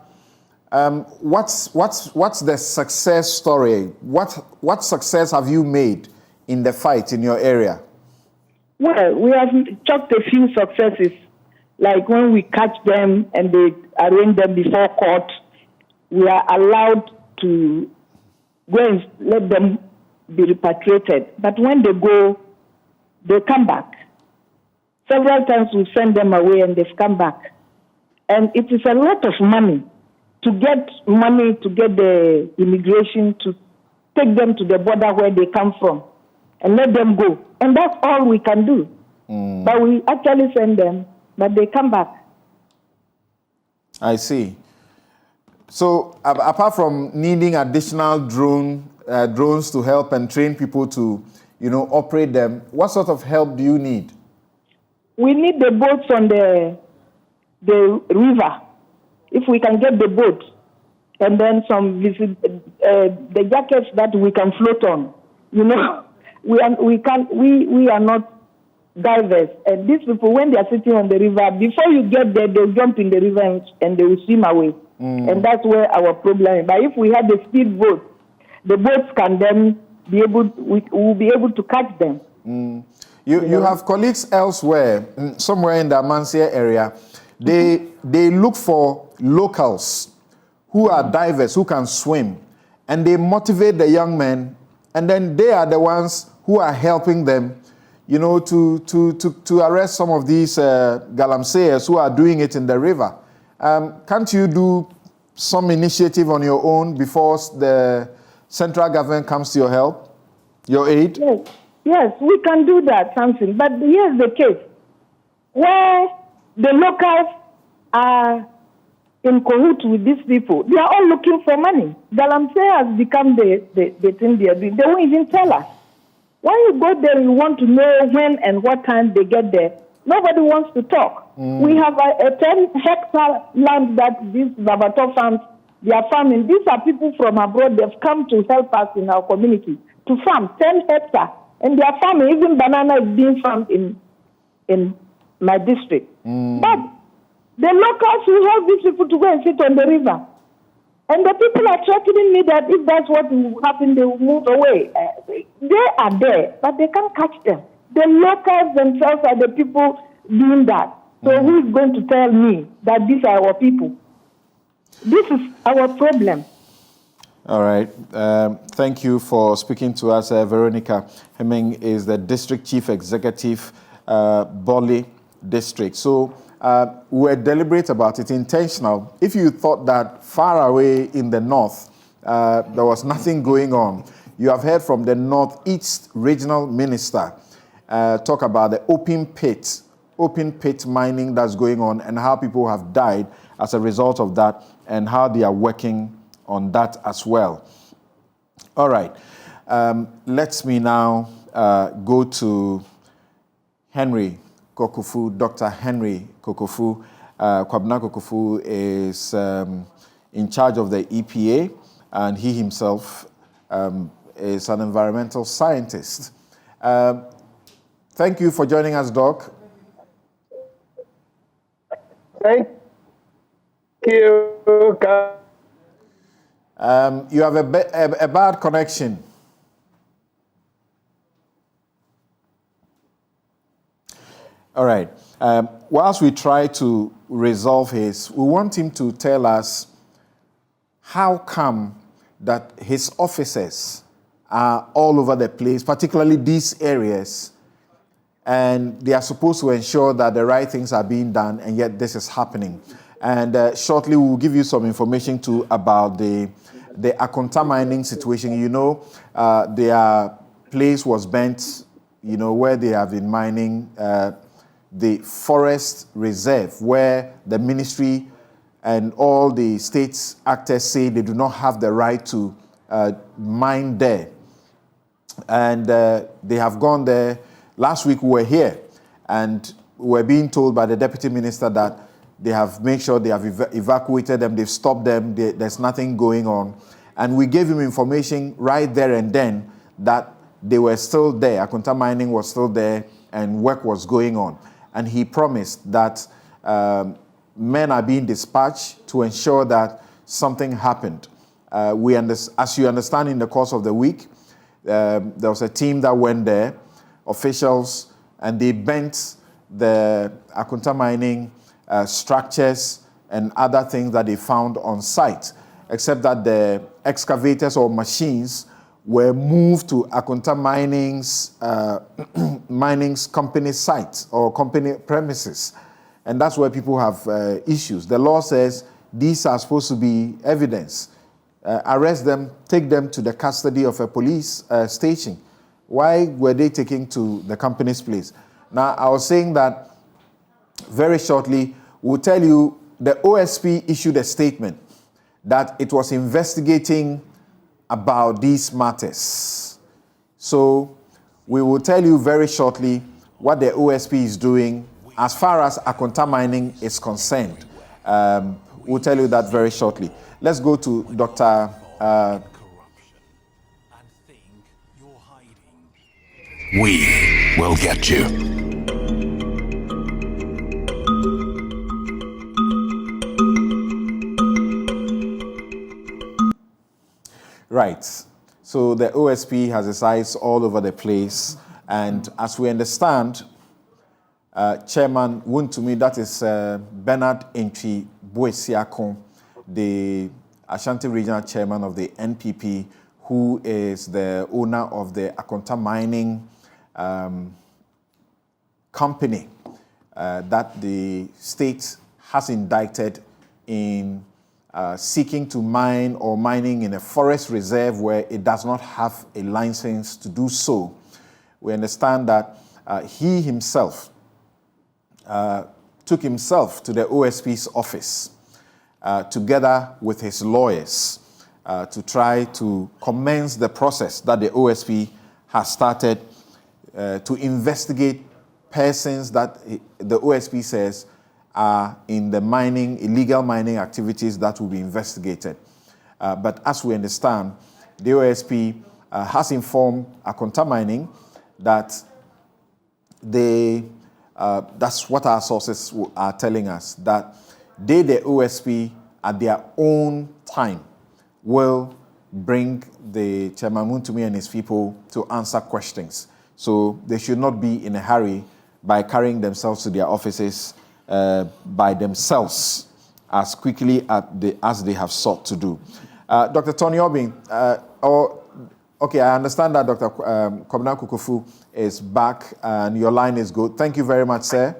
what's the success story? What success have you made in the fight in your area? Well, we have chalked a few successes, like when we catch them and they arraign them before court, we are allowed to go and let them be repatriated. But when they go, they come back. Several times we send them away and they've come back. And it is a lot of money to get the immigration to take them to the border where they come from and let them go. And that's all we can do. But we actually send them, but they come back. I see. So apart from needing additional drones to help and train people to, operate them, what sort of help do you need? We need the boats on the river. If we can get the boat, and then the jackets that we can float on. We are not divers. And these people, when they are sitting on the river, before you get there, they'll jump in the river and they will swim away. And that's where our problem is. But if we have the speed boat, the boats can then we'll be able to catch them. You have colleagues elsewhere, somewhere in the Amansia area. They look for locals who are divers, who can swim, and they motivate the young men, and then they are the ones who are helping them, to arrest some of these galamseyers who are doing it in the river. Can't you do some initiative on your own before the central government comes to your aid? Yes, we can do that, Samson. But here's the case. Where the locals are in cahoots with these people, they are all looking for money. Galamsey has become the thing they are doing. They won't even tell us. When you go there, you want to know when and what time they get there. Nobody wants to talk. We have a 10-hectare land that these Babato farms, they are farming. These are people from abroad. They've come to help us in our community to farm 10 hectares. And they are farming. Even banana is being farmed in my district. But the locals will help these people to go and sit on the river. And the people are threatening me that if that's what will happen, they will move away. They are there, but they can't catch them. The locals themselves are the people doing that. So who is going to tell me that these are our people? This is our problem. All right. Thank you for speaking to us. Veronica Hemming is the District Chief Executive, Boli District. So we're deliberate about it, intentional. If you thought that far away in the north, there was nothing going on, you have heard from the Northeast Regional Minister talk about the open pit mining that's going on and how people have died as a result of that and how they are working on that as well. All right. Let me now go to Henry Kokofu, Dr. Henry Kokofu. Kwabena Kokofu is in charge of the EPA, and he himself is an environmental scientist. Thank you for joining us, Doc. Thank you. You have a bad connection. All right. Whilst we try to resolve his, we want him to tell us how come that his officers are all over the place, particularly these areas, and they are supposed to ensure that the right things are being done, and yet this is happening. And shortly, we will give you some information too about the Akonta mining situation. You know, their place was burnt, you know, where they have been mining, the forest reserve, where the ministry and all the states actors say they do not have the right to mine there. And they have gone there. Last week we were here, and we were being told by the deputy minister that they have made sure they have evacuated them, they've stopped them, there's nothing going on. And we gave him information right there and then that they were still there, Akonta mining was still there, and work was going on. And he promised that men are being dispatched to ensure that something happened. As you understand, in the course of the week, there was a team that went there, officials, and they bent the Akonta mining structures and other things that they found on site, except that the excavators or machines were moved to Akonta mining's company site or company premises. And that's where people have issues. The law says these are supposed to be evidence. Arrest them, take them to the custody of a police station. Why were they taken to the company's place? Now, I was saying that very shortly, we'll tell you the OSP issued a statement that it was investigating about these matters. So we will tell you very shortly what the OSP is doing as far as Akonta mining is concerned. We'll tell you that very shortly. Let's go to Dr. We will get you. Right. So the OSP has its eyes all over the place. And as we understand, Chairman Wuntumi, that is Bernard Entry Boesiakon, the Ashanti Regional Chairman of the NPP, who is the owner of the Akonta mining company that the state has indicted in seeking to mine or mining in a forest reserve where it does not have a license to do so. We understand that he himself took himself to the OSP's office together with his lawyers to try to commence the process that the OSP has started to investigate persons that the OSP says are in the illegal mining activities that will be investigated. But as we understand, the OSP has informed Akonta Mining that that's what our sources are telling us, that they, the OSP, at their own time, will bring the Chairman Wuntumi and his people to answer questions. So they should not be in a hurry by carrying themselves to their offices by themselves as quickly as they have sought to do. Dr. Tony Obin, okay, I understand that Dr. Kwabena Kukufu is back and your line is good. Thank you very much, sir.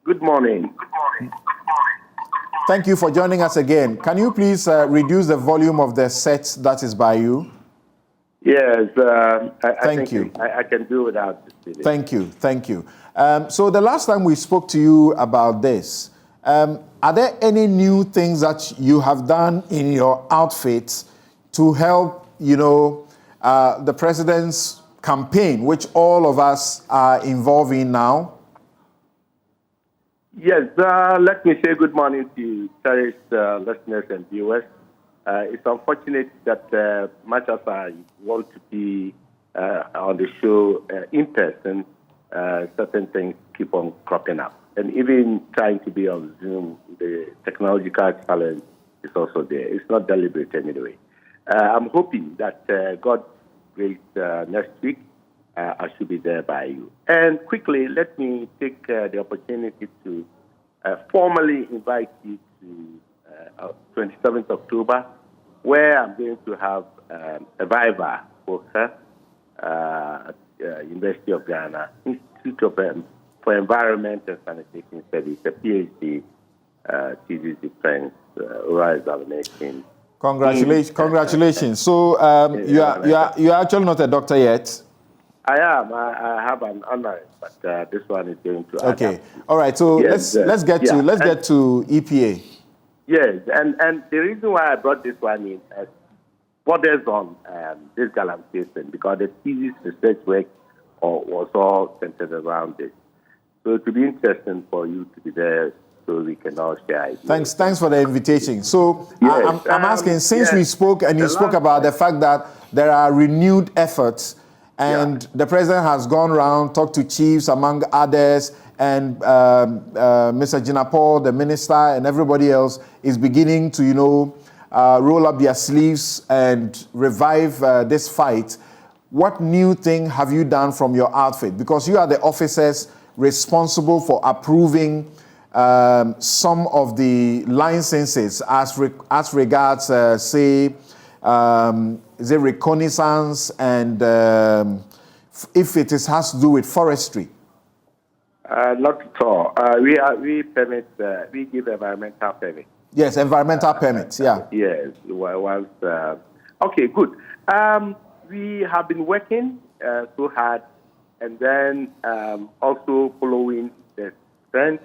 Good morning. Thank you for joining us again. Can you please reduce the volume of the set that is by you? Yes, Thank you. I can do without this. Thank you. So the last time we spoke to you about this, are there any new things that you have done in your outfit to help, the president's campaign, which all of us are involved in now? Yes, let me say good morning to cherished listeners and viewers. It's unfortunate that much as I want to be on the show in person, certain things keep on cropping up. And even trying to be on Zoom, the technological challenge is also there. It's not deliberate anyway. I'm hoping that God grace next week, I should be there by you. And quickly, let me take the opportunity to formally invite you to 27th October, where I'm going to have a Viva course at University of Ghana, Institute for Environment and Sanitation Studies, a PhD thesis defense, oral examination. Congratulations. So you're actually not a doctor yet? I am. I have an honor, but this one is going to. Okay. All right. So yes, let's get to EPA. Yes, and the reason why I brought this one in borders on this galamsey, because the thesis research work was all centered around this. So it would be interesting for you to be there so we can all share ideas. Thanks for the invitation. So yes, I'm asking, since we spoke and you spoke about the fact that there are renewed efforts and the president has gone around, talked to chiefs among others, and Mr. Jinapor, the minister, and everybody else is beginning to, roll up their sleeves and revive this fight. What new thing have you done from your outfit? Because you are the officers responsible for approving some of the licenses as regards, say, is it reconnaissance and if it has to do with forestry? Not at all. We permit. We give environmental permits. Yes, environmental permits. Yeah. Yes. Once. Okay. Good. We have been working so hard, and then also following the trend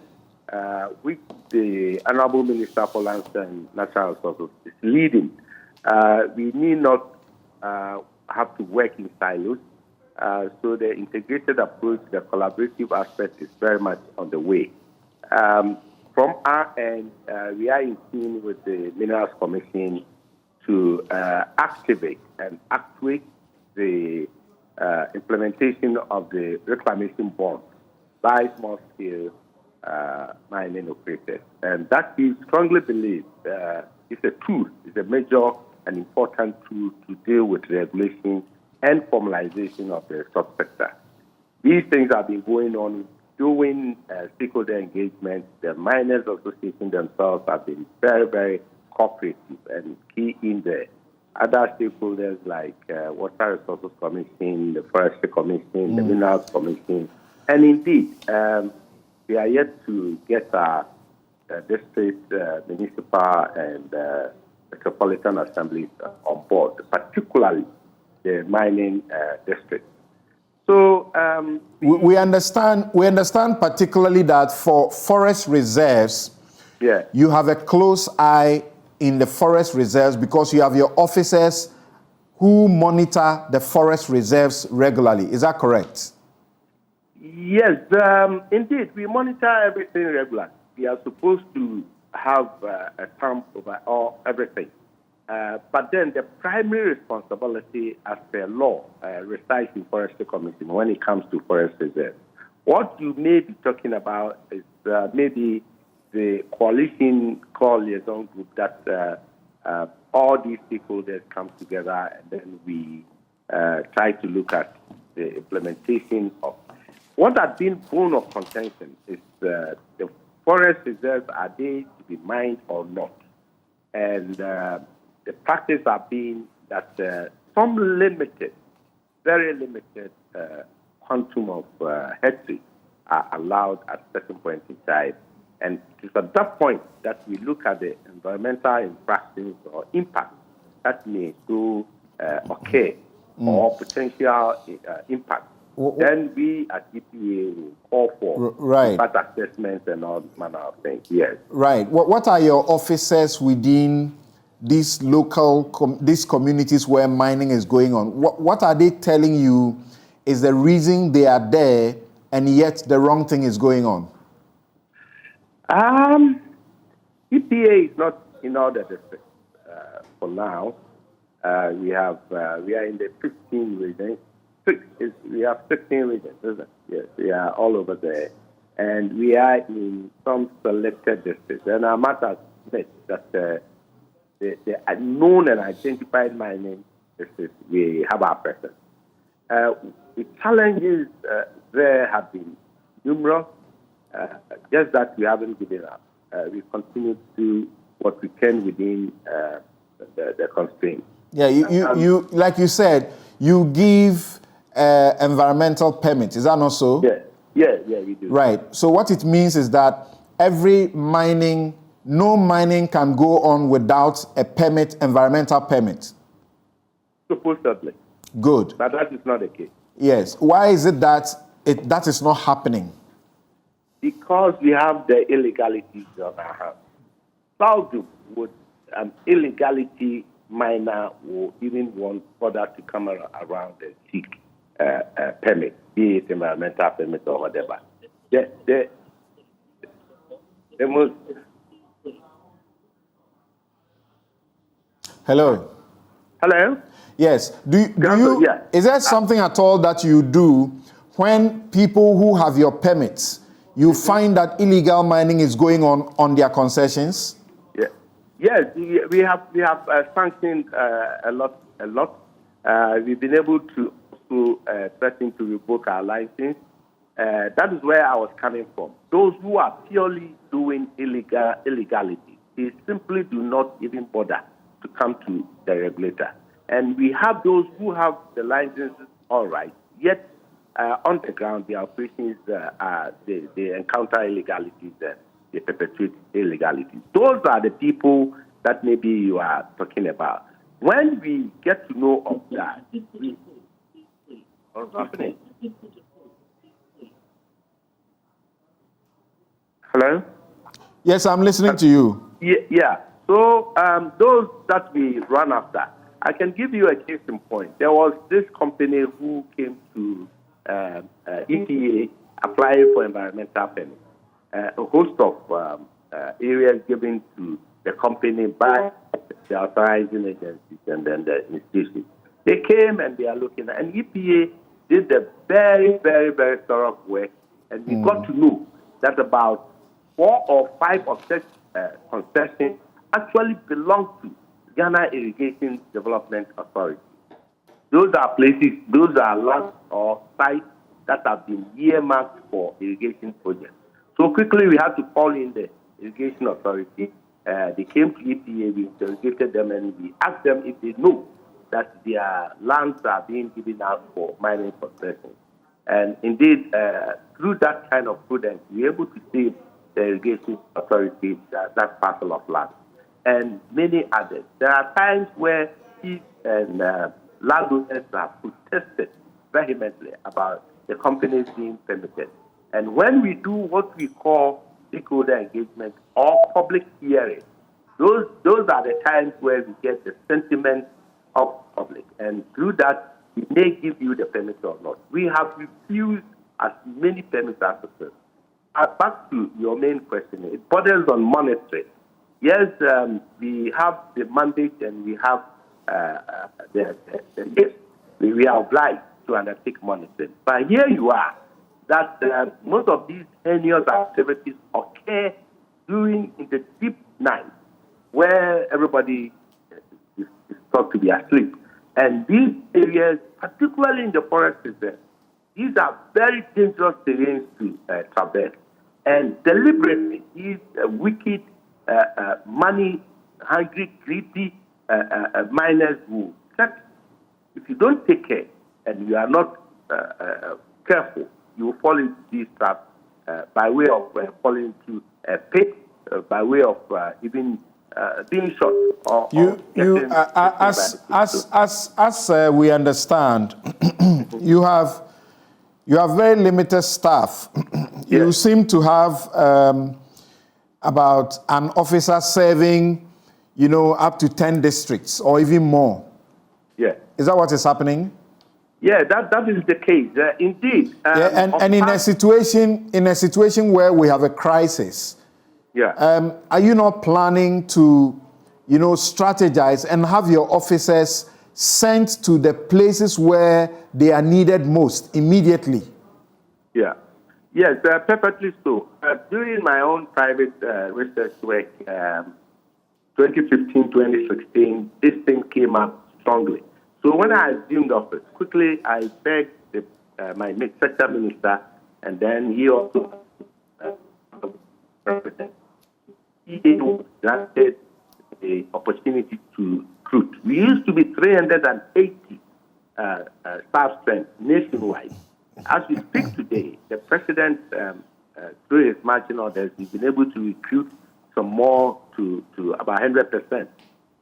which the Honorable Minister for Lands and Natural Resources is leading. We need not have to work in silos. So the integrated approach, the collaborative aspect is very much on the way. From our end, we are in tune with the Minerals Commission to activate and actuate the implementation of the reclamation bond by small-scale mining operators. And that we strongly believe is a tool, is a major and important tool to deal with regulation and formalization of the subsector. These things have been going on during stakeholder engagement. The miners association themselves have been very, very cooperative and key in there. Other stakeholders like Water Resources Commission, the Forestry Commission, the Minerals Commission, and indeed, we are yet to get our district, municipal, and metropolitan assemblies on board, particularly the mining district. So we understand particularly that for forest reserves, you have a close eye in the forest reserves because you have your officers who monitor the forest reserves regularly. Is that correct? Yes, indeed. We monitor everything regularly. We are supposed to have a thumb over everything. But then the primary responsibility as per law resides in Forestry Commission when it comes to forest reserves. What you may be talking about is maybe the coalition called liaison group that all these stakeholders come together and then we try to look at the implementation of. What has been bone of contention is the forest reserves, are they to be mined or not? And the practice has been that some limited, very limited quantum of hectares are allowed at certain points in time. And it's at that point that we look at the environmental infractions or impact that may occur or potential impact. Then we at EPA will call for impact assessments and all manner of things. Yes. Right. What are your officers within these these communities where mining is going on? What are they telling you is the reason they are there, and yet the wrong thing is going on? EPA is not in all the districts for now. We are in the 15 regions. We have 16 regions, isn't it? Yes, we are all over there. And we are in some selected districts. And I must admit that the known and identified mining districts, we have our presence. The challenges there have been numerous, just that we haven't given up. We continue to do what we can within the constraints. Yeah, you like you said, you give environmental permits. Is that not so? Yeah, we do. Right. So what it means is that no mining can go on without a permit, environmental permit. Supposedly. Good. But that is not the case. Yes. Why is it that that is not happening? Because we have the illegalities on our hands. Seldom would illegality miner will even want further to come around and seek permit, be it environmental permit or whatever. The most. Hello. Hello. Yes. Do you? Yeah. Is there something at all that you do when people who have your permits, you find that illegal mining is going on their concessions? Yeah. Yes, we have sanctioned a lot. We've been able to threaten to revoke our license. That is where I was coming from. Those who are purely doing illegality, they simply do not even bother to come to the regulator. And we have those who have the licenses all right, yet on the ground, the operations, they encounter illegalities, they perpetrate illegalities. Those are the people that maybe you are talking about. When we get to know of that, what's happening? Hello? Yes, I'm listening to you. Yeah. So those that we run after, I can give you a case in point. There was this company who came to EPA applying for environmental permit. A host of areas given to the company by the authorizing agencies and then the institutions. They came and they are looking, and EPA did the very, very, very thorough work, and we got to know that about 4 or 5 of such concessions actually belong to Ghana Irrigation Development Authority. Those are places, those are lands or sites that have been earmarked for irrigation projects. So quickly we had to call in the Irrigation Authority. They came to EPA, we interrogated them, and we asked them if they know that their lands are being given out for mining concessions. And indeed, through that kind of prudence, we were able to save the Irrigation Authority that parcel of land. And many others. There are times where chiefs and landowners have protested vehemently about the companies being permitted. And when we do what we call stakeholder engagement or public hearing, those are the times where we get the sentiment of public. And through that, we may give you the permit or not. We have refused as many permits as possible. Back to your main question, it borders on monitoring. Yes, we have the mandate and we have we are obliged to undertake monitoring. But here you are, that most of these heinous activities occur in the deep night, where everybody is thought to be asleep. And these areas, particularly in the forest reserve, these are very dangerous terrains to traverse. And deliberately, these wicked, money-hungry, greedy miners will cut. If you don't take care and you are not careful, you will fall into these traps by way of falling into a pit, by way of even being shot. As we understand, you have very limited staff. You Yes. seem to have about an officer serving, up to 10 districts or even more. Yeah. Is that what is happening? Yeah, that is the case. Indeed. And in a situation where we have a crisis, are you not planning to, strategize and have your officers sent to the places where they are needed most immediately? Yeah. Yes, perfectly so. During my own private research work, 2015, 2016, this thing came up strongly. So when I assumed office, quickly I begged my sector minister, and then he also he granted the opportunity to recruit. We used to be 380 staff strength nationwide. As we speak today, the president, through his marching orders, he's been able to recruit some more to about 100%.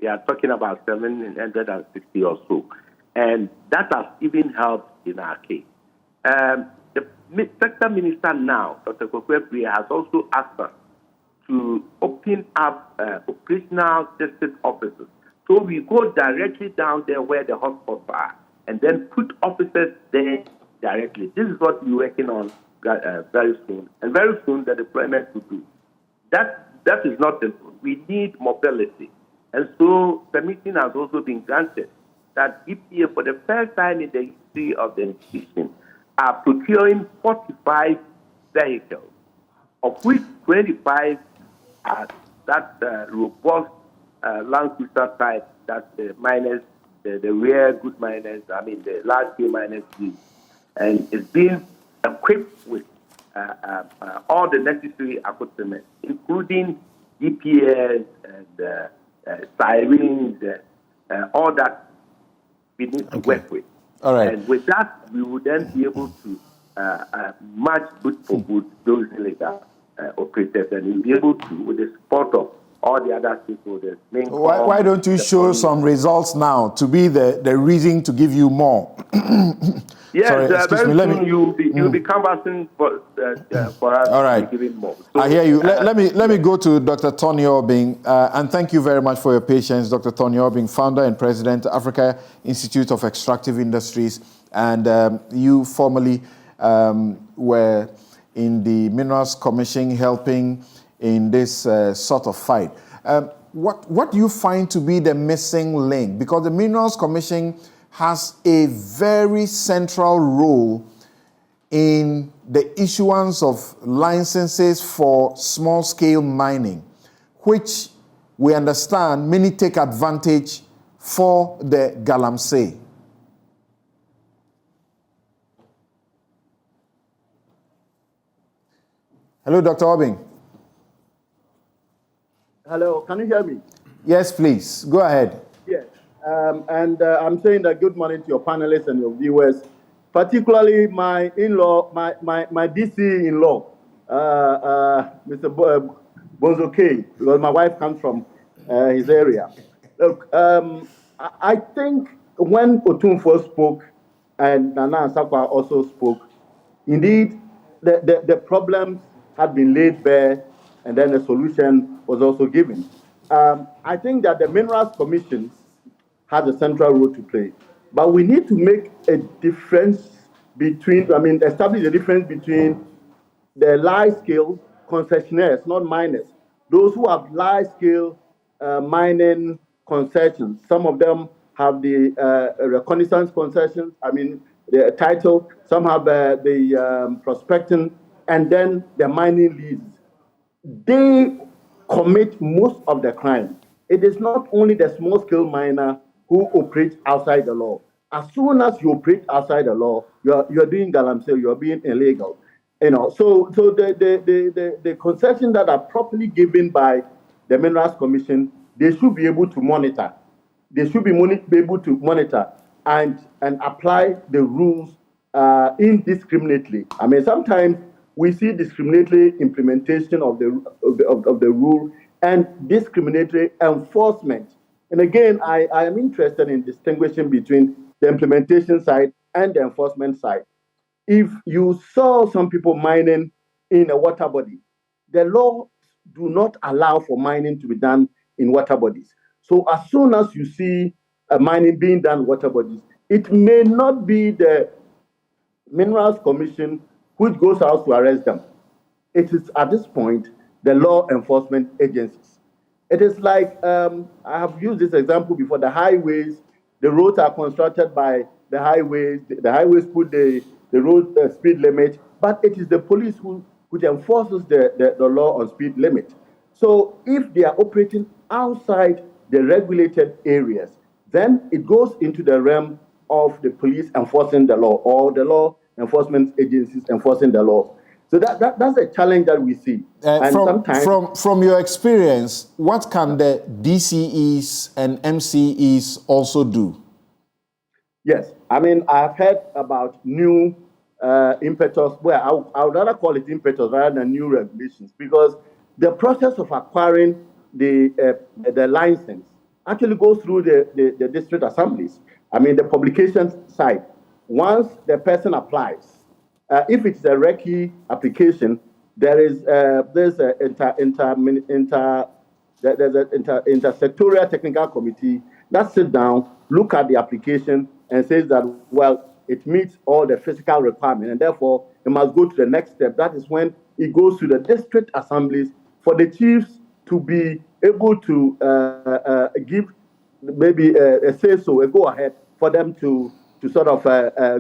We are talking about 760 or so. And that has even helped in our case. The sector minister now, Dr. Kokwepri, has also asked us to open up operational district offices. So we go directly down there where the hotspots are and then put officers there directly. This is what we're working on very soon. And very soon the deployment will do. That is not the truth. We need mobility. And so permission has also been granted that EPA, for the first time in the history of the institution, are procuring 45 vehicles, of which 25 are that robust Land Cruiser type that the miners, the rare good miners, the large-scale miners use. And it's being equipped with all the necessary accoutrements, including GPS and sirens, all that we need to work with. All right. And with that, we will then be able to match good for good those illegal operators, and we'll be able to, with the support of all the other stakeholders. Why don't you show some results now to be the reason to give you more? Yes, Sorry, excuse me. You'll be canvassing for us. All right. To be giving more. So, I hear you. Let me go to Dr. Tony Obing, and thank you very much for your patience, Dr. Tony Obing, founder and president, Africa Institute of Extractive Industries, and you formerly were in the Minerals Commission helping in this sort of fight. What do you find to be the missing link? Because the Minerals Commission has a very central role in the issuance of licenses for small-scale mining, which we understand many take advantage for the Galamsey. Hello, Dr. Obing. Hello, can you hear me? Yes, please. Go ahead. Yes. I'm saying that good morning to your panelists and your viewers, particularly my in-law, my DC in-law, Mr. Bonzo K, because my wife comes from his area. Look, I think when Otunfo spoke and Nana Asakwa also spoke, indeed, the problems had been laid bare, and then a solution was also given. I think that the Minerals Commission has a central role to play, but we need to make a difference establish a difference between the large-scale concessionaires, not miners, those who have large-scale mining concessions. Some of them have the reconnaissance concessions, the title, some have the prospecting, and then the mining leases. They commit most of the crime. It is not only the small-scale miner who operates outside the law. As soon as you operate outside the law, you're doing galamsey, you're being illegal. So the concessions that are properly given by the Minerals Commission, they should be able to monitor. They should be able to monitor and apply the rules indiscriminately. I mean, sometimes we see discriminatory implementation of the rule and discriminatory enforcement. And again, I am interested in distinguishing between the implementation side and the enforcement side. If you saw some people mining in a water body, the law do not allow for mining to be done in water bodies. So as soon as you see mining being done in water bodies, it may not be the Minerals Commission which goes out to arrest them. It is at this point the law enforcement agencies. It is like, I have used this example before, the highways, the roads are constructed by the highways put the road speed limit, but it is the police which enforces the law on speed limit. So if they are operating outside the regulated areas, then it goes into the realm of the police enforcing the law or the law enforcement agencies enforcing the law. So that's a challenge that we see. And from your experience, what can the DCEs and MCEs also do? Yes, I mean, I've heard about new impetus, well, I would rather call it impetus rather than new regulations, because the process of acquiring the license actually goes through the district assemblies. I mean, the publication side. Once the person applies, if it's a recce application, there's an intersectorial technical committee that sits down, look at the application, and says that, well, it meets all the physical requirements, and therefore it must go to the next step. That is when it goes to the district assemblies for the chiefs to be able to give maybe a say-so, a go-ahead for them to sort of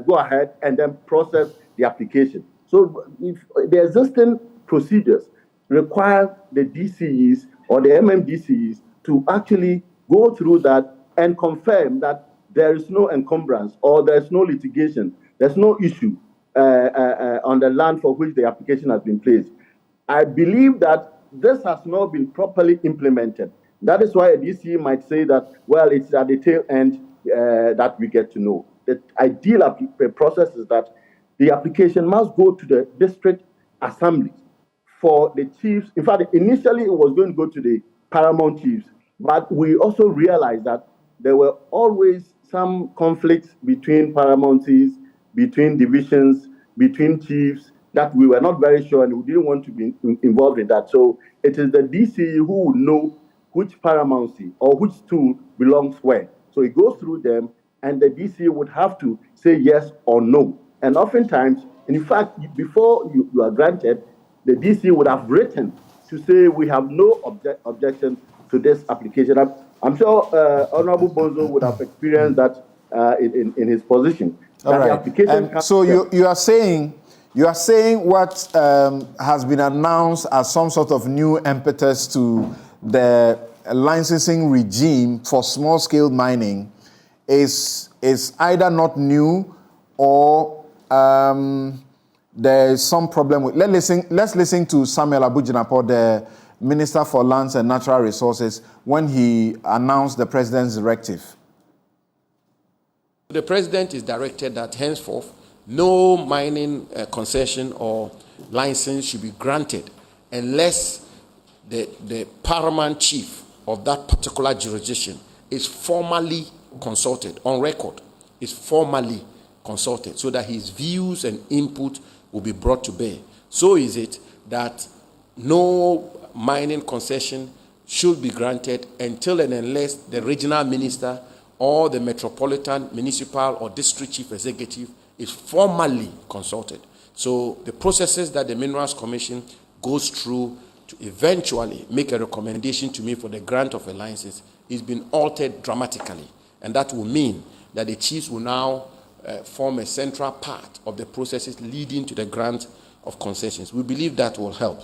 go ahead and then process the application. So if the existing procedures require the DCEs or the MMDCEs to actually go through that and confirm that there is no encumbrance or there's no litigation, there's no issue on the land for which the application has been placed. I believe that this has not been properly implemented. That is why a DCE might say that, well, it's at the tail end that we get to know. The ideal process is that the application must go to the district assembly for the chiefs. In fact, initially it was going to go to the paramount chiefs, but we also realized that there were always some conflicts between paramounties, between divisions, between chiefs, that we were not very sure and we didn't want to be involved in that. So it is the DCE who would know which paramountcy or which stool belongs where. So it goes through them, and the DCE would have to say yes or no. And oftentimes, in fact, before you are granted, the DCE would have written to say we have no objection to this application. I'm sure Honorable Bonzo would have experienced that in his position. All right. So you are saying what has been announced as some sort of new impetus to the licensing regime for small-scale mining is either not new or there is some problem with. Let's listen to Samuel Abujinapo, the Minister for Lands and Natural Resources, when he announced the President's directive. The President is directed that henceforth no mining concession or license should be granted unless the paramount chief of that particular jurisdiction is formally consulted, on record, is formally consulted, so that his views and input will be brought to bear. So is it that no mining concession should be granted until and unless the regional minister or the metropolitan, municipal, or district chief executive is formally consulted. So the processes that the Minerals Commission goes through to eventually make a recommendation to me for the grant of a license is being altered dramatically. And that will mean that the chiefs will now form a central part of the processes leading to the grant of concessions. We believe that will help.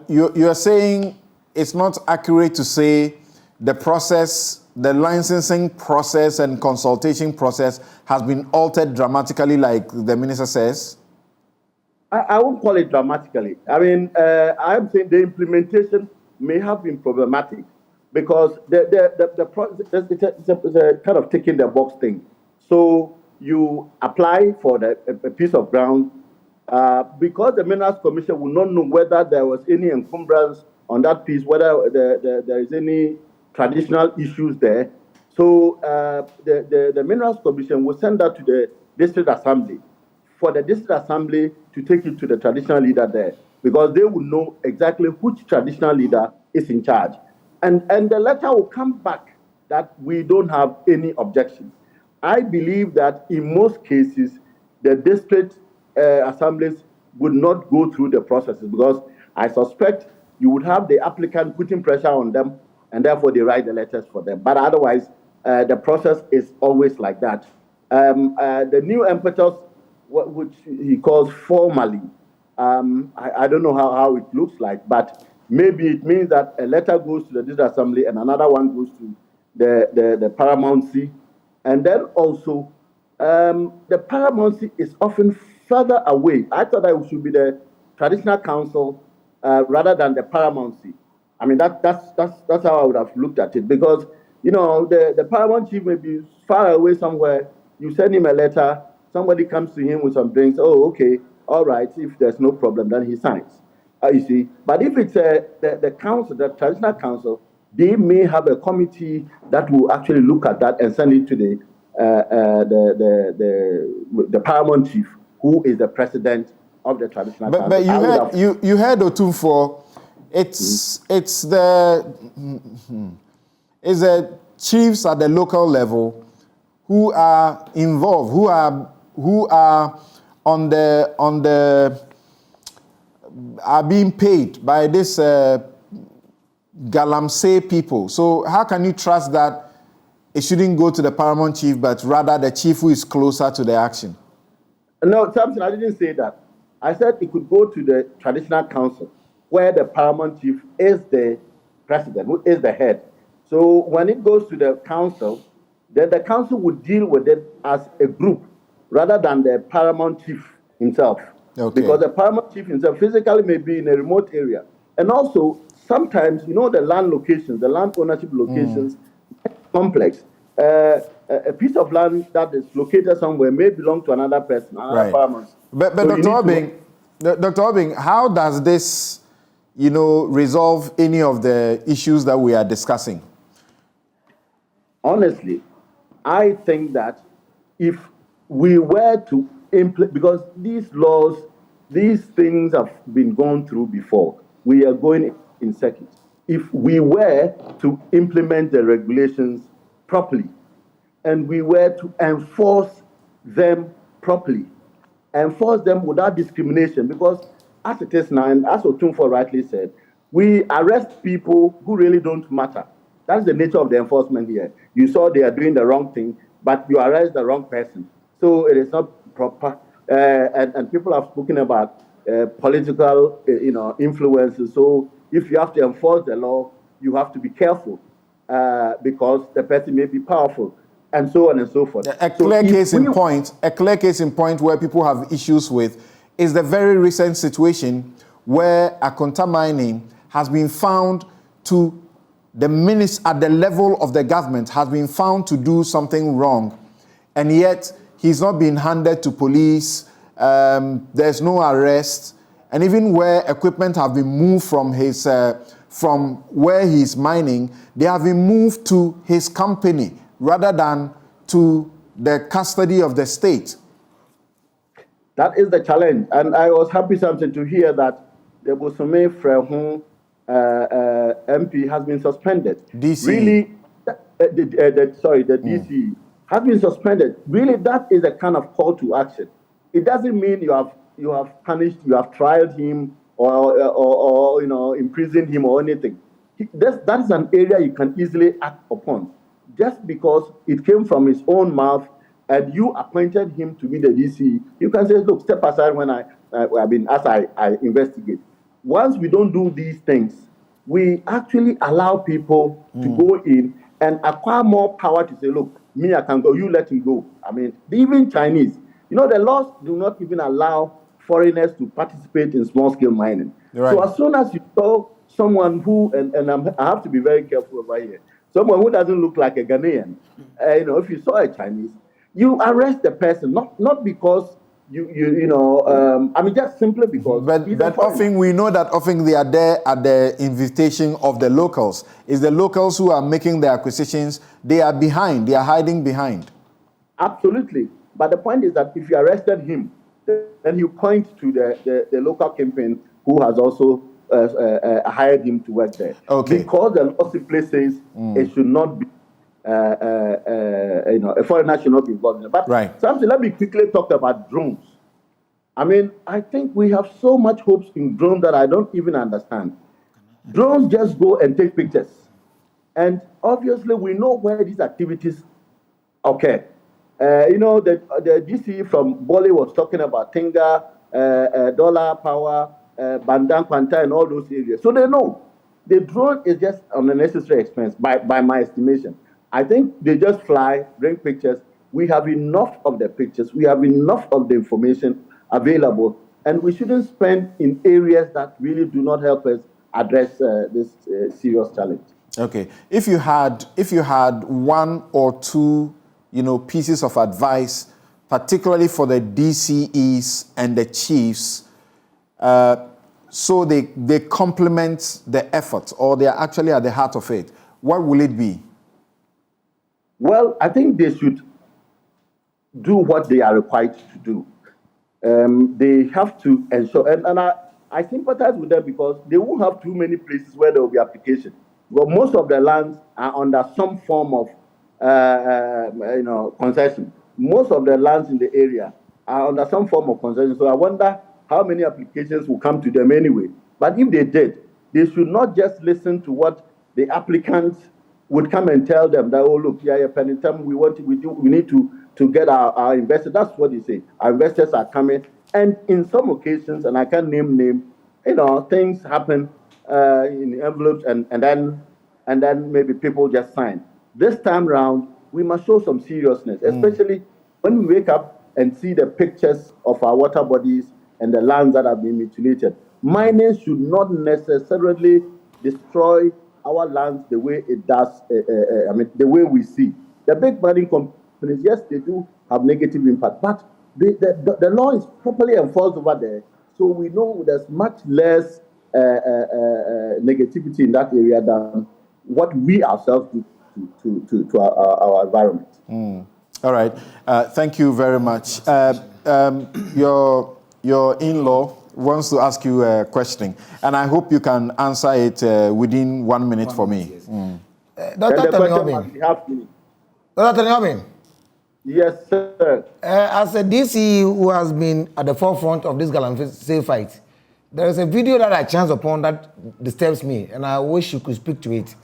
You are saying it's not accurate to say the process, the licensing process and consultation process has been altered dramatically, like the minister says? I won't call it dramatically. I mean, I'm saying the implementation may have been problematic because it's a kind of ticking the box thing. So you apply for a piece of ground because the Minerals Commission will not know whether there was any encumbrance on that piece, whether there is any traditional issues there. So the Minerals Commission will send that to the District Assembly for the District Assembly to take it to the traditional leader there, because they will know exactly which traditional leader is in charge. And the letter will come back that we don't have any objection. I believe that in most cases, the district assemblies would not go through the processes because I suspect you would have the applicant putting pressure on them and therefore they write the letters for them. But otherwise, the process is always like that. The new impetus, which he calls formally, I don't know how it looks like, but maybe it means that a letter goes to the District Assembly and another one goes to the paramountcy. And then also, the paramountcy is often further away. I thought that it should be the traditional council rather than the paramountcy. I mean, that's how I would have looked at it, because, you know, the paramount chief may be far away somewhere. You send him a letter, somebody comes to him with some drinks. Oh, okay, all right. If there's no problem, then he signs. You see, but if it's the council, the traditional council, they may have a committee that will actually look at that and send it to the paramount chief, who is the president of the traditional council. But you heard Otumfuo. It's the chiefs at the local level who are involved, who are are being paid by this Galamsey people. So how can you trust that it shouldn't go to the paramount chief, but rather the chief who is closer to the action? No, Samson, I didn't say that. I said it could go to the traditional council, where the paramount chief is the president, who is the head. So when it goes to the council, then the council would deal with it as a group rather than the paramount chief himself. Okay. Because the paramount chief himself physically may be in a remote area. And also, sometimes, you know, the land locations, the land ownership locations, complex. A piece of land that is located somewhere may belong to another person, another paramount. But so Dr. Obing, how does this, you know, resolve any of the issues that we are discussing? Honestly, I think that if we were to implement, because these laws, these things have been gone through before, we are going in circuit. If we were to implement the regulations properly, and we were to enforce them properly, enforce them without discrimination, because as it is now, and as Otumfuo rightly said, we arrest people who really don't matter. That's the nature of the enforcement here. You saw they are doing the wrong thing, but you arrest the wrong person. So it is not proper. And people have spoken about political, influences. So if you have to enforce the law, you have to be careful because the person may be powerful, and so on and so forth. A clear case in point where people have issues with is the very recent situation where Akonta Mining has been found to, the minister at the level of the government has been found to do something wrong, and yet he's not been handed to police. There's no arrest, and even where equipment have been moved from his from where he's mining, they have been moved to his company rather than to the custody of the state. That is the challenge, and I was happy, Samson, to hear that the Bosome Frehun MP has been suspended. DC. Really, the DC has been suspended. Really, that is a kind of call to action. It doesn't mean you have punished, you have tried him or imprisoned him or anything. That is an area you can easily act upon. Just because it came from his own mouth and you appointed him to be the DC, you can say, look, step aside when I investigate. Once we don't do these things, we actually allow people to go in and acquire more power to say, look, me, I can go, you let him go. I mean, even Chinese, the laws do not even allow foreigners to participate in small-scale mining. Right. So as soon as you saw someone who, I have to be very careful over here, someone who doesn't look like a Ghanaian, if you saw a Chinese, you arrest the person, not because just simply because. But often we know that often they are there at the invitation of the locals. It's the locals who are making the acquisitions. They are behind. They are hiding behind. Absolutely. But the point is that if you arrested him, then you point to the local kingpin who has also hired him to work there. Okay. Because the law simply says it should not be, a foreigner should not be involved in it. But right. Samson, let me quickly talk about drones. I mean, I think we have so much hopes in drones that I don't even understand. Drones just go and take pictures. And obviously, we know where these activities occur. The DC from Bole was talking about Tinga, Dollar Power, Bandang, Kwanta, and all those areas. So they know. The drone is just an unnecessary expense, by my estimation. I think they just fly, bring pictures. We have enough of the pictures. We have enough of the information available. And we shouldn't spend in areas that really do not help us address this serious challenge. Okay. If you had one or two pieces of advice, particularly for the DCEs and the chiefs, so they complement the efforts, or they are actually at the heart of it, what will it be? Well, I think they should do what they are required to do. They have to ensure, and I sympathize with them because they won't have too many places where there will be application. Well, most of the lands are under some form of concession. Most of the lands in the area are under some form of concession. So I wonder how many applications will come to them anyway. But if they did, they should not just listen to what the applicants would come and tell them that, oh, look, Penitum, we need to get our investors. That's what they say. Our investors are coming. And in some occasions, and I can't name, things happen in envelopes and then maybe people just sign. This time round, we must show some seriousness, especially when we wake up and see the pictures of our water bodies and the lands that have been mutilated. Mining should not necessarily destroy our lands the way it does, the way we see. The big mining companies, yes, they do have negative impact, but the law is properly enforced over there, so we know there's much less negativity in that area than what we ourselves do to our environment. All right. Thank you very much. Your in-law wants to ask you a question, and I hope you can answer it within 1 minute for me. Dr. Tanyomin. Yes, sir. As a DC who has been at the forefront of this Galamsey fight, there is a video that I chanced upon that disturbs me, and I wish you could speak to it.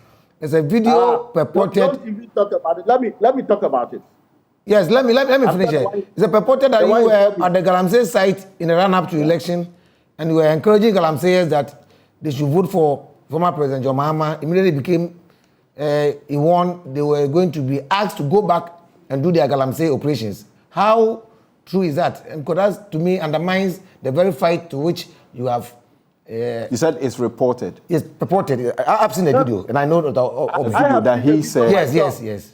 It's a video purported. Don't even talk about it. Let me talk about it. Yes, let me finish it. It's a purported that you were at the Galamsey site in the run-up to election, and you were encouraging Galamseyers that they should vote for former President John Mahama. Immediately became he won. They were going to be asked to go back and do their Galamsey operations. How true is that? And because that, to me, undermines the very fight to which you have. You said it's reported. Yes, purported. I've seen the video, and I know that he said. Yes.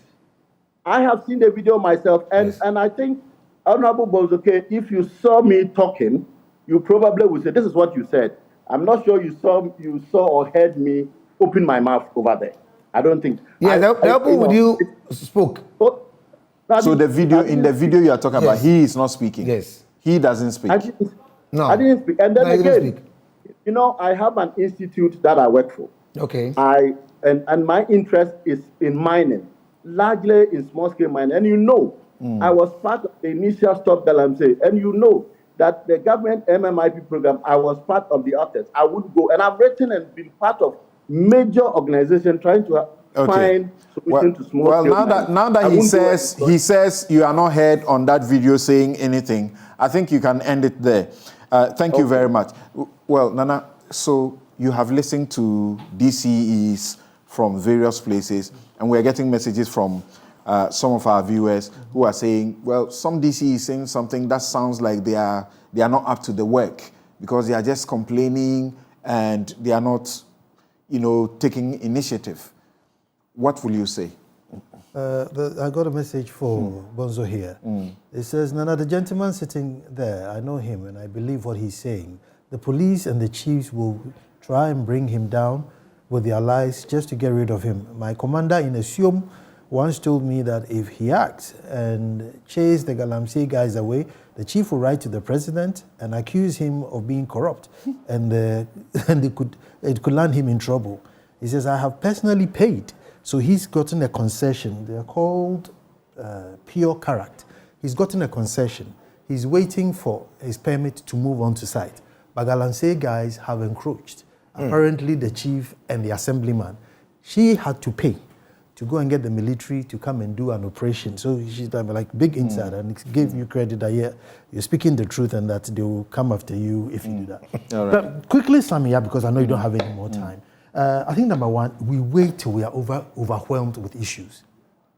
I have seen the video myself, and I think, Honorable Bozoke, if you saw me talking, you probably would say, this is what you said. I'm not sure you saw or heard me open my mouth over there. I don't think. Yeah, the people with you spoke. So the video you are talking about, he is not speaking. Yes. He doesn't speak. I didn't speak. And then again, I have an institute that I work for. Okay. And my interest is in mining, largely in small-scale mining. And I was part of the initial Stop Galamsey. And that the government MMIP program, I was part of the authors. I would go, and I've written and been part of major organizations trying to find solution to small-scale mining. Now that he says you are not heard on that video saying anything, I think you can end it there. Thank you very much. Well, Nana, so you have listened to DCEs from various places, and we're getting messages from some of our viewers who are saying, well, some DC is saying something that sounds like they are not up to the work because they are just complaining and they are not, taking initiative. What will you say? I got a message for Bonzo here. It says, Nana, the gentleman sitting there, I know him and I believe what he's saying. The police and the chiefs will try and bring him down with their lies just to get rid of him. My commander in Asium once told me that if he acts and chase the Galamsey guys away, the chief will write to the president and accuse him of being corrupt, and it could land him in trouble. He says, I have personally paid. So he's gotten a concession. They're called pure character. He's gotten a concession. He's waiting for his permit to move on to site. But Galamsey guys have encroached. Apparently the chief and the assemblyman, she had to pay to go and get the military to come and do an operation. So she's like big insider and gave you credit that you're speaking the truth and that they will come after you if you do that. All right. But quickly sum me up because I know you don't have any more time. I think number one, we wait till we are overwhelmed with issues.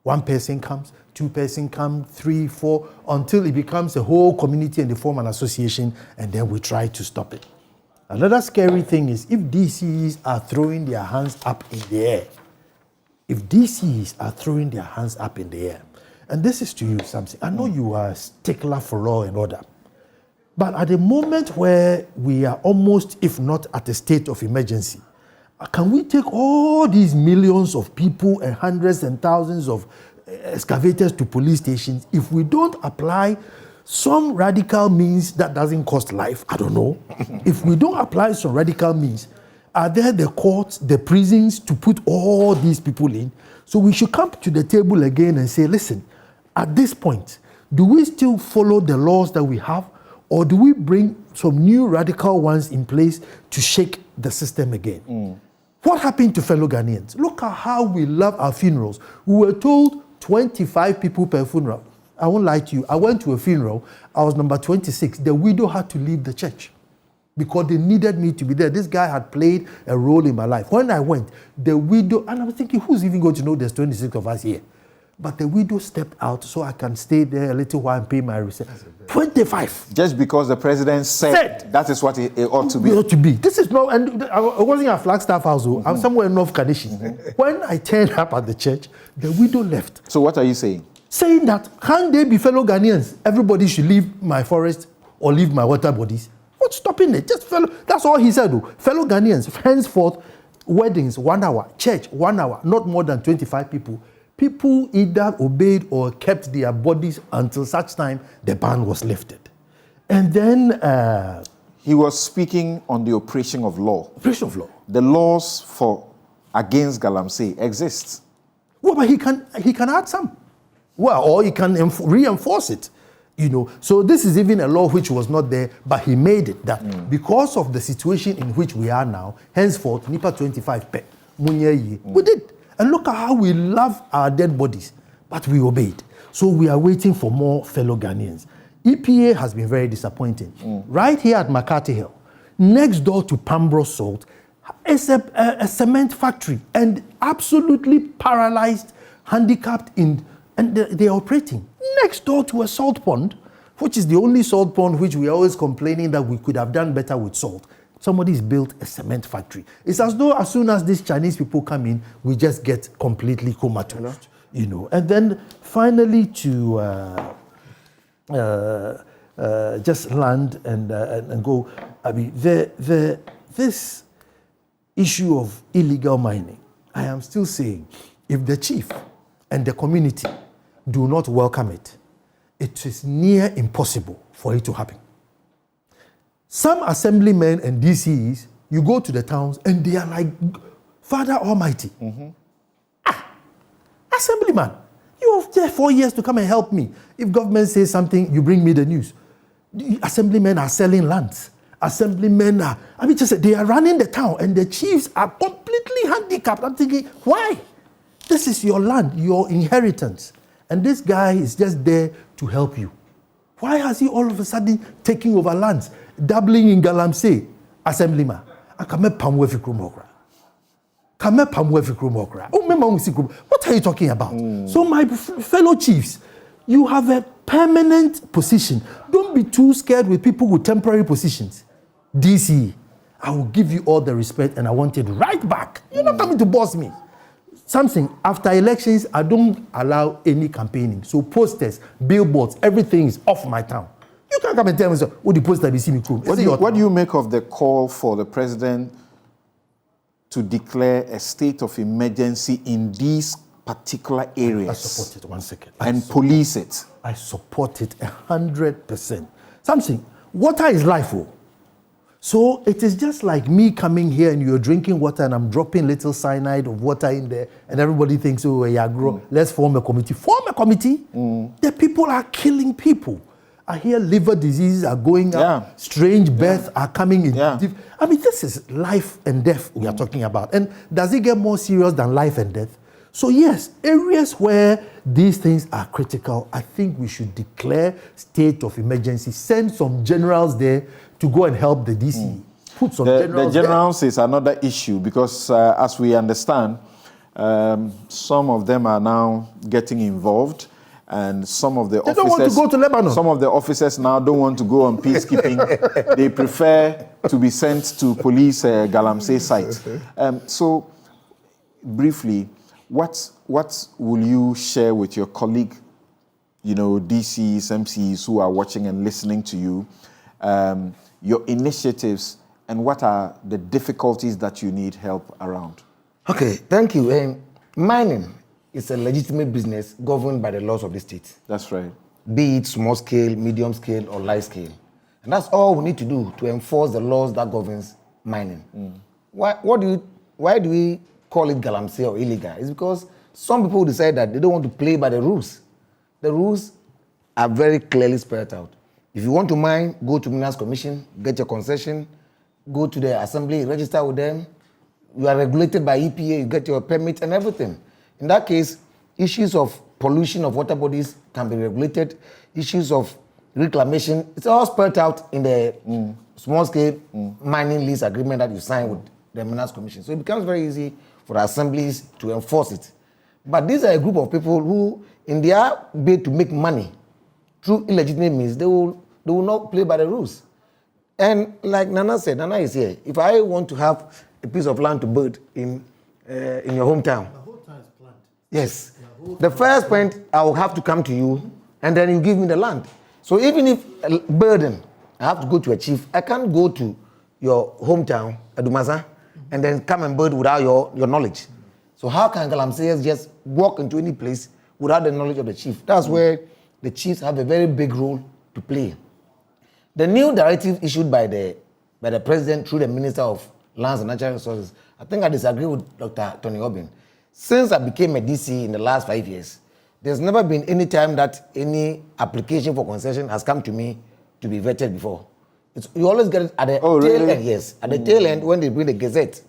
One person comes, two person come, 3, 4, until it becomes a whole community and they form an association, and then we try to stop it. Another scary thing is if DCs are throwing their hands up in the air, and this is to you, Samson, I know you are a stickler for law and order, but at the moment where we are almost, if not at a state of emergency, can we take all these millions of people and hundreds and thousands of excavators to police stations if we don't apply some radical means that doesn't cost life? I don't know. If we don't apply some radical means, are there the courts, the prisons to put all these people in? So we should come to the table again and say, listen, at this point, do we still follow the laws that we have, or do we bring some new radical ones in place to shake the system again? What happened to fellow Ghanaians? Look at how we love our funerals. We were told 25 people per funeral. I won't lie to you. I went to a funeral. I was number 26. The widow had to leave the church because they needed me to be there. This guy had played a role in my life. When I went, the widow, and I was thinking, who's even going to know there's 26 of us here? But the widow stepped out so I can stay there a little while and pay my respect. 25. Just because the president said that is what it ought to be. It ought to be. This is not, and I wasn't at Flagstaff House, I'm somewhere in North Kaneshi. When I turned up at the church, the widow left. So what are you saying? Saying that, can't they be fellow Ghanaians? Everybody should leave my forest or leave my water bodies. What's stopping it? Just fellow, that's all he said. Fellow Ghanaians, henceforth, weddings, 1 hour, church, 1 hour, not more than 25 people. People either obeyed or kept their bodies until such time the ban was lifted. And then he was speaking on the operation of law. Operation of law. The laws against Galamsey exist. Well, but he can add some. Well, or he can reinforce it. So this is even a law which was not there, but he made it that because of the situation in which we are now, henceforth, NIPA 25 pe, we did. And look at how we love our dead bodies, but we obeyed. So we are waiting for more fellow Ghanaians. EPA has been very disappointing. Right here at McCarthy Hill, next door to Pambro Salt, is a cement factory and absolutely paralyzed, handicapped, and they're operating next door to a salt pond, which is the only salt pond which we are always complaining that we could have done better with salt. Somebody's built a cement factory. It's as though as soon as these Chinese people come in, we just get completely comatose, And then finally to just land and go. I mean, this issue of illegal mining, I am still saying, if the chief and the community do not welcome it, it is near impossible for it to happen. Some assemblymen and DCs, you go to the towns and they are like, Father Almighty. Assemblyman, you have there 4 years to come and help me. If government says something, you bring me the news. Assemblymen are selling lands. Assemblymen are, they are running the town and the chiefs are completely handicapped. I'm thinking, why? This is your land, your inheritance. And this guy is just there to help you. Why has he all of a sudden taking over lands? Dabbling in Galamsey, assemblyman. What are you talking about? So my fellow chiefs, you have a permanent position. Don't be too scared with people with temporary positions. DC, I will give you all the respect and I want it right back. You're not coming to boss me. Something, after elections, I don't allow any campaigning. So posters, billboards, everything is off my town. You can't come and tell me, what the poster be see me What do you make of the call for the president to declare a state of emergency in these particular areas? I support it, one second. And police it. I support it 100%. Something, water is life. So it is just like me coming here and you're drinking water and I'm dropping little cyanide of water in there and everybody thinks, oh, yeah, let's form a committee. Form a committee? The people are killing people. I hear liver diseases are going up, strange births are coming in. I mean, this is life and death we are talking about. And does it get more serious than life and death? So yes, areas where these things are critical, I think we should declare state of emergency, send some generals there to go and help the DC. Put some generals The generals is another issue because as we understand, some of them are now getting involved. And some of the officers don't want to go to Lebanon. Some of the officers now don't want to go on peacekeeping. They prefer to be sent to police Galamsey site. So, briefly, what will you share with your colleague, DCs, MCs who are watching and listening to you, your initiatives, and what are the difficulties that you need help around? Okay, thank you. Mining is a legitimate business governed by the laws of the state. That's right. Be it small scale, medium scale, or large scale. And that's all we need to do to enforce the laws that governs mining. Why do we call it galamsey or illegal? It's because some people decide that they don't want to play by the rules. The rules are very clearly spelled out. If you want to mine, go to Minerals Commission, get your concession, go to the assembly, register with them. You are regulated by EPA, you get your permit and everything. In that case, issues of pollution of water bodies can be regulated. Issues of reclamation, it's all spelled out in the small-scale mining lease agreement that you sign with the Minerals Commission. So it becomes very easy for the assemblies to enforce it. But these are a group of people who, in their bid to make money through illegitimate means, they will not play by the rules. And like Nana said, Nana is here. If I want to have a piece of land to build in your hometown, yes. The first point, I will have to come to you, and then you give me the land. So even if a burden, I have to go to a chief, I can't go to your hometown, Adumasa, and then come and build without your knowledge. So how can Galamseyers just walk into any place without the knowledge of the chief? That's where the chiefs have a very big role to play. The new directive issued by the president through the Minister of Lands and Natural Resources, I think I disagree with Dr. Tony Obin. Since I became a DC in the last 5 years, there's never been any time that any application for concession has come to me to be vetted before. You always get it at the tail end, yes. At the tail end, when they bring the Gazette,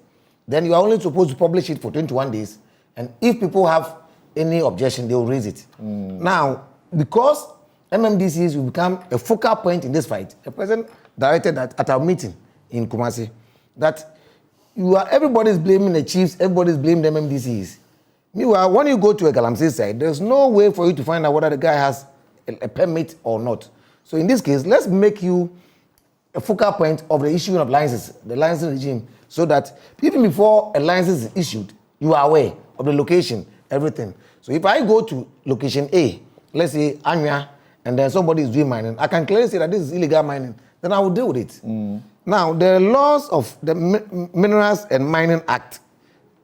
then you are only supposed to publish it for 21 days. And if people have any objection, they will raise it. Now, because MMDCs will become a focal point in this fight, the president directed that at our meeting in Kumasi, that everybody is blaming the chiefs, everybody is blaming the MMDCs. Meanwhile, when you go to a Galamsey site, there's no way for you to find out whether the guy has a permit or not. So in this case, let's make you a focal point of the issuing of licenses, the licensing regime, so that even before a license is issued, you are aware of the location, everything. So if I go to location A, let's say Anya, and then somebody is doing mining, I can clearly say that this is illegal mining, then I will deal with it. Now, the laws of the Minerals and Mining Act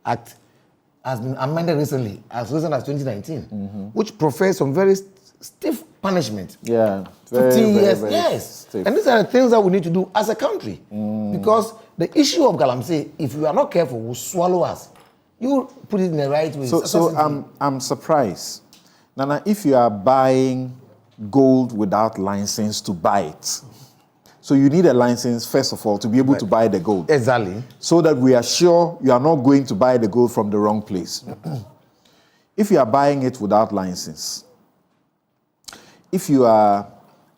has been amended recently, as recent as 2019, which profers some very stiff punishment. Yeah, 15 years, very yes. stiff. And these are the things that we need to do as a country. Because the issue of Galamsey, if we are not careful, will swallow us. You put it in the right way. So I'm surprised. Nana, if you are buying gold without license to buy it, so you need a license, first of all, to be able to buy the gold. Exactly. So that we are sure you are not going to buy the gold from the wrong place. If you are buying it without license, if you are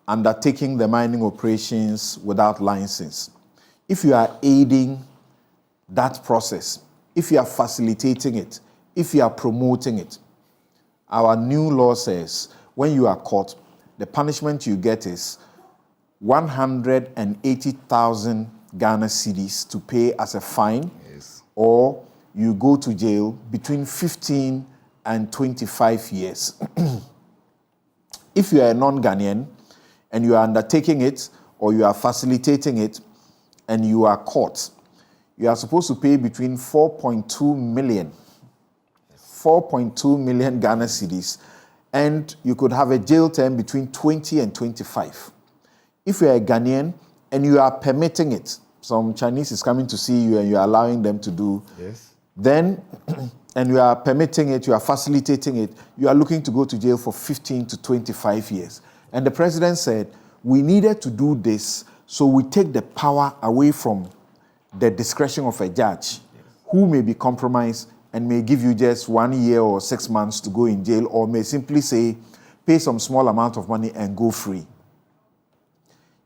undertaking the mining operations without license, if you are aiding that process, if you are facilitating it, if you are promoting it. Our new law says when you are caught, the punishment you get is 180,000 Ghana cedis to pay as a fine, or you go to jail between 15 and 25 years. If you are a non-Ghanaian and you are undertaking it or you are facilitating it and you are caught, you are supposed to pay between 4.2 million Ghana cedis, and you could have a jail term between 20 and 25. If you are a Ghanaian and you are permitting it, some Chinese is coming to see you and you are allowing them to do, then, and you are permitting it, you are facilitating it, you are looking to go to jail for 15 to 25 years. And the president said, we needed to do this so we take the power away from the discretion of a judge who may be compromised and may give you just 1 year or 6 months to go in jail, or may simply say, pay some small amount of money and go free.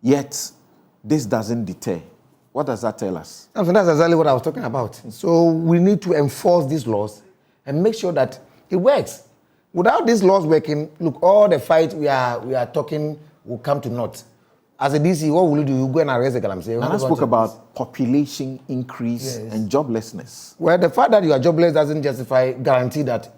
Yet, this doesn't deter. What does that tell us? And that's exactly what I was talking about. So we need to enforce these laws and make sure that it works. Without these laws working, look, all the fight we are talking will come to naught. As a DC, what will you do? You go and arrest the Galamsey. And I spoke about population increase and joblessness. Well, the fact that you are jobless doesn't guarantee that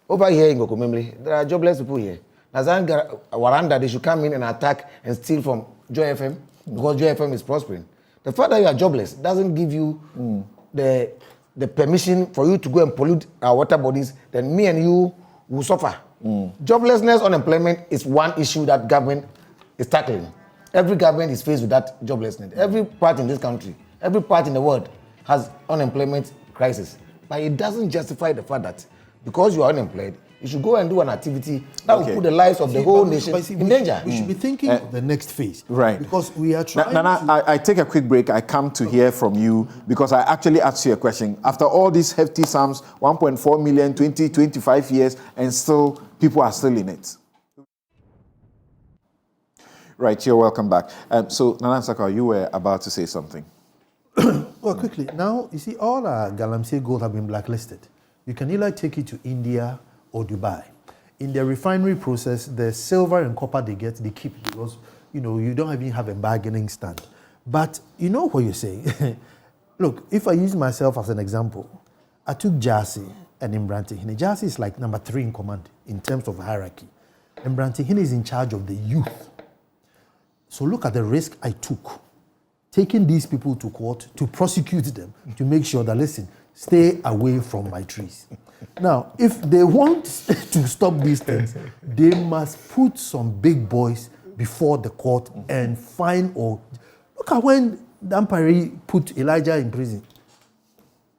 over here in Gokomemle, there are jobless people here. Waranda, they should come in and attack and steal from Joy FM because Joy FM is prospering. The fact that you are jobless doesn't give you the permission for you to go and pollute our water bodies. Then me and you will suffer. Joblessness, unemployment is one issue that government is tackling. Every government is faced with that joblessness. Every part in this country, every part in the world has unemployment crisis. But it doesn't justify the fact that because you are unemployed, you should go and do an activity that will put the lives of the whole nation in danger. We should be thinking of the next phase. Right. Because we are trying Nana, I take a quick break. I come to hear from you because I actually asked you a question. After all these hefty sums, 1.4 million, 20, 25 years, and still, people are still in it. Right, you're welcome back. So, Nana Nsakwa, you were about to say something. Well, quickly. Now, you see, all our Galamsey gold have been blacklisted. You can either take it to India or Dubai. In the refinery process, the silver and copper they get, they keep because, you know, you don't even have a bargaining stand. But you know what you're saying. Look, if I use myself as an example, I took Jassy and Imbrantihine. Jassy is like number 3 in command in terms of hierarchy. Imbrantihine is in charge of the youth. So look at the risk I took, taking these people to court to prosecute them, to make sure that, listen, stay away from my trees. Now, if they want to stop these things, they must put some big boys before the court and fine or... Look at when Dampari put Elijah in prison.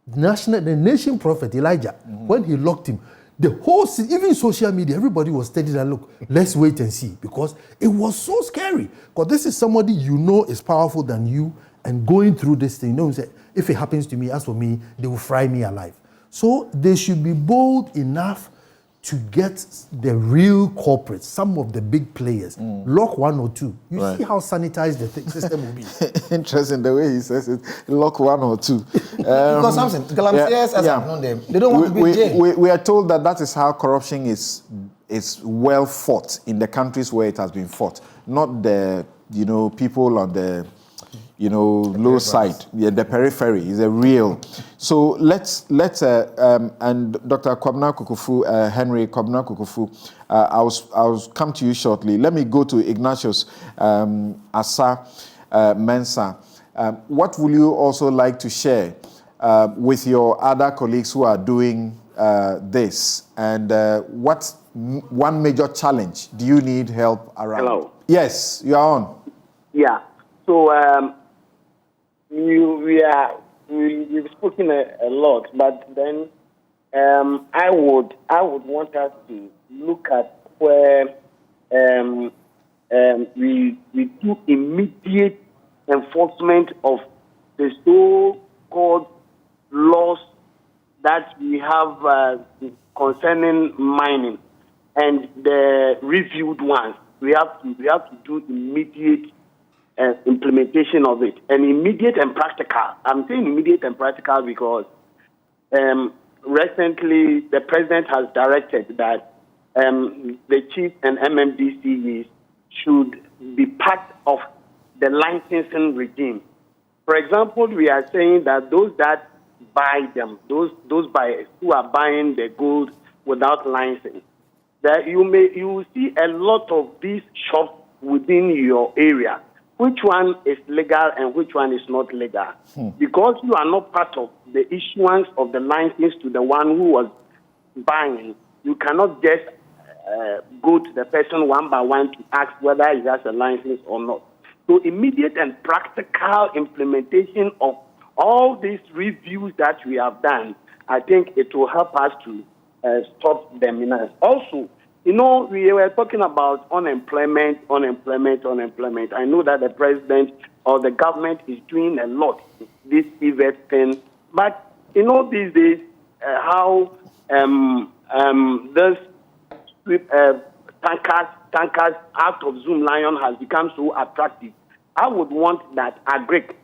The nation prophet Elijah, when he locked him, the whole, even social media, everybody was telling that, look, let's wait and see, because it was so scary. Because this is somebody you know is powerful than you, and going through this thing, you know, if it happens to me, as for me, they will fry me alive. So they should be bold enough to get the real culprits, some of the big players, lock 1 or 2. You see how sanitized the system will be. Interesting the way he says it, lock 1 or 2. Because Samson, Galamseyers, as I've known them, they don't want to be in jail. We are told that is how corruption is well fought in the countries where it has been fought, not the people on the low side, the periphery is a real. So let's and Dr. Kwabena Kukufu, Henry Kwabena Kukufu, I'll come to you shortly. Let me go to Ignatius Asa Mensah. What will you also like to share with your other colleagues who are doing this? And what one major challenge do you need help around? Hello. Yes, you are on. Yeah. So we've spoken a lot, but then I would want us to look at where we do immediate enforcement of the so-called laws that we have concerning mining, and the reviewed ones. We have to do immediate implementation of it, and immediate and practical. I'm saying immediate and practical because recently the president has directed that the chief and MMDCEs should be part of the licensing regime. For example, we are saying that those that buy them, those buyers who are buying the gold without license, that you will see a lot of these shops within your area. Which one is legal and which one is not legal? Because you are not part of the issuance of the license to the one who was buying, you cannot just go to the person one by one to ask whether he has a license or not. So immediate and practical implementation of all these reviews that we have done, I think it will help us to stop the menace. Also, we were talking about unemployment. I know that the president or the government is doing a lot, this event thing. But, these days, how this tankers out of Zoom Lion has become so attractive. I would want that agric,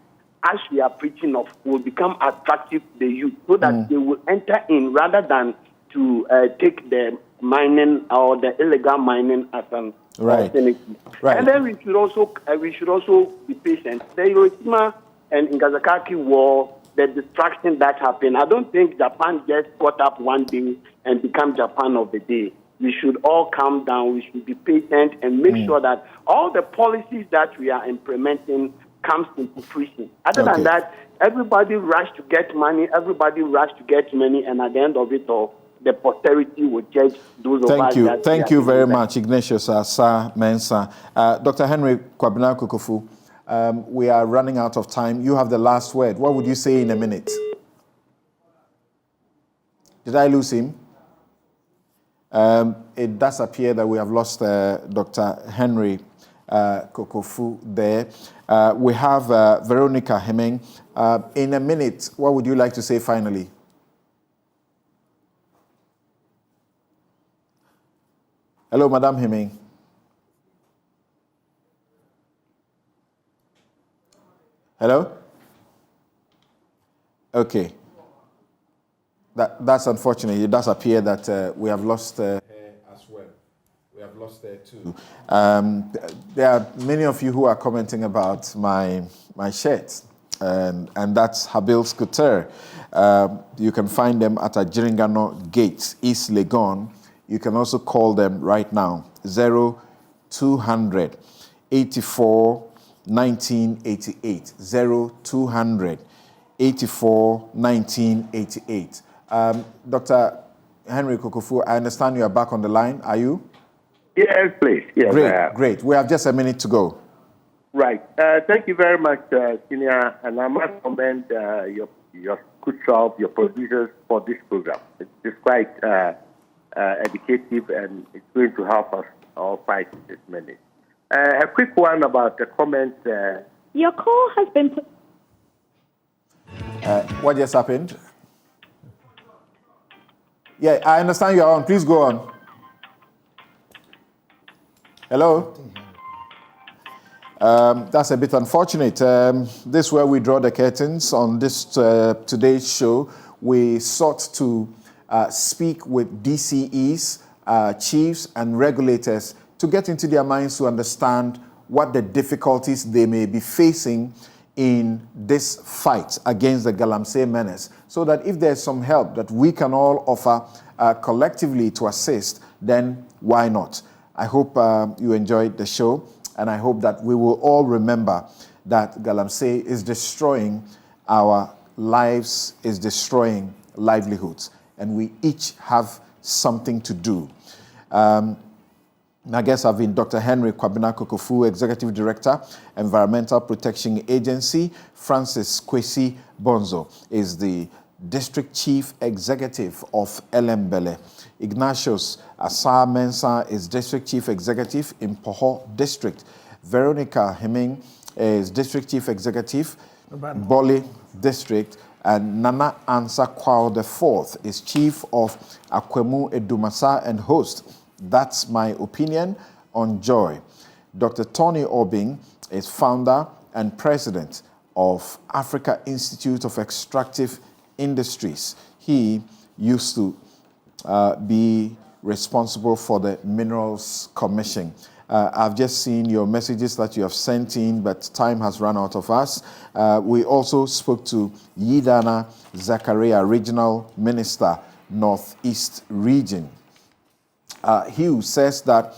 as we are preaching of, will become attractive to the youth so that they will enter in rather than to take the mining or the illegal mining as an alternative. Right. And then we should also be patient. The Hiroshima and Nagasaki war, the destruction that happened, I don't think Japan just got up one day and become Japan of the day. We should all calm down. We should be patient and make sure that all the policies that we are implementing comes into fruition. Other than that, everybody rushed to get money, and at the end of it all, the posterity will judge those of us. Thank you very much, Ignatius Asa Mensah. Dr. Henry Kwabena Kokofu, we are running out of time. You have the last word. What would you say in a minute? Did I lose him? It does appear that we have lost Dr. Henry Kokofu there. We have Veronica Hemming. In a minute, what would you like to say finally? Hello, Madam Hemming. Hello? Okay. That's unfortunate. It does appear that we have lost her as well. We have lost her too. There are many of you who are commenting about my shirt, and that's Habil's Couture. You can find them at Jiringano Gate, East Legon. You can also call them right now, 0200 84 1988, 0200 84 1988. Dr. Henry Kokofu, I understand you are back on the line. Are you? Yes, please. Yes, Great. We have just a minute to go. Right. Thank you very much, Senior. And I must commend your good job, your producers for this program. It's quite educative, and it's going to help us all fight this menace. A quick one about the comment. Your call has been put. What just happened? Yeah, I understand you're on. Please go on. Hello? That's a bit unfortunate. This is where we draw the curtains on this today's show. We sought to speak with DCEs, chiefs, and regulators to get into their minds to understand what the difficulties they may be facing in this fight against the Galamsey menace, so that if there's some help that we can all offer collectively to assist, then why not? I hope you enjoyed the show, and I hope that we will all remember that Galamsey is destroying our lives, is destroying livelihoods, and we each have something to do. My guests have been Dr. Henry Kwabena Kokofu, Executive Director, Environmental Protection Agency. Francis Kwesi Bonzo is the District Chief Executive of Elembele. Ignatius Asa Mensah is District Chief Executive in Poho District. Veronica Hemming is District Chief Executive, Boli District. And Nana Ansa Kwao IV is Chief of Akwemu Edumasa and host. That's my opinion on joy. Dr. Tony Obing is founder and president of Africa Institute of Extractive Industries. He used to be responsible for the Minerals Commission. I've just seen your messages that you have sent in, but time has run out of us. We also spoke to Yidana Zakaria, Regional Minister, Northeast Region. He says that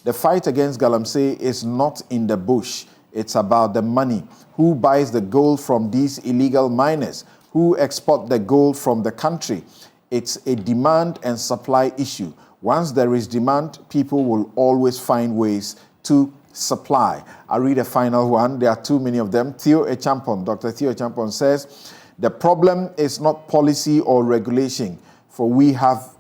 the fight against Galamsey is not in the bush. It's about the money. Who buys the gold from these illegal miners? Who export the gold from the country? It's a demand and supply issue. Once there is demand, people will always find ways to supply. I'll read a final one. There are too many of them. Theo Echampon, Dr. Theo Echampon says, the problem is not policy or regulation, for we have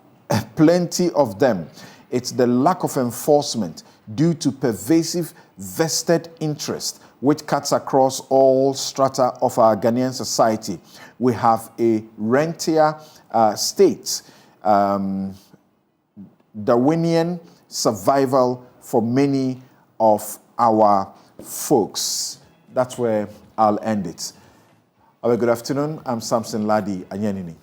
plenty of them. It's the lack of enforcement due to pervasive vested interest, which cuts across all strata of our Ghanaian society. We have a rentier state, Darwinian survival for many of our folks. That's where I'll end it. Have a good afternoon. I'm Samson Lardy Anyenini.